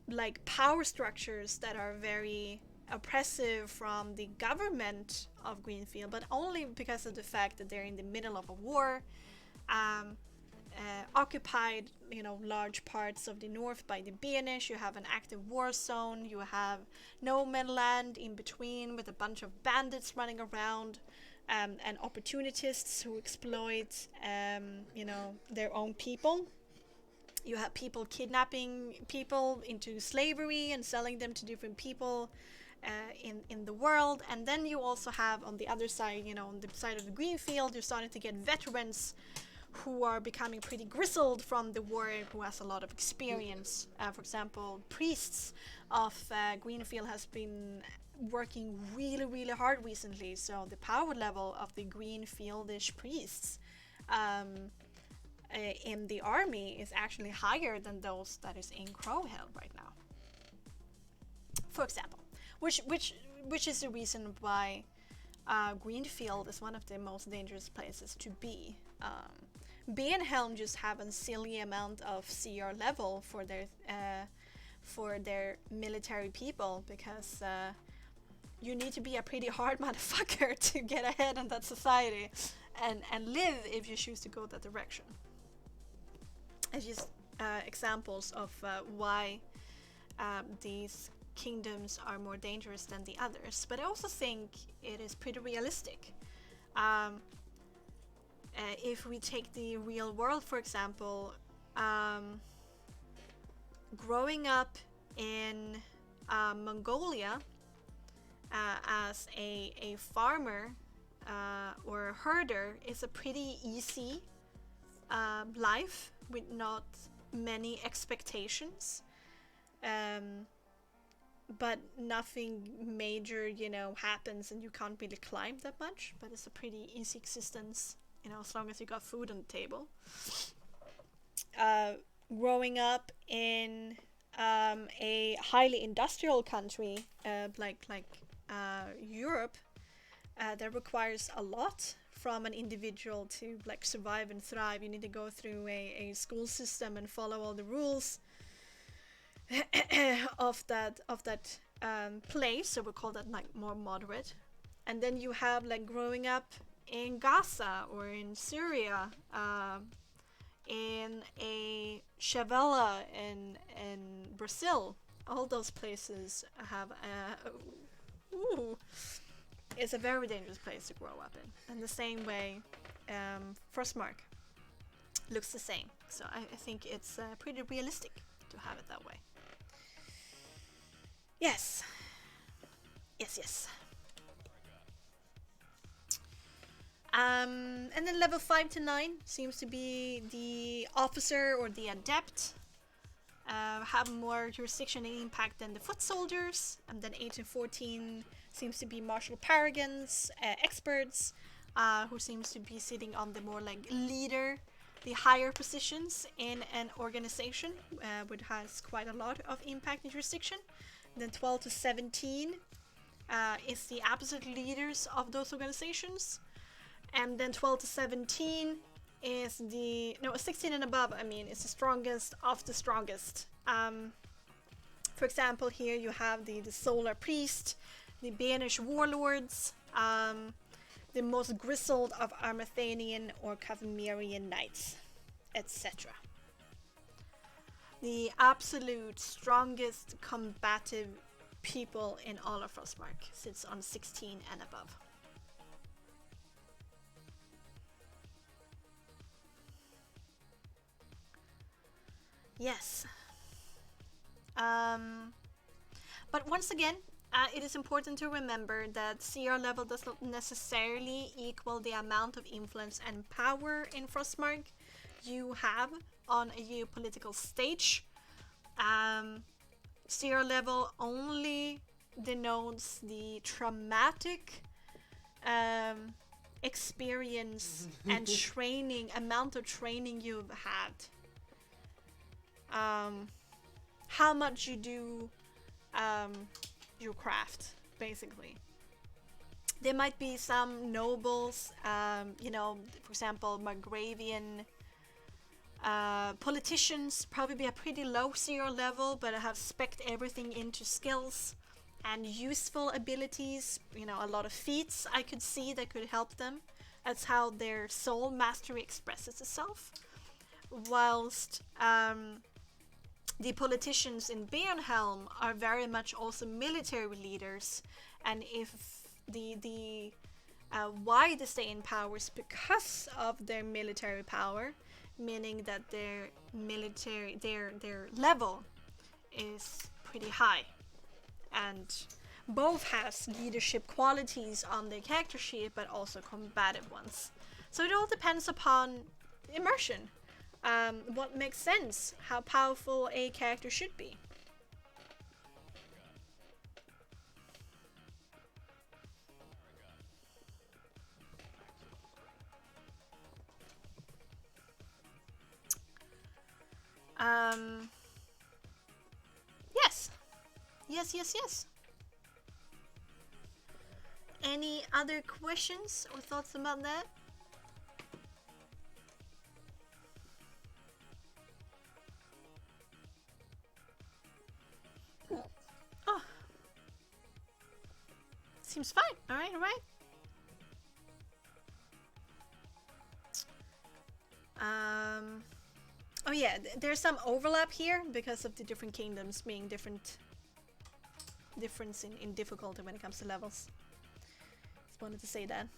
like power structures that are very oppressive from the government of Greenfield, but only because of the fact that they're in the middle of a war, occupied, large parts of the north by the Beneos. You have an active war zone. You have no man land in between with a bunch of bandits running around, and opportunists who exploit, their own people. You have people kidnapping people into slavery and selling them to different people in the world. And then you also have on the other side, on the side of the Greenfield, you're starting to get veterans who are becoming pretty grizzled from the war, who has a lot of experience. For example, priests of Greenfield has been working really, really hard recently. So the power level of the Greenfieldish priests in the army is actually higher than those that is in Crowhill right now, for example, which is the reason why Greenfield is one of the most dangerous places to be. Benehelm just have a silly amount of CR level for their military people, because you need to be a pretty hard motherfucker to get ahead in that society and live if you choose to go that direction. It's just examples of why these kingdoms are more dangerous than the others. But I also think it is pretty realistic. If we take the real world, for example, growing up in Mongolia as a farmer or a herder is a pretty easy life with not many expectations, but nothing major happens, and you can't really climb that much, but it's a pretty easy existence, as long as you got food on the table. Growing up in a highly industrial country like Europe, that requires a lot from an individual to survive and thrive. You need to go through a school system and follow all the rules of that place, so we call that more moderate. And then you have growing up in Gaza or in Syria, in a favela in Brazil, all those places have ooh, it's a very dangerous place to grow up in. And the same way, Frostmark looks the same. So I think it's pretty realistic to have it that way. Yes. Yes. And then level 5 to 9 seems to be the officer or the adept. Have more jurisdiction and impact than the foot soldiers. And then 8 to 14 seems to be martial paragons, experts, who seems to be sitting on the more like leader, the higher positions in an organization, which has quite a lot of impact and jurisdiction. And then 12 to 17 is the absolute leaders of those organizations. And then 12 to 17 is 16 and above, I mean, is the strongest of the strongest. For example, here you have the Solar Priest, the Beneos Warlords, the most grizzled of Armathanian or Cavamirian Knights, etc. The absolute strongest combative people in all of Frostmark sits on 16 and above. Yes. But once again, it is important to remember that CR level does not necessarily equal the amount of influence and power in Frostmark you have on a geopolitical stage. CR level only denotes the traumatic experience and training, amount of training you've had. How much you do your craft, basically. There might be some nobles, for example, Margravian politicians, probably a pretty low CR level, but have spec'd everything into skills and useful abilities, a lot of feats I could see that could help them. That's how their soul mastery expresses itself. Whilst the politicians in Bernhelm are very much also military leaders, and if the why they stay in power is because of their military power, meaning that their military their level is pretty high, and both has leadership qualities on their character sheet, but also combative ones. So it all depends upon immersion. What makes sense, how powerful a character should be. Yes. Any other questions or thoughts about that? Oh, seems fine. All right. Oh yeah, there's some overlap here because of the different kingdoms being difference in difficulty when it comes to levels. Just wanted to say that.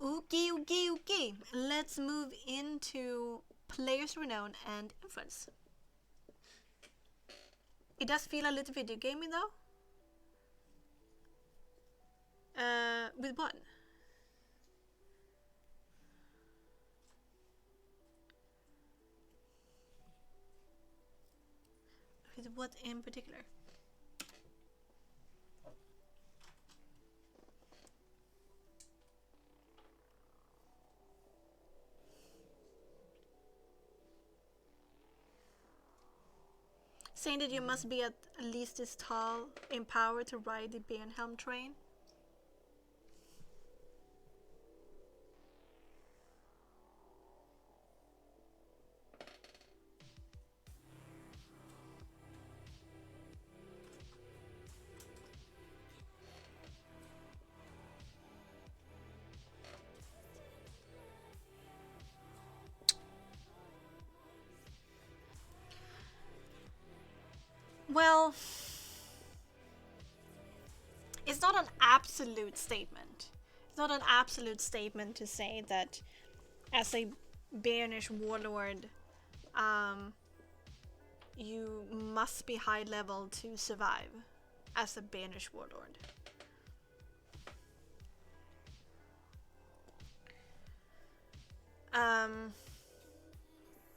Okay. Let's move into players' renown and influence. It does feel a little video gamey though. With what? With what in particular? Saying that you must be at least this tall in power to ride the Bernhelm train? Well, it's not an absolute statement. It's not an absolute statement to say that as a Banished warlord, you must be high level to survive as a Banished warlord.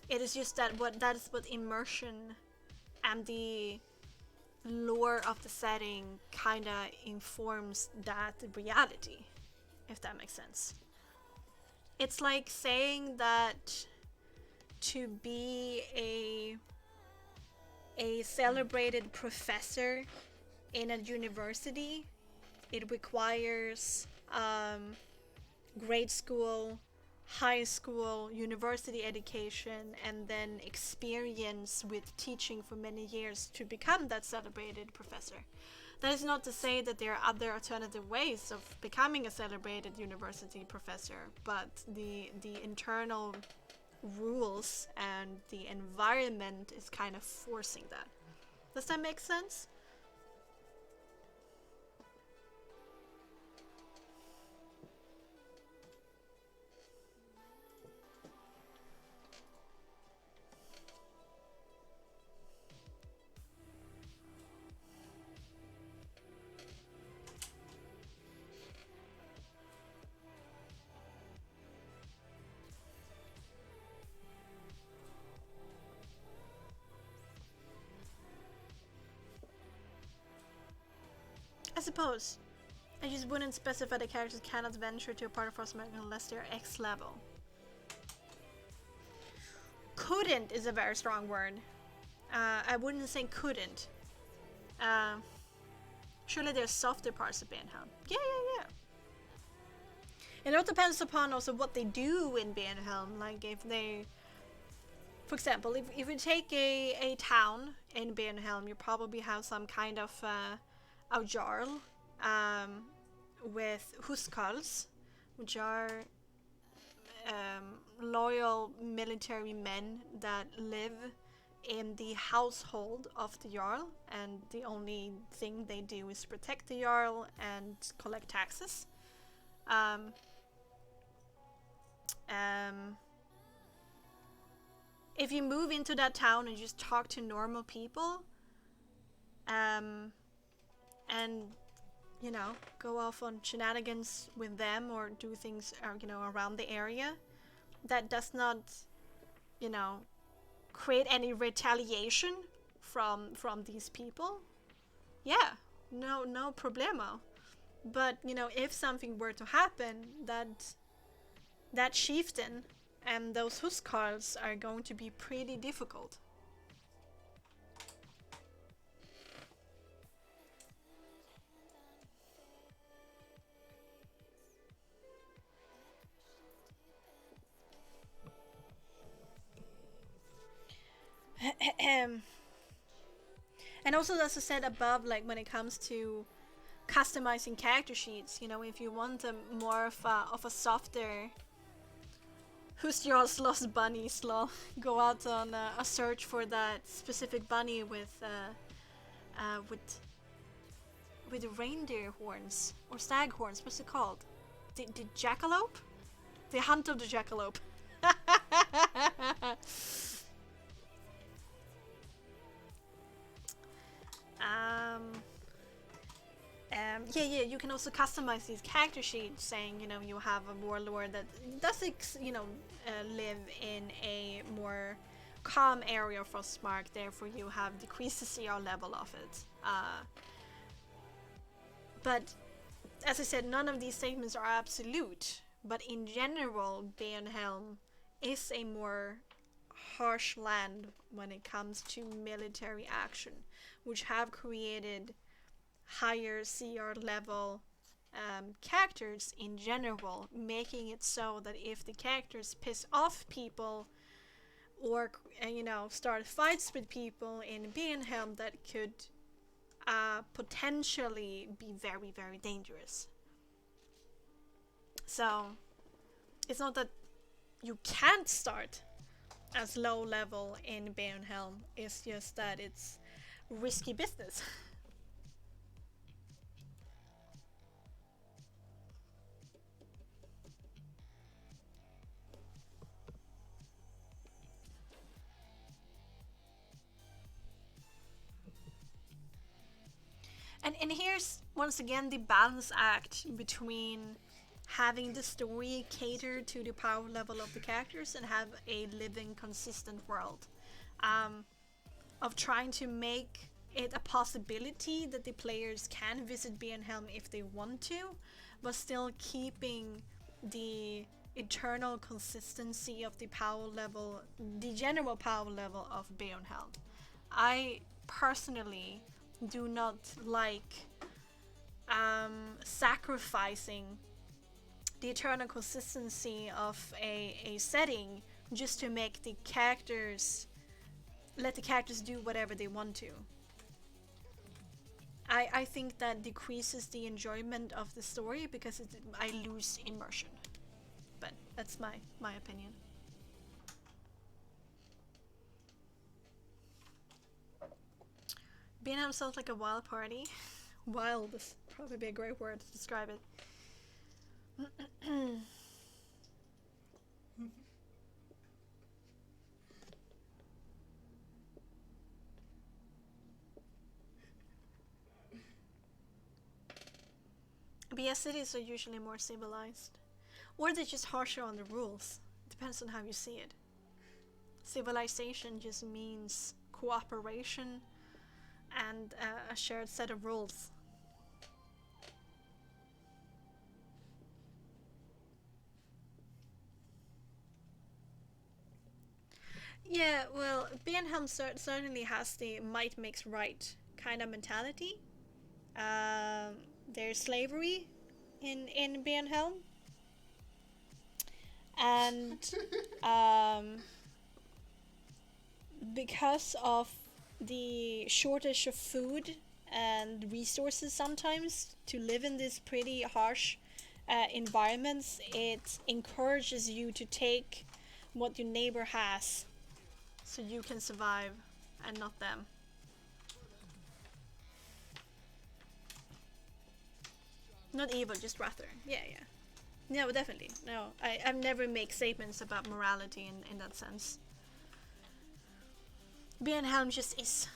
It is just that that is what immersion and the lore of the setting kinda informs that reality, if that makes sense. It's like saying that to be a celebrated professor in a university, it requires grade school, high school, university education, and then experience with teaching for many years to become that celebrated professor. That is not to say that there are other alternative ways of becoming a celebrated university professor, but the internal rules and the environment is kind of forcing that. Does that make sense? I suppose. I just wouldn't specify the characters cannot venture to a part of Frostmark unless they're X level. Couldn't is a very strong word. I wouldn't say couldn't. Surely there's softer parts of Banhelm. Yeah. And it all depends upon also what they do in Banhelm. Like if they, for example, if you take a town in Banhelm, you probably have some kind of a jarl with huskarls, which are loyal military men that live in the household of the jarl, and the only thing they do is protect the jarl and collect taxes. If you move into that town and just talk to normal people, and you know, go off on shenanigans with them or do things you know, around the area, that does not, you know, create any retaliation from these people, yeah, no problemo. But you know, if something were to happen, that chieftain and those huskarls are going to be pretty difficult. And also, as I said above, like when it comes to customizing character sheets, you know, if you want a more of a softer who's your lost bunny slaw, go out on a search for that specific bunny with reindeer horns or stag horns. What's it called? The jackalope? The hunt of the jackalope. Yeah, you can also customize these character sheets, saying, you know, you have a warlord that does, you know, live in a more calm area of Frostmark, therefore you have decreased the CR level of it. But, as I said, none of these statements are absolute, but in general, Banhelm is a more harsh land when it comes to military action, which have created higher CR level characters in general, making it so that if the characters piss off people or you know, start fights with people in Banhelm, that could potentially be very, very dangerous. So it's not that you can't start as low level in Banhelm, it's just that it's risky business. And here's once again the balance act between having the story cater to the power level of the characters and have a living, consistent world. Of trying to make it a possibility that the players can visit Bjornhelm if they want to, but still keeping the eternal consistency of the power level, the general power level of Bjornhelm. I personally do not like sacrificing the eternal consistency of a setting just to make the characters, let the characters do whatever they want to. I think that decreases the enjoyment of the story because I lose immersion. But that's my opinion. Beneos sounds like a wild party. Wild is probably a great word to describe it. But yeah, cities are usually more civilized. Or they're just harsher on the rules. It depends on how you see it. Civilization just means cooperation and a shared set of rules. Yeah, well, Bjornhelm certainly has the might makes right kind of mentality. There's slavery in Bjornhelm, and because of the shortage of food and resources sometimes to live in these pretty harsh environments, it encourages you to take what your neighbor has so you can survive and not them. Not evil, just rather. Yeah, yeah. No, definitely. No, I never make statements about morality in that sense. Bjornhelm just is.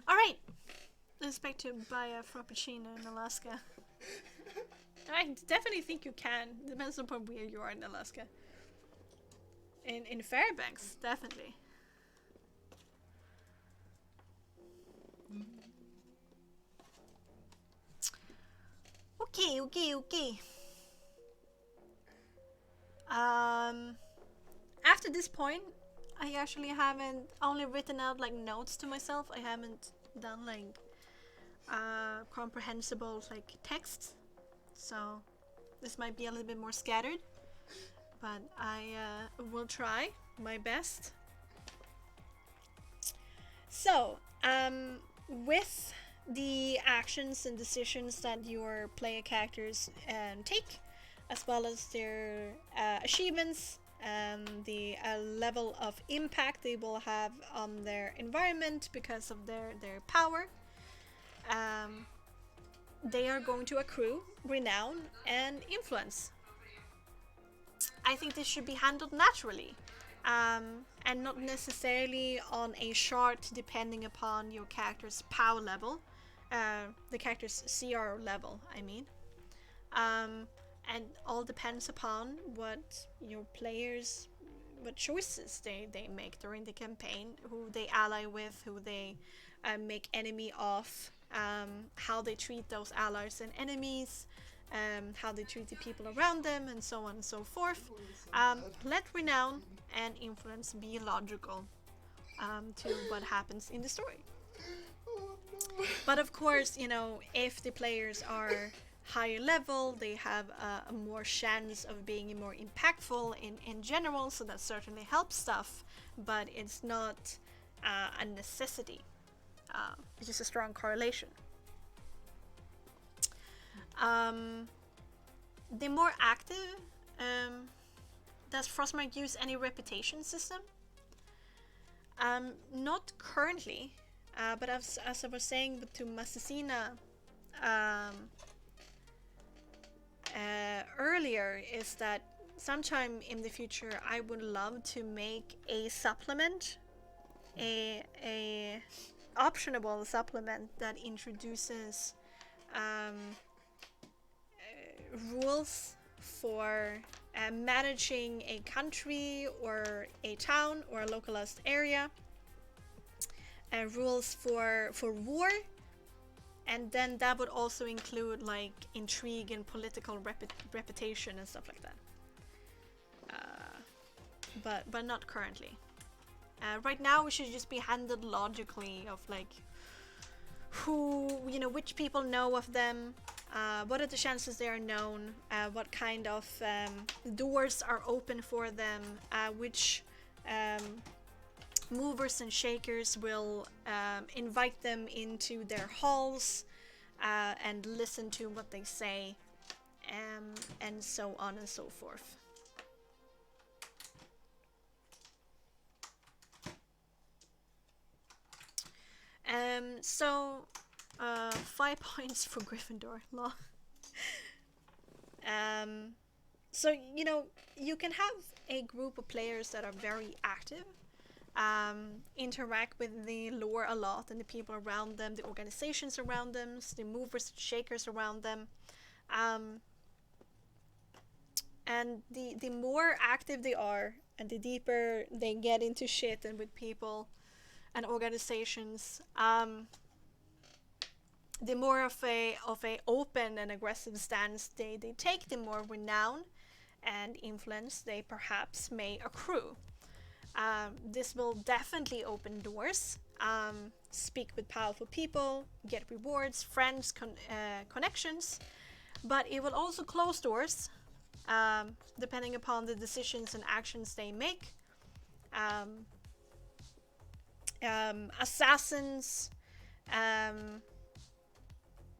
Alright! I expect to buy a Frappuccino in Alaska. I definitely think you can. Depends upon where you are in Alaska. In Fairbanks, definitely. Okay. After this point, I actually haven't only written out like notes to myself. I haven't done like comprehensible like text, so this might be a little bit more scattered, but I will try my best. So with the actions and decisions that your player characters take, as well as their achievements and the level of impact they will have on their environment because of their power, they are going to accrue renown and influence. I think this should be handled naturally, and not necessarily on a chart depending upon your character's power level, the character's CR level, I mean. And all depends upon what your players, what choices they make during the campaign, who they ally with, who they make enemy of, how they treat those allies and enemies, how they treat the people around them, and so on and so forth. Let renown and influence be logical to what happens in the story. But of course, you know, if the players are higher level, they have a more chance of being more impactful in general, so that certainly helps stuff, but it's not a necessity. It's just a strong correlation. The more active, does Frostmark use any reputation system? Not currently, but as I was saying to Masasina earlier, is that sometime in the future I would love to make a supplement, a optionable supplement that introduces rules for managing a country or a town or a localized area, rules for war, and then that would also include like intrigue and political reputation and stuff like that. But not currently. Right now we should just be handled logically of like who, you know, which people know of them, what are the chances they are known, what kind of doors are open for them, which movers and shakers will invite them into their halls and listen to what they say, and so on and so forth. So 5 points for Gryffindor. Law. So you know, you can have a group of players that are very active, interact with the lore a lot and the people around them, the organizations around them, the movers and shakers around them, and the more active they are and the deeper they get into shit and with people and organizations, the more of a open and aggressive stance they take, the more renown and influence they perhaps may accrue. This will definitely open doors, speak with powerful people, get rewards, friends, connections, but it will also close doors, depending upon the decisions and actions they make. Assassins,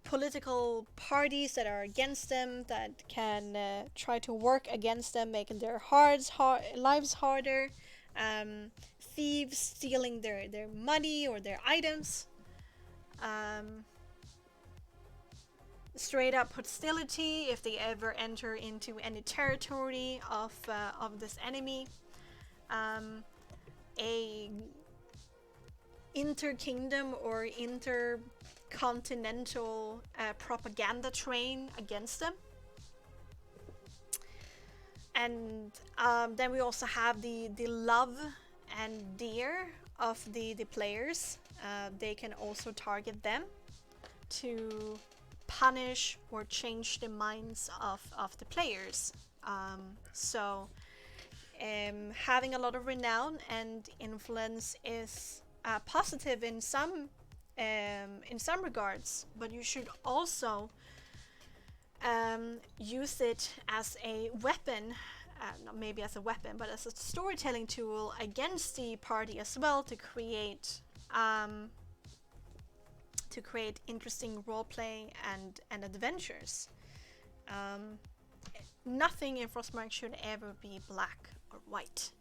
political parties that are against them, that can try to work against them, making their lives harder, thieves stealing their money or their items, straight up hostility if they ever enter into any territory of this enemy, a inter-kingdom or intercontinental propaganda train against them. And then we also have the love and dear of the players. They can also target them to punish or change the minds of the players. So having a lot of renown and influence is positive in some regards, but you should also use it as a weapon, not maybe as a weapon, but as a storytelling tool against the party as well, to create interesting roleplay and adventures. Nothing in Frostmark should ever be black or white.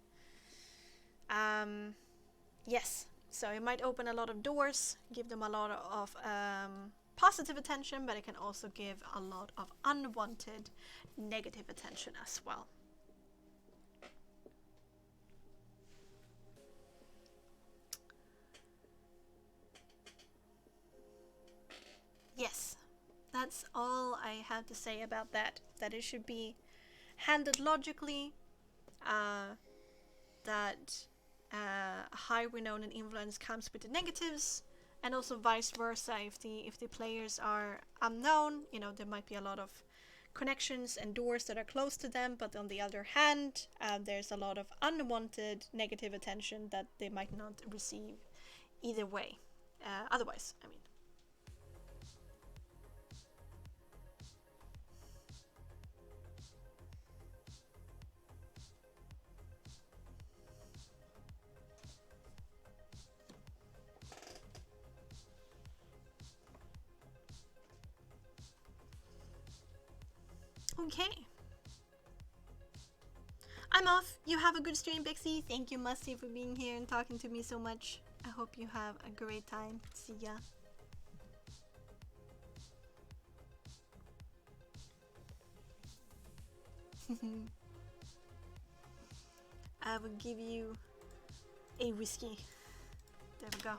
Yes, so it might open a lot of doors, give them a lot of positive attention, but it can also give a lot of unwanted negative attention as well. Yes, that's all I have to say about that. That it should be handled logically, that high renown and influence comes with the negatives, and also vice versa. If the players are unknown, you know, there might be a lot of connections and doors that are close to them, but on the other hand, there's a lot of unwanted negative attention that they might not receive either way. Otherwise, I mean. Okay. I'm off. You have a good stream, Bexxy. Thank you, Musty, for being here and talking to me so much. I hope you have a great time. See ya. I will give you a whiskey. There we go.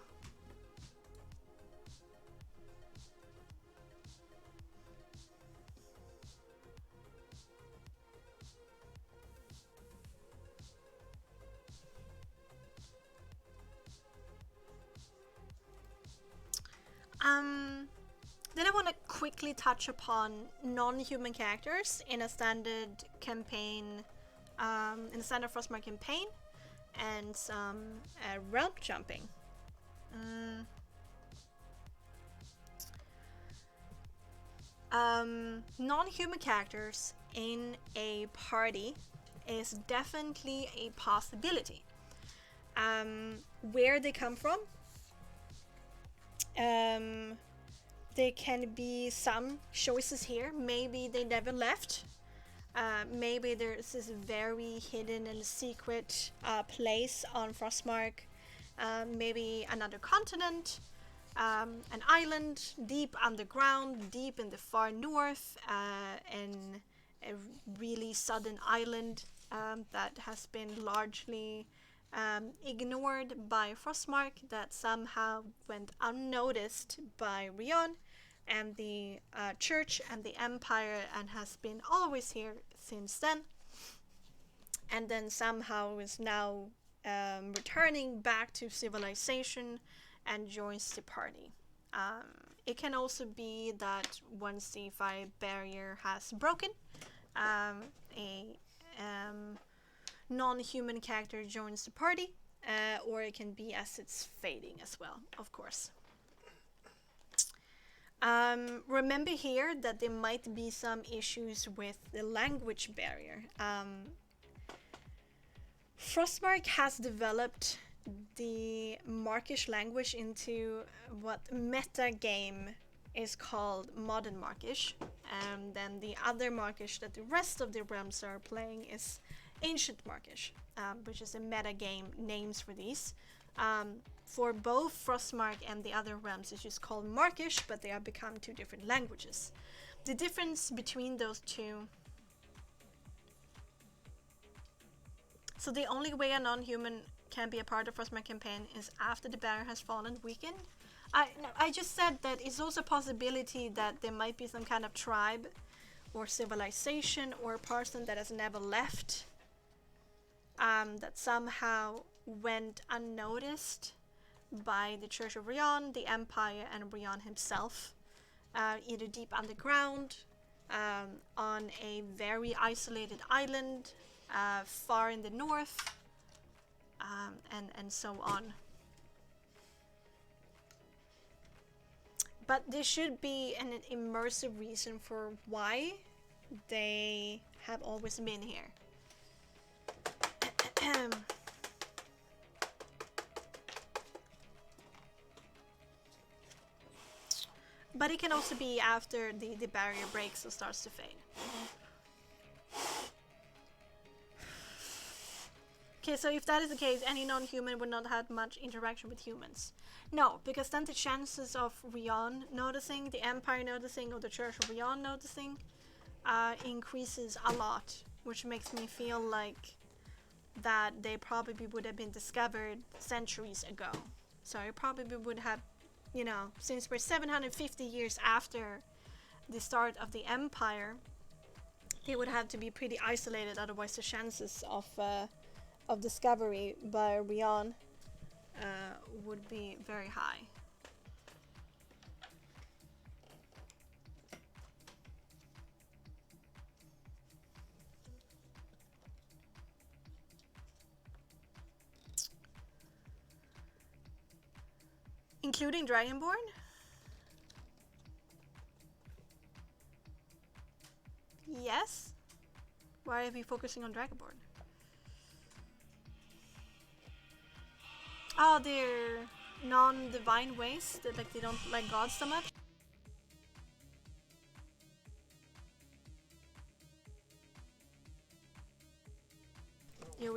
Then I want to quickly touch upon non-human characters in a standard campaign, in a standard Frostmark campaign, and some realm jumping. Non-human characters in a party is definitely a possibility. Where they come from, there can be some choices here. Maybe they never left. Maybe there's this very hidden and secret place on Frostmark. Maybe another continent, an island deep underground, deep in the far north, and a really sudden island that has been largely ignored by Frostmark, that somehow went unnoticed by Rion and the church and the empire, and has been always here since then, and then somehow is now returning back to civilization and joins the party. It can also be that once the fire barrier has broken, a non-human character joins the party, or it can be as it's fading as well, of course. Remember here that there might be some issues with the language barrier. Frostmark has developed the Markish language into what meta game is called Modern Markish, and then the other Markish that the rest of the realms are playing is Ancient Markish, which is a meta game names for these. For both Frostmark and the other realms, it's just called Markish, but they have become two different languages. The difference between those two. So the only way a non-human can be a part of Frostmark campaign is after the barrier has fallen, weakened. I just said that it's also a possibility that there might be some kind of tribe or civilization or person that has never left, that somehow went unnoticed by the Church of Rion, the Empire, and Rion himself, either deep underground, on a very isolated island, far in the north, and so on. But there should be an immersive reason for why they have always been here. But it can also be after the barrier breaks or starts to fade. Okay, so if that is the case, any non-human would not have much interaction with humans. No, because then the chances of Rion noticing, the Empire noticing, or the Church of Rion noticing increases a lot, which makes me feel like that they probably would have been discovered centuries ago. So it probably would have, you know, since we're 750 years after the start of the Empire, they would have to be pretty isolated, otherwise the chances of discovery by Rion would be very high. Including Dragonborn? Yes. Why are we focusing on Dragonborn? Oh, they're non-divine ways, that like they don't like gods so much.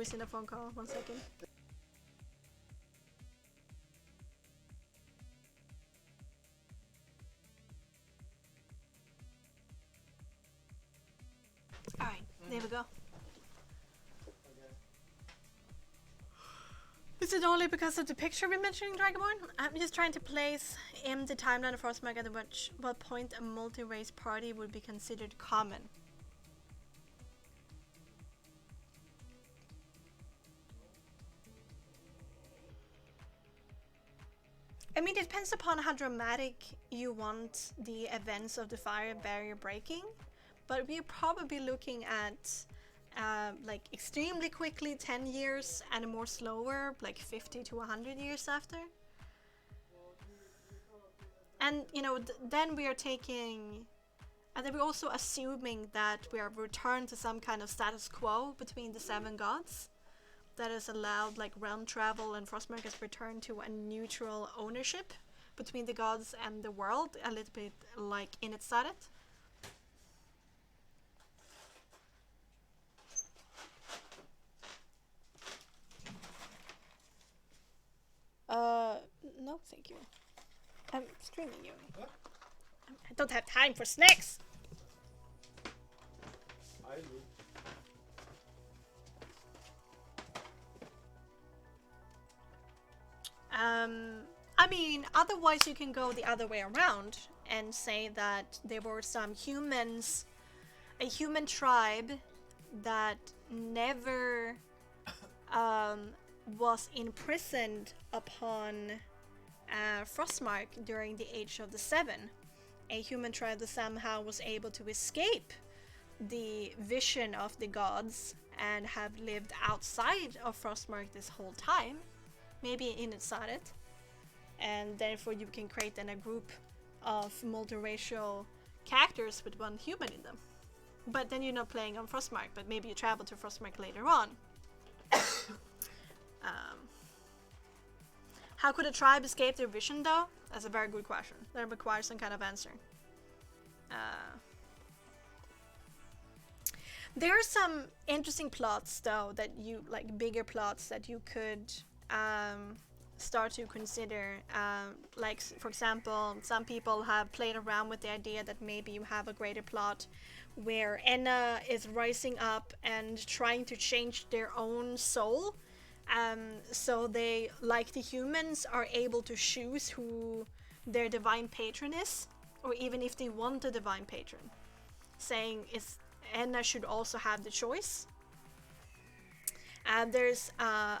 he's in a phone call. 1 second. Alright, there we go. Is it only because of the picture we're mentioning Dragonborn? I'm just trying to place in the timeline of Frostmark at what point a multi-race party would be considered common. I mean, it depends upon how dramatic you want the events of the fire barrier breaking, but we're probably looking at like extremely quickly 10 years and more slower like 50 to 100 years after. And you know, then we are taking, and then we're also assuming that we are returned to some kind of status quo between the 7 gods that has allowed like realm travel, and Frostmark has returned to a neutral ownership between the gods and the world, a little bit like Inkarnate. No, thank you. I'm streaming you. What? I don't have time for snacks. I do. I mean, otherwise you can go the other way around and say that there were some humans, a human tribe that never was imprisoned upon Frostmark during the Age of the Seven. A human tribe that somehow was able to escape the vision of the gods and have lived outside of Frostmark this whole time. Maybe in Inkarnate, and therefore you can create then a group of multiracial characters with one human in them. But then you're not playing on Frostmark, but maybe you travel to Frostmark later on. How could a tribe escape their vision though? That's a very good question. That requires some kind of answer. There are some interesting plots though that you, like bigger plots that you could start to consider, like for example, some people have played around with the idea that maybe you have a greater plot where Enna is rising up and trying to change their own soul, so they, like the humans, are able to choose who their divine patron is, or even if they want a divine patron, saying Enna should also have the choice. There's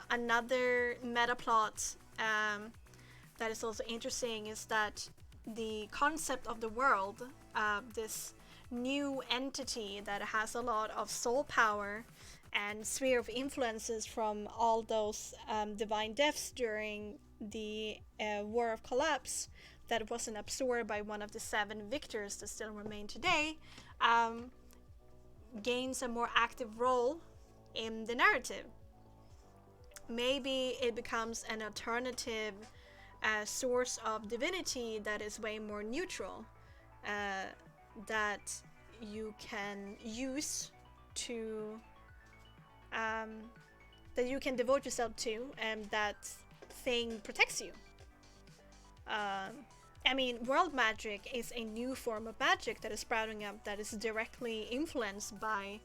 another meta plot that is also interesting, is that the concept of the world, this new entity that has a lot of soul power and sphere of influences from all those divine deaths during the War of Collapse that wasn't absorbed by one of the 7 victors that still remain today, gains a more active role in the narrative. Maybe it becomes an alternative source of divinity that is way more neutral, that you can use to, that you can devote yourself to, and that thing protects you. I mean, world magic is a new form of magic that is sprouting up that is directly influenced by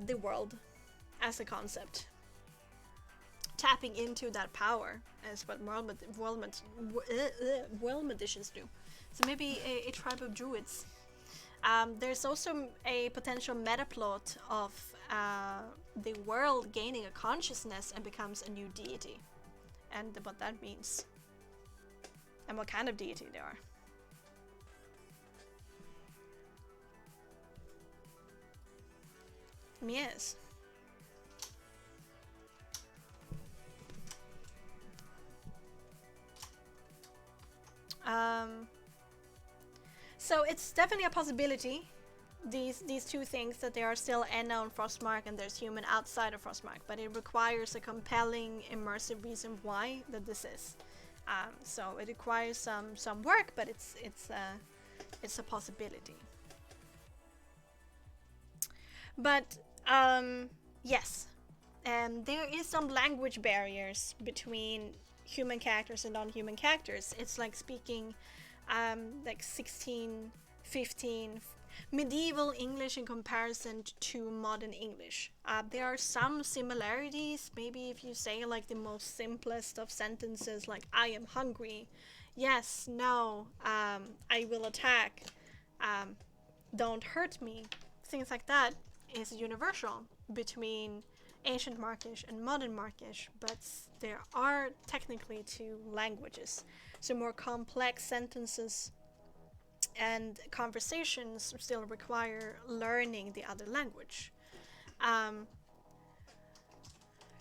the world as a concept. Tapping into that power is what world magicians do. So maybe a tribe of druids. There's also a potential meta plot of the world gaining a consciousness and becomes a new deity, and what that means, and what kind of deity they are. Yes. So it's definitely a possibility, these two things, that there are still Enna on Frostmark and there's human outside of Frostmark, but it requires a compelling, immersive reason why that this is. So it requires some work, but it's a possibility. But Yes. There is some language barriers between human characters and non-human characters. It's like speaking like 16, 15 medieval English in comparison to modern English. There are some similarities. Maybe if you say like the most simplest of sentences, like I am hungry, yes, no, I will attack, don't hurt me, things like that is universal between ancient Markish and modern Markish, but there are technically two languages. So more complex sentences and conversations still require learning the other language.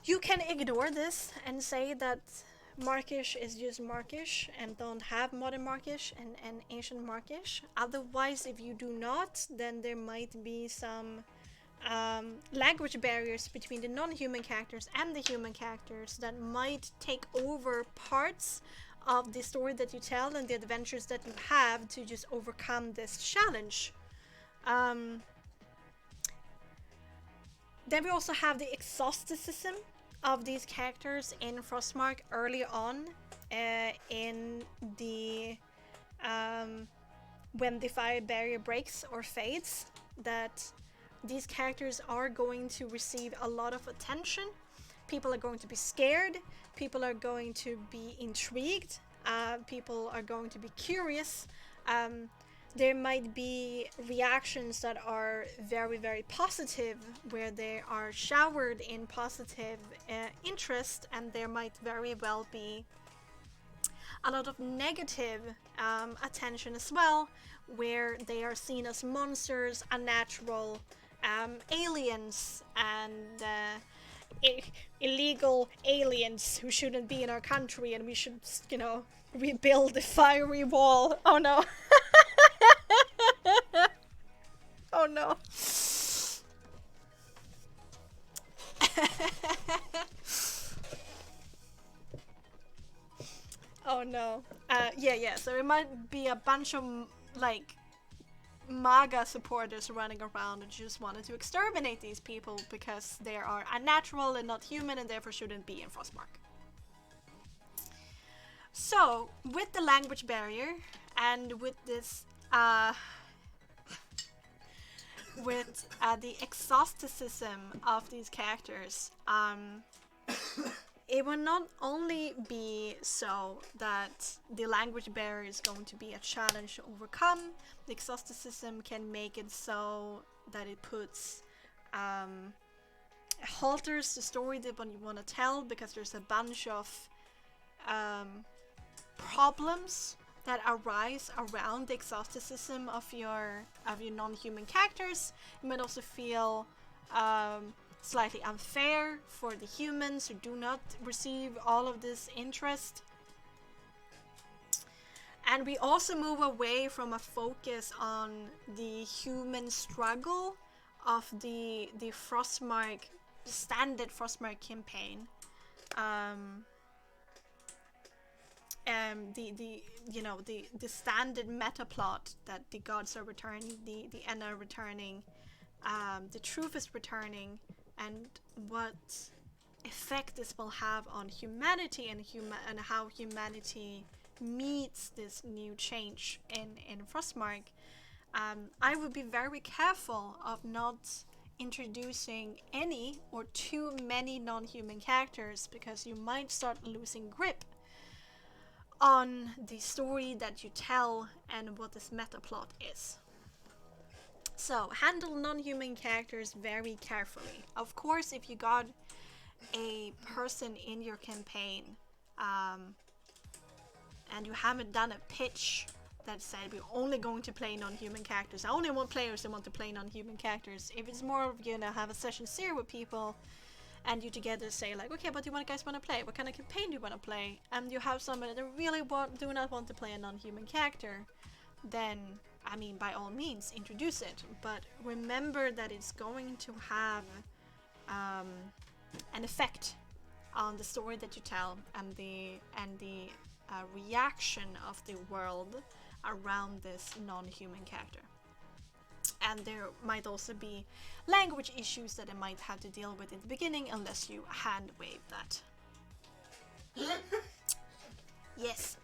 You can ignore this and say that Markish is just Markish and don't have modern Markish and ancient Markish. Otherwise, if you do not, then there might be some language barriers between the non-human characters and the human characters that might take over parts of the story that you tell and the adventures that you have to just overcome this challenge. Then we also have the exoticism of these characters in Frostmark early on in the when the fire barrier breaks or fades, that these characters are going to receive a lot of attention. People are going to be scared. People are going to be intrigued. People are going to be curious. There might be reactions that are very, very positive, where they are showered in positive interest, and there might very well be a lot of negative attention as well, where they are seen as monsters, unnatural, aliens, and illegal aliens who shouldn't be in our country, and we should, rebuild the fiery wall. Oh no. Oh no. Oh no. Yeah. So it might be a bunch of like MAGA supporters running around and just wanted to exterminate these people because they are unnatural and not human and therefore shouldn't be in Frostmark. So, with the language barrier and with this with the exoticism of these characters, it will not only be so that the language barrier is going to be a challenge to overcome. The exoticism can make it so that it puts halters the story that you want to tell, because there's a bunch of problems that arise around the exoticism of your non-human characters. You might also feel slightly unfair for the humans who do not receive all of this interest. And we also move away from a focus on the human struggle of the Frostmark, standard Frostmark campaign. The standard meta plot that the gods are returning, the Enna are returning, the truth is returning, and what effect this will have on humanity and how humanity meets this new change in Frostmark. I would be very careful of not introducing any or too many non-human characters, because you might start losing grip on the story that you tell and what this meta plot is. So, handle non-human characters very carefully. Of course, if you got a person in your campaign and you haven't done a pitch that said we're only going to play non-human characters, I only want players that want to play non-human characters. If it's more of, have a session zero with people and you together say like, okay, but do you guys want to play? What kind of campaign do you want to play? And you have somebody that really do not want to play a non-human character, then, by all means, introduce it. But remember that it's going to have an effect on the story that you tell and the reaction of the world around this non-human character. and there might also be language issues that it might have to deal with in the beginning unless you hand wave that. Yes.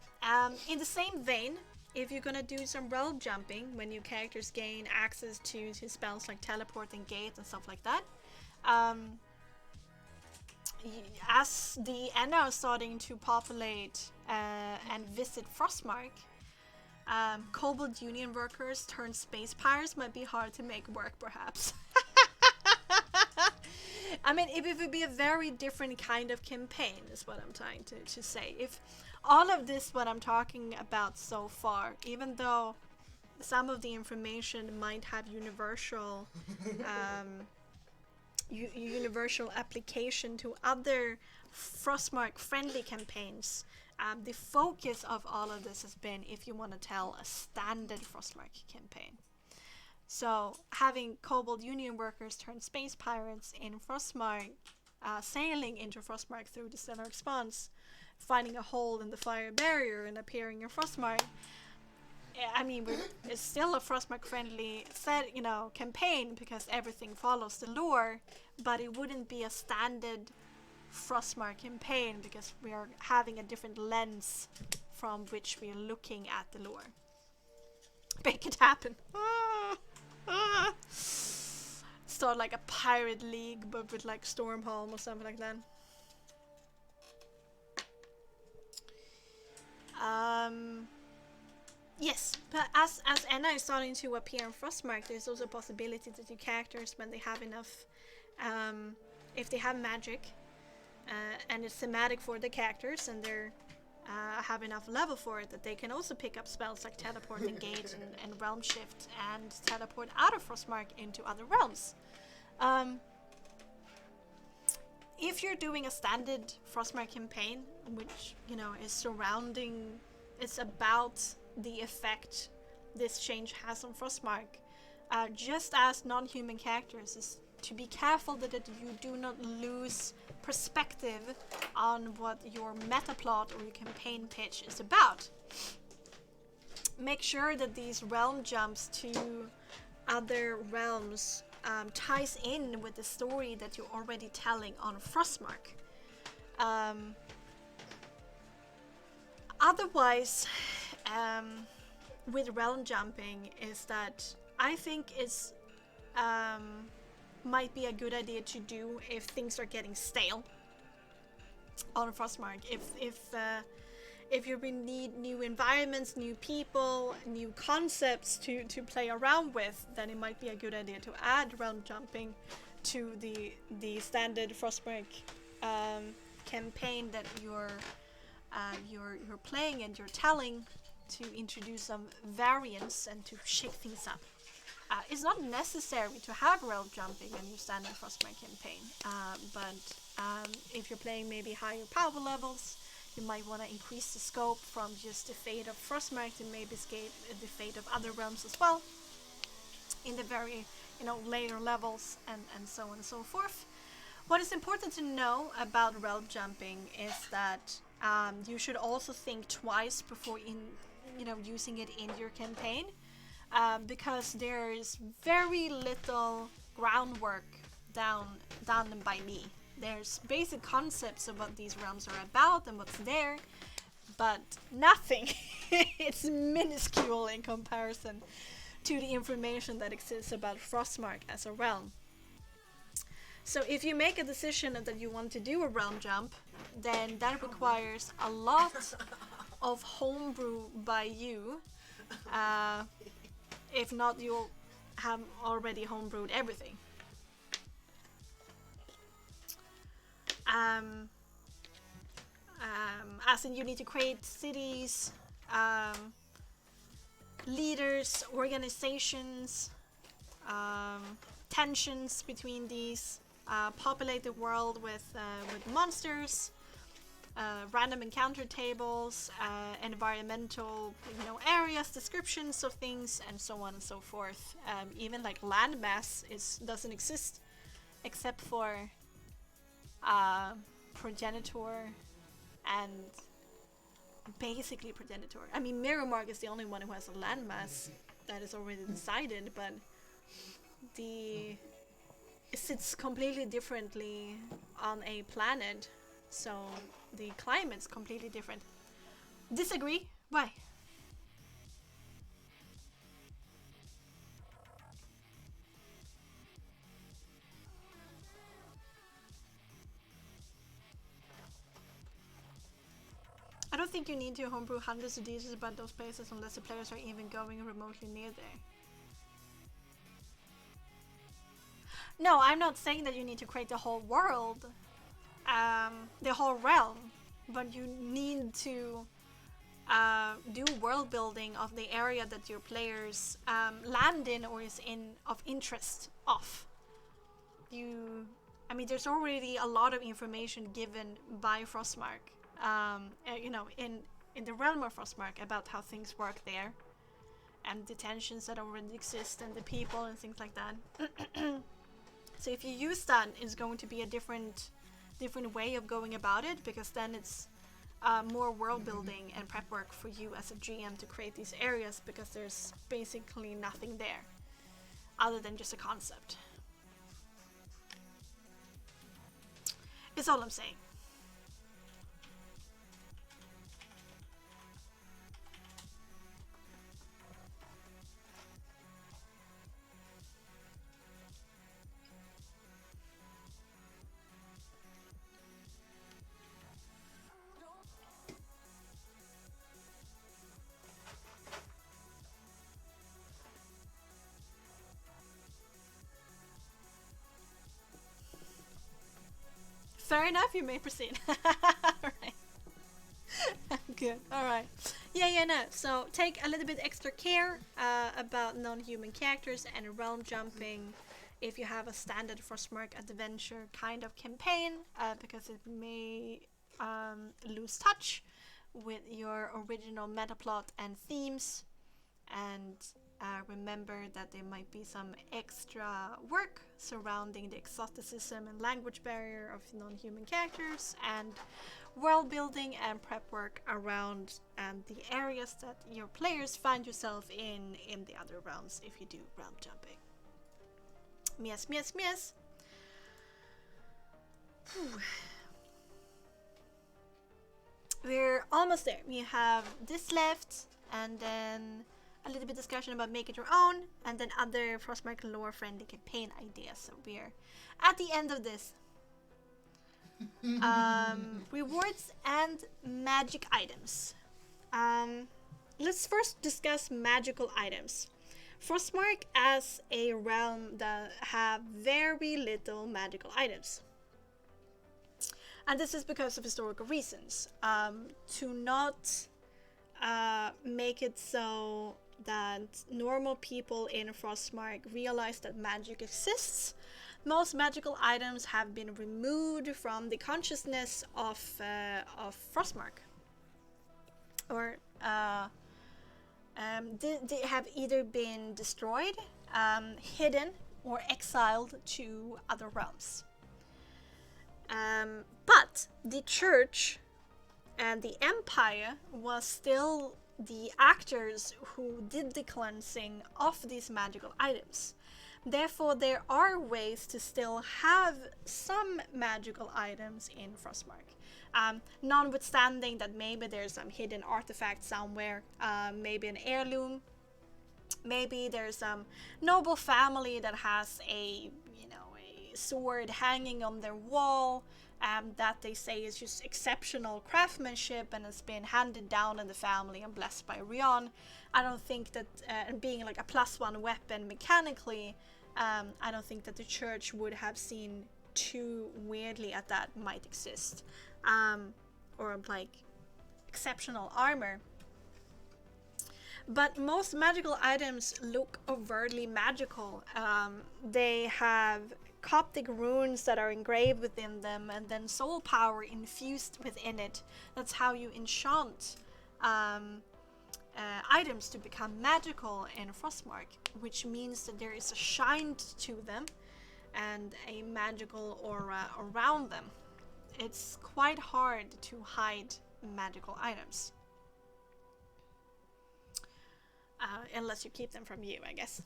In the same vein, if you're gonna do some realm jumping, when new characters gain access to spells like teleport and gate and stuff like that, as the Enna are starting to populate and visit Frostmark, Kobold Union workers turned space pirates might be hard to make work, perhaps. I mean, it would be a very different kind of campaign, is what I'm trying to say. If all of this, what I'm talking about so far, even though some of the information might have universal universal application to other Frostmark friendly campaigns, the focus of all of this has been if you want to tell a standard Frostmark campaign. So having Kobold Union workers turn space pirates in Frostmark, sailing into Frostmark through the Stellar Expanse, finding a hole in the fire barrier and appearing in Frostmark. I mean, it's still a Frostmark friendly campaign because everything follows the lore, but it wouldn't be a standard Frostmark campaign because we are having a different lens from which we are looking at the lore. Make it happen. Start like a pirate league, but with like Stormholm or something like that. Yes, but as Enna is starting to appear in Frostmark, there's also a possibility that your characters, when they have enough, if they have magic, and it's thematic for the characters, and they're have enough level for it, that they can also pick up spells like teleport, engage, and realm shift, and teleport out of Frostmark into other realms. If you're doing a standard Frostmark campaign, which is surrounding, it's about the effect this change has on Frostmark, just as non-human characters, is to be careful that you do not lose perspective on what your meta plot or your campaign pitch is about. Make sure that these realm jumps to other realms ties in with the story that you're already telling on Frostmark. Otherwise, with realm jumping, is that I think is might be a good idea to do if things are getting stale on Frostmark. If you need new environments, new people, new concepts to play around with, then it might be a good idea to add realm jumping to the standard Frostmark campaign that you're playing and you're telling, to introduce some variance and to shake things up. It's not necessary to have realm jumping in your standard Frostmark campaign, but if you're playing maybe higher power levels, you might want to increase the scope from just the fate of Frostmark to maybe escape the fate of other realms as well in the very later levels, and so on and so forth. What is important to know about realm jumping is that you should also think twice before using it in your campaign, because there is very little groundwork done by me. There's basic concepts of what these realms are about and what's there, but nothing. It's minuscule in comparison to the information that exists about Frostmark as a realm. So if you make a decision that you want to do a realm jump, then that requires a lot of homebrew by you. If not, you'll have already homebrewed everything. As in, you need to create cities, leaders, organizations, tensions between these, populate the world with monsters, random encounter tables, environmental areas, descriptions of things, and so on and so forth. Even like landmass doesn't exist except for progenitor and basically progenitor. I mean, Mirrormark is the only one who has a landmass that is already decided, but it sits completely differently on a planet, so the climate's completely different. Disagree? Why? I don't think you need to homebrew hundreds of details about those places unless the players are even going remotely near there. No, I'm not saying that you need to create the whole world, the whole realm, but you need to do world building of the area that your players land in or is of interest of. I mean, there's already a lot of information given by Frostmark, you know, in the realm of Frostmark about how things work there, and the tensions that already exist, and the people and things like that. So if you use that, it's going to be a different way of going about it, because then it's more world building and prep work for you as a GM to create these areas, because there's basically nothing there other than just a concept. It's all I'm saying. Fair enough, you may proceed. Alright. Good, alright. Yeah, no. So take a little bit extra care about non-human characters and realm jumping if you have a standard Frostmark adventure kind of campaign, because it may lose touch with your original meta plot and themes. And remember that there might be some extra work surrounding the exoticism and language barrier of non-human characters, and world building and prep work around the areas that your players find yourself in the other realms if you do realm jumping. Yes. We're almost there. We have this left, and then a little bit discussion about make it your own, and then other Frostmark lore friendly campaign ideas. So we're at the end of this. Rewards and magic items. Let's first discuss magical items. Frostmark as a realm that have very little magical items. And this is because of historical reasons. To not make it so that normal people in Frostmark realize that magic exists, most magical items have been removed from the consciousness of Frostmark, or they have either been destroyed, hidden, or exiled to other realms. But the church and the empire was still the actors who did the cleansing of these magical items. Therefore, there are ways to still have some magical items in Frostmark. Notwithstanding that maybe there's some hidden artifact somewhere, maybe an heirloom, maybe there's some noble family that has a sword hanging on their wall, that they say is just exceptional craftsmanship and has been handed down in the family and blessed by Rion. I don't think that, being like a +1 weapon mechanically, I don't think that the church would have seen too weirdly at that might exist. Or like exceptional armor. But most magical items look overtly magical. They have Coptic runes that are engraved within them, and then soul power infused within it. That's how you enchant items to become magical in Frostmark, which means that there is a shine to them and a magical aura around them. It's quite hard to hide magical items. Unless you keep them from you, I guess.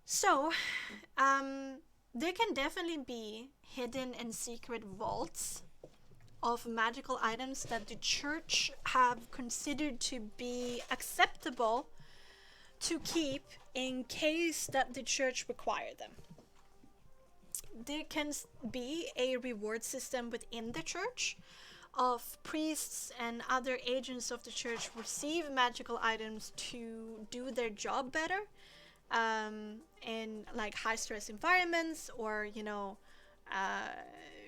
So, there can definitely be hidden and secret vaults of magical items that the church have considered to be acceptable to keep in case that the church require them. There can be a reward system within the church of priests and other agents of the church receive magical items to do their job better in like high stress environments, or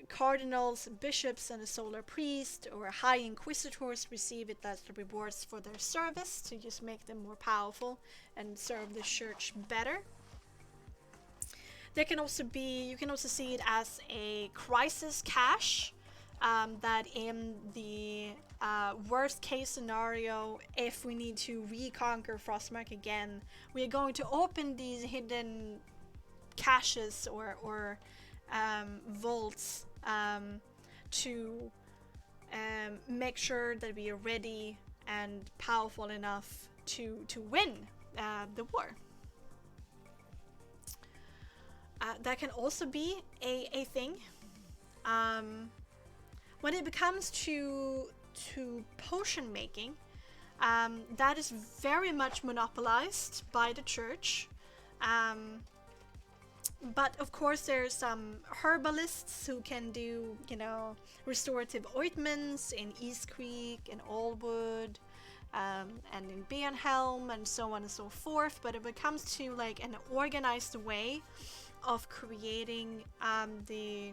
cardinals, bishops, and a solar priest or high inquisitors receive it as the rewards for their service to just make them more powerful and serve the church better. There can also be, you can also see it as a crisis cache, that in the worst case scenario, if we need to reconquer Frostmark again, we are going to open these hidden caches or vaults to make sure that we are ready and powerful enough to win the war. That can also be a thing. When it comes to potion making, that is very much monopolized by the church. But of course there's some herbalists who can do, restorative ointments in East Creek and Allwood, and in Bernhelm and so on and so forth. But if it comes to like an organized way of creating the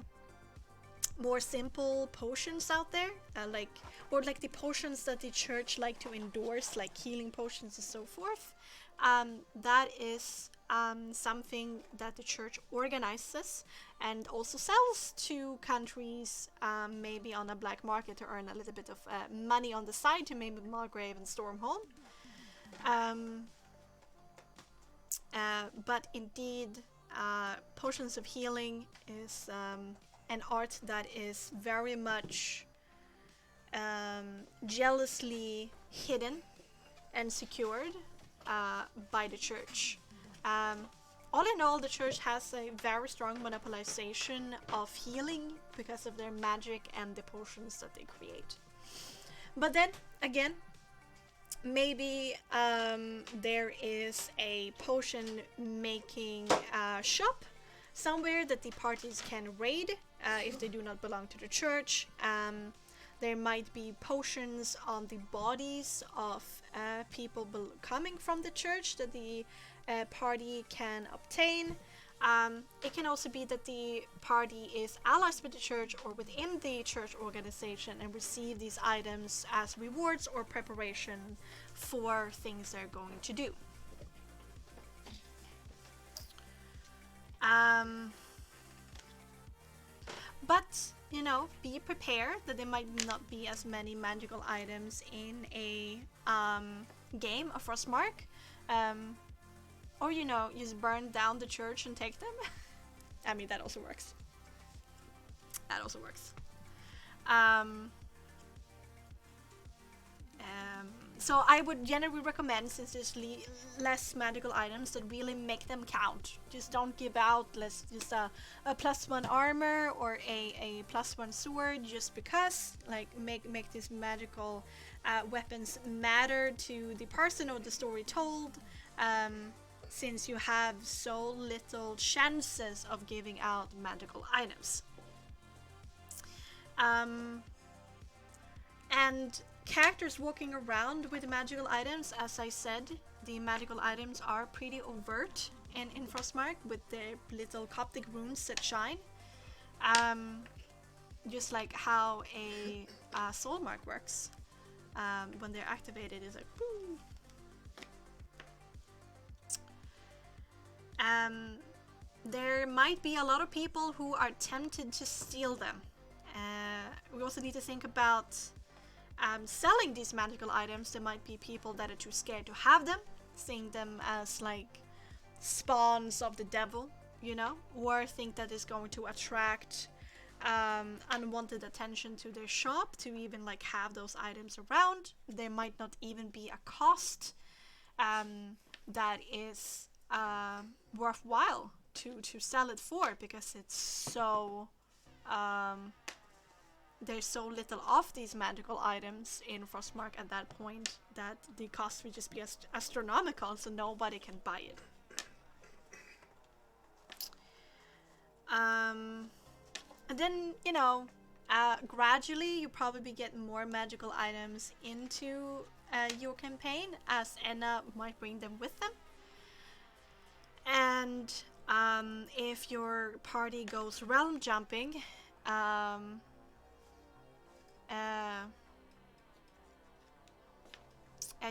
more simple potions out there, like the potions that the church like to endorse, like healing potions and so forth, that is something that the church organizes and also sells to countries, maybe on a black market to earn a little bit of money on the side, to maybe Margrave and Stormhold. But indeed, potions of healing is an art that is very much jealously hidden and secured by the church. All in all, the church has a very strong monopolization of healing because of their magic and the potions that they create. But then again, maybe there is a potion making shop somewhere that the parties can raid if they do not belong to the church. There might be potions on the bodies of people coming from the church that the party can obtain. It can also be that the party is allies with the church or within the church organization and receive these items as rewards or preparation for things they're going to do. But, be prepared that there might not be as many magical items in a game of Frostmark. Or, just burn down the church and take them. I mean, that also works. So I would generally recommend, since there's less magical items, that really make them count. Just don't give out just a +1 armor or a +1 sword just because. Like, make these magical weapons matter to the person or the story told. Since you have so little chances of giving out magical items. And characters walking around with magical items, as I said, the magical items are pretty overt in Frostmark with their little Coptic runes that shine. Just like how a soul mark works. When they're activated, it's like boom. There might be a lot of people who are tempted to steal them. We also need to think about selling these magical items. There might be people that are too scared to have them, seeing them as like spawns of the devil, or think that it's going to attract unwanted attention to their shop to even like have those items around. There might not even be a cost that is worthwhile to sell it for, because it's so there's so little of these magical items in Frostmark at that point that the cost would just be astronomical, so nobody can buy it. And then, you know, gradually you probably get more magical items into your campaign as Enna might bring them with them. And if your party goes realm jumping,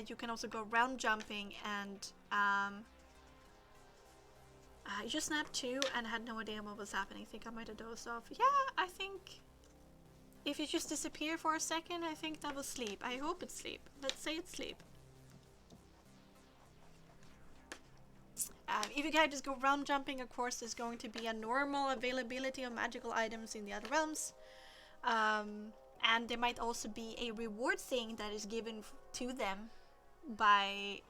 you can also go realm jumping, and I just snapped 2 and had no idea what was happening. I think I might have dozed off. Yeah, I think if you just disappear for a second, I think that was sleep. I hope it's sleep. Let's say it's sleep. If you guys just go realm jumping, of course, there's going to be a normal availability of magical items in the other realms. And there might also be a reward thing that is given to them by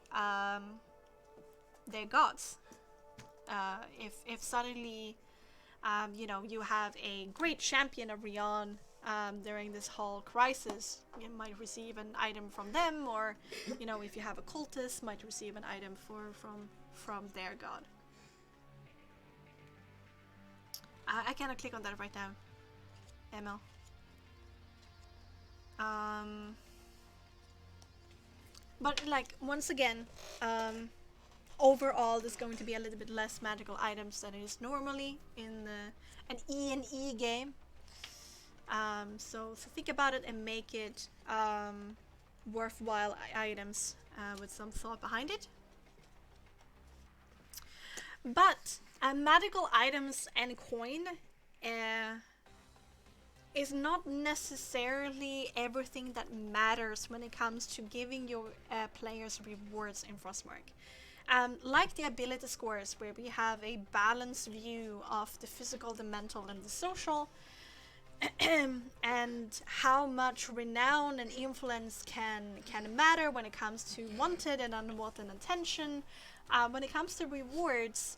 their gods. If suddenly, you know, you have a great champion of Rion during this whole crisis, you might receive an item from them, or, you know, if you have a cultist, might receive an item from their god. I cannot click on that right now, ML. But like, once again, overall there's going to be a little bit less magical items than it is normally in an E&E game. So think about it and make it worthwhile items with some thought behind it. But magical items and coin is not necessarily everything that matters when it comes to giving your players rewards in Frostmark. Like the ability scores, where we have a balanced view of the physical, the mental, and the social, and how much renown and influence can matter when it comes to wanted and unwanted attention. When it comes to rewards,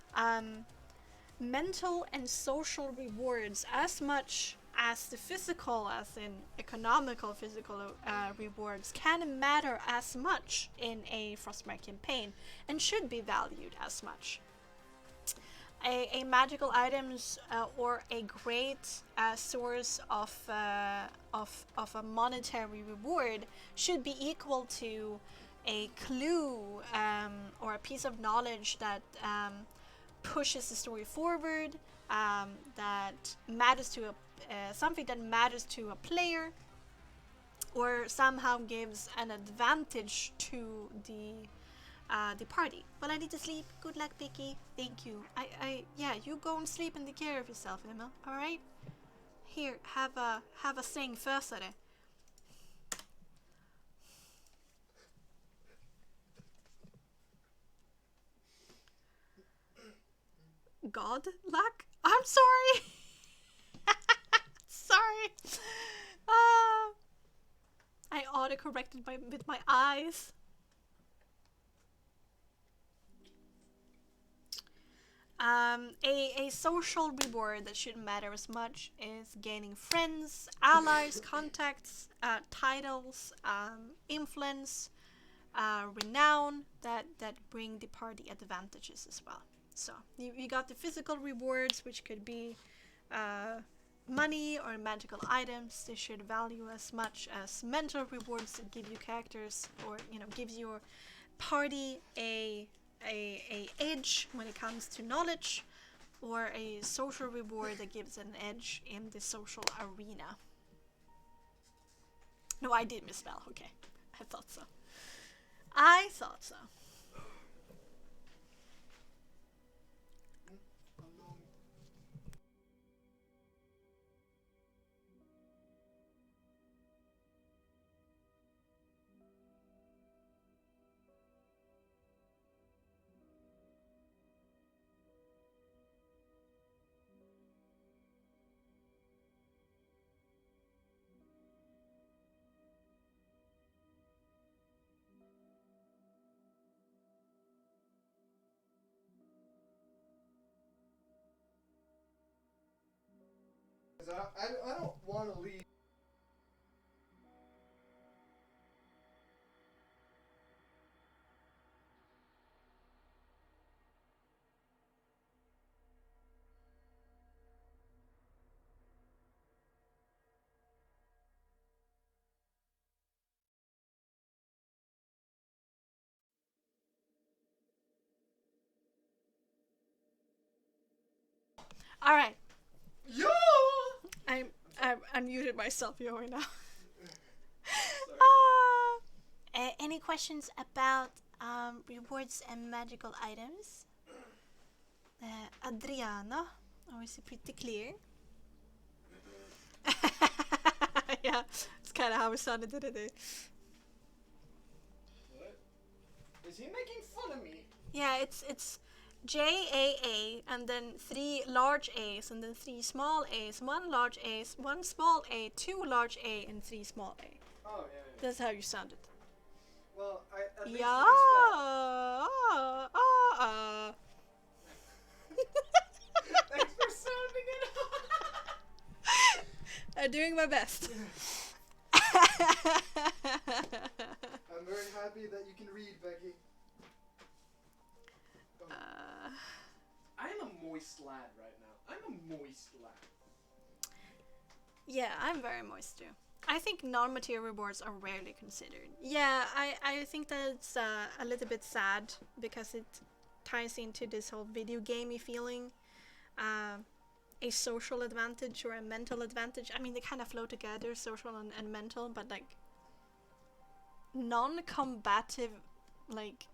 mental and social rewards, as much as the physical, as in economical physical rewards, can matter as much in a Frostmark campaign and should be valued as much. A magical items or a great source of a monetary reward should be equal to a clue or a piece of knowledge that pushes the story forward, that matters to something that matters to a player, or somehow gives an advantage to the party. Well, I need to sleep. Good luck, Becky. Thank you. Yeah, you go and sleep and take care of yourself, Emma. All right. Here, have a sing first, are det? God luck? I'm sorry. Sorry. I auto-corrected with my eyes. A social reward that shouldn't matter as much is gaining friends, allies, contacts, titles, influence, renown that bring the party advantages as well. So you got the physical rewards, which could be money or magical items. They should value as much as mental rewards that give you characters, or, you know, gives your party a edge when it comes to knowledge, or a social reward that gives an edge in the social arena. No, I did misspell. Okay, I thought so. I thought so. I don't want to leave. All right. Yo! I unmuted myself right now. Any questions about rewards and magical items? Adriana, or is it pretty clear? Yeah, it's kind of how it sounded today. What? Is he making fun of me? Yeah, it's JAA and then 3 large A's and then 3 small A's, 1 large A, 1 small A, 2 large A, and 3 small A. Oh, yeah. That's how you sounded. Well, at least Yeah. Thanks for sounding it. I'm doing my best. I'm very happy that you can read, Becky. I'm a moist lad right now. I'm a moist lad. Yeah, I'm very moist too. I think non-material rewards are rarely considered. Yeah, I think that's a little bit sad because it ties into this whole video gamey feeling. A social advantage or a mental advantage. I mean, they kind of flow together, social and mental, but like non-combative like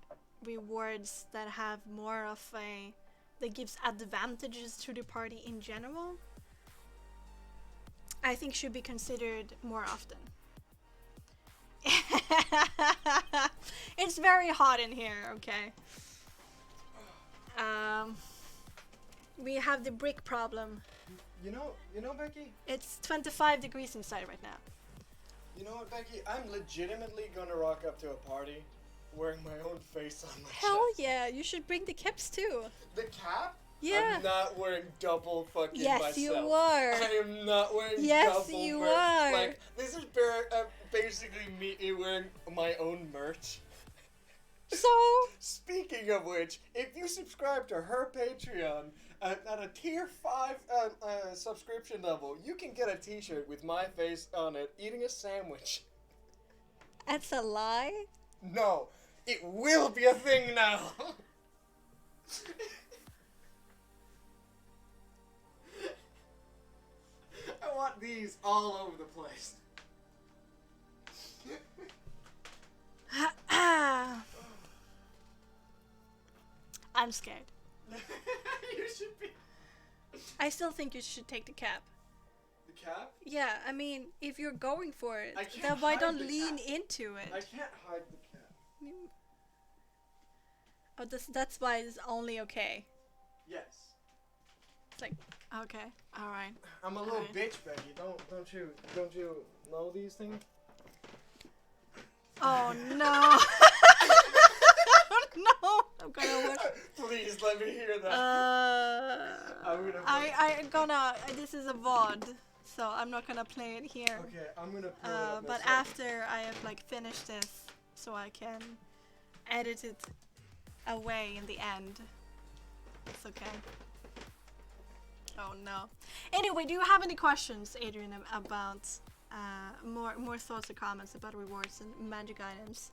rewards that have more of a that gives advantages to the party in general, I think should be considered more often. It's very hot in here, okay? We have the brick problem. You know, Becky? It's 25 degrees inside right now. You know what, Becky? I'm legitimately gonna rock up to a party wearing my own face on my Hell chest. yeah, you should bring the caps too. The cap? Yeah. I'm not wearing double fucking Yes, myself. you are. I am not wearing Yes, double you merch. are. Like, this is basically me wearing my own merch. So, Speaking of which, if you subscribe to her Patreon at a tier 5 subscription level, you can get a t-shirt with my face on it eating a sandwich. that's a lie? No, it will be a thing now. I want these all over the place. I'm scared. You should be. I still think you should take the cap. The cap? Yeah, I mean, if you're going for it, I can't then why hide don't the lean cap. into it? I can't hide the cap. Oh, that's why it's only okay. Yes. It's like, okay, alright. I'm a little Alright. bitch, Becky. Don't you know these things? Oh no! No! I'm gonna watch. Please let me hear that. This is a VOD, so I'm not gonna play it here. Okay, I'm gonna pull it up But myself. after I have like finished this, so I can edit it away in the end. It's okay. Oh no. Anyway, do you have any questions, Adrian, about more thoughts or comments about rewards and magic items?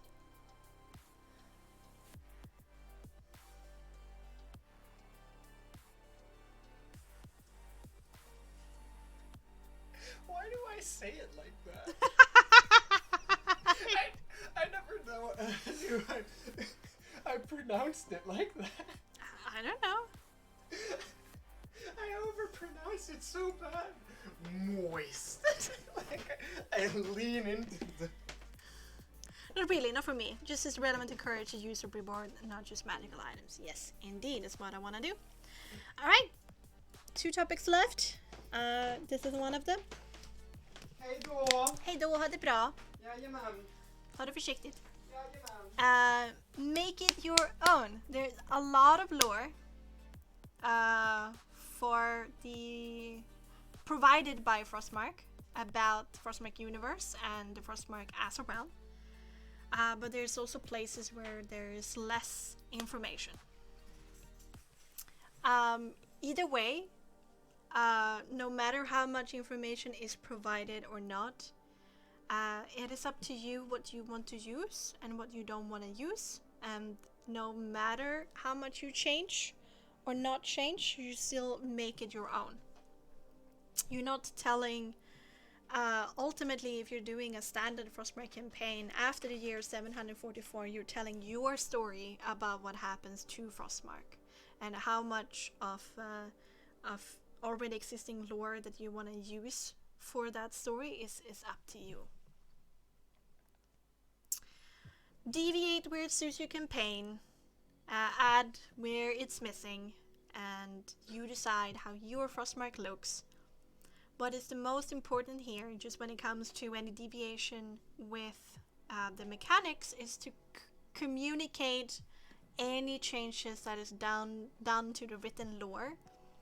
Why do I say it like that? I never know. I pronounced it like that. I don't know. I overpronounce it so bad. Moist. Like, I lean into the. Not really, not for me. Just as relevant to encourage the use of reward and not just magical items. Yes, indeed, that's what I want to do. Alright, 2 topics left. This is one of them. Hej då! Hej då, ha det bra. Jajamän. Ta det försiktigt. Jajamän. Make it your own. There's a lot of lore for the provided by Frostmark about Frostmark universe and the Frostmark as a realm. But there's also places where there is less information. Either way, no matter how much information is provided or not, it is up to you what you want to use and what you don't want to use. And no matter how much you change or not change, you still make it your own. You're not telling, ultimately, if you're doing a standard Frostmark campaign after the year 744, you're telling your story about what happens to Frostmark and how much of already existing lore that you want to use for that story is up to you. Deviate where it suits your campaign, add where it's missing, and you decide how your Frostmark looks. What is the most important here, just when it comes to any deviation with the mechanics, is to communicate any changes that is done to the written lore,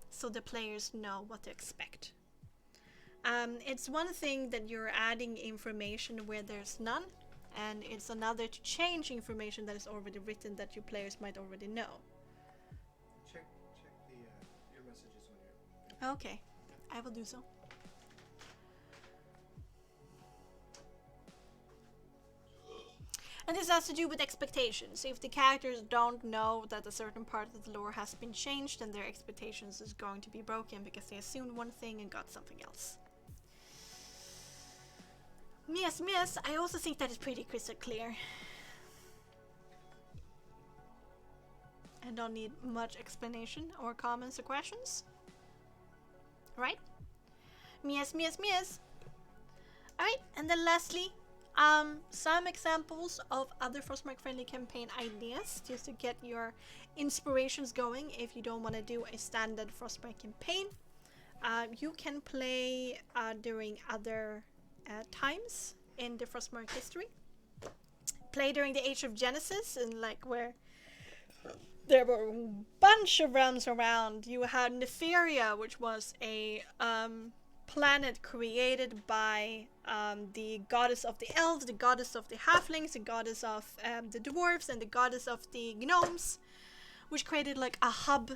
so the players know what to expect. It's one thing that you're adding information where there's none, and it's another to change information that is already written that your players might already know. Check your messages when you're... Okay, I will do so. And this has to do with expectations. If the characters don't know that a certain part of the lore has been changed, then their expectations is going to be broken because they assumed one thing and got something else. Yes, I also think that is pretty crystal clear. I don't need much explanation or comments or questions. Right? Yes. Alright, and then lastly, some examples of other Frostmark friendly campaign ideas, just to get your inspirations going if you don't want to do a standard Frostmark campaign. You can play during other times in the Frostmark history. Play during the Age of Genesis, and like where there were a bunch of realms around. You had Neferia, which was a planet created by the goddess of the elves, the goddess of the halflings, the goddess of the dwarves, and the goddess of the gnomes, which created like a hub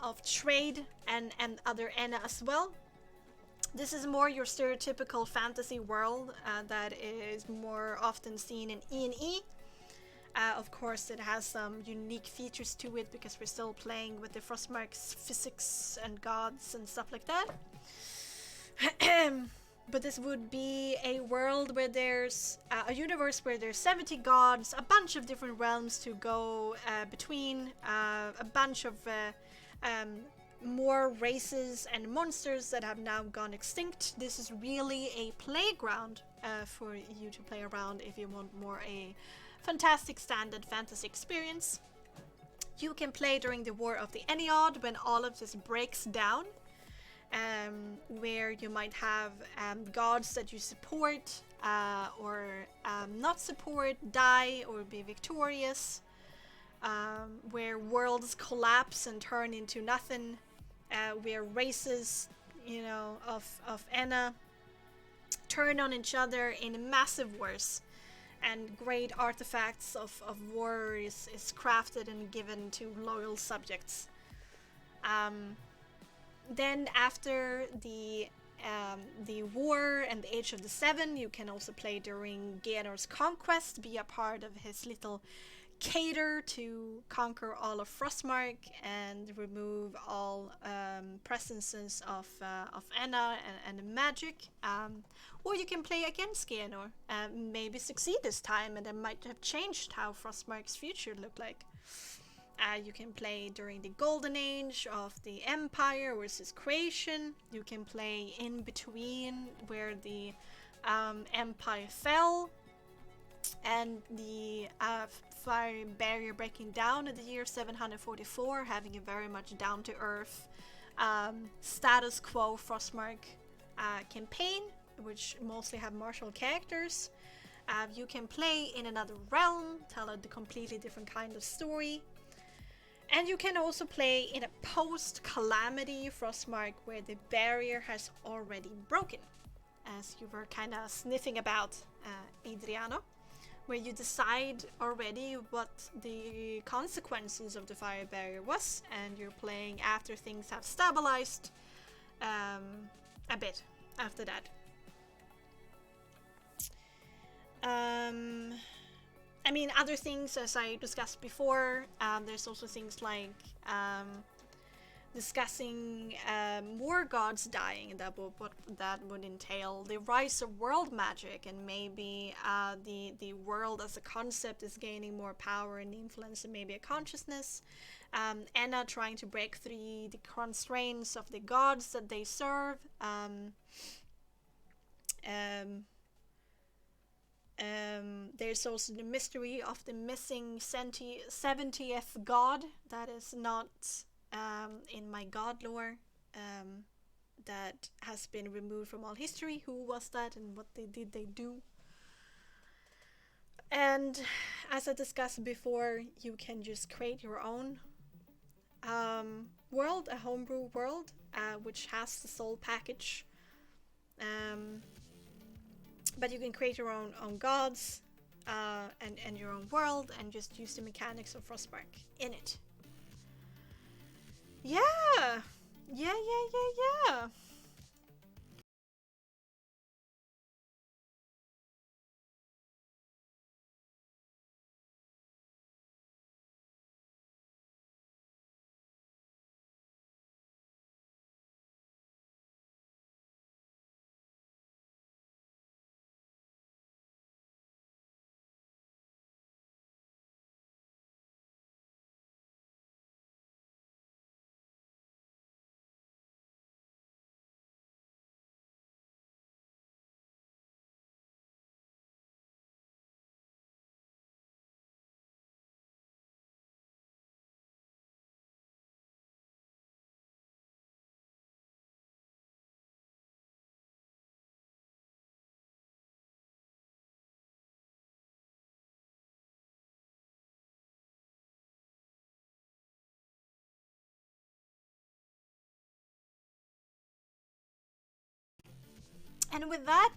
of trade and other Enna as well. This is more your stereotypical fantasy world that is more often seen in E&E. Of course, it has some unique features to it because we're still playing with the Frostmark's physics and gods and stuff like that. But this would be a world where there's a universe where there's 70 gods, a bunch of different realms to go between, a bunch of more races and monsters that have now gone extinct. This is really a playground for you to play around if you want more a fantastic standard fantasy experience. You can play during the War of the Ennead, when all of this breaks down, where you might have gods that you support or not support, die or be victorious, where worlds collapse and turn into nothing, where races, of Enna turn on each other in massive wars, and great artifacts of war is crafted and given to loyal subjects. Then after the war and the Age of the Seven, you can also play during Geonor's conquest, be a part of his little cater to conquer all of Frostmark and remove all presences of Enna and magic. Or you can play against Geonor, maybe succeed this time, and it might have changed how Frostmark's future looked like. You can play during the Golden Age of the Empire versus creation. You can play in between, where the Empire fell and the fire barrier breaking down in the year 744, having a very much down-to-earth status quo Frostmark campaign, which mostly have martial characters. You can play in another realm, tell a completely different kind of story. And you can also play in a post-calamity Frostmark where the barrier has already broken, as you were kind of sniffing about Adriano, where you decide already what the consequences of the fire barrier was, and you're playing after things have stabilized a bit after that. I mean, other things, as I discussed before, there's also things like discussing more gods dying, and what that would entail, the rise of world magic, and maybe the world as a concept is gaining more power and influence, and maybe a consciousness. Anna trying to break through the constraints of the gods that they serve. There's also the mystery of the missing 70th god that is not in my god lore, that has been removed from all history. Who was that and what did they do? And as I discussed before, you can just create your own world, a homebrew world, which has the soul package. But you can create your own gods and your own world, and just use the mechanics of Frostmark in it. Yeah! Yeah. And with that,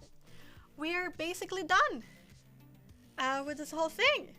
we're basically done with this whole thing.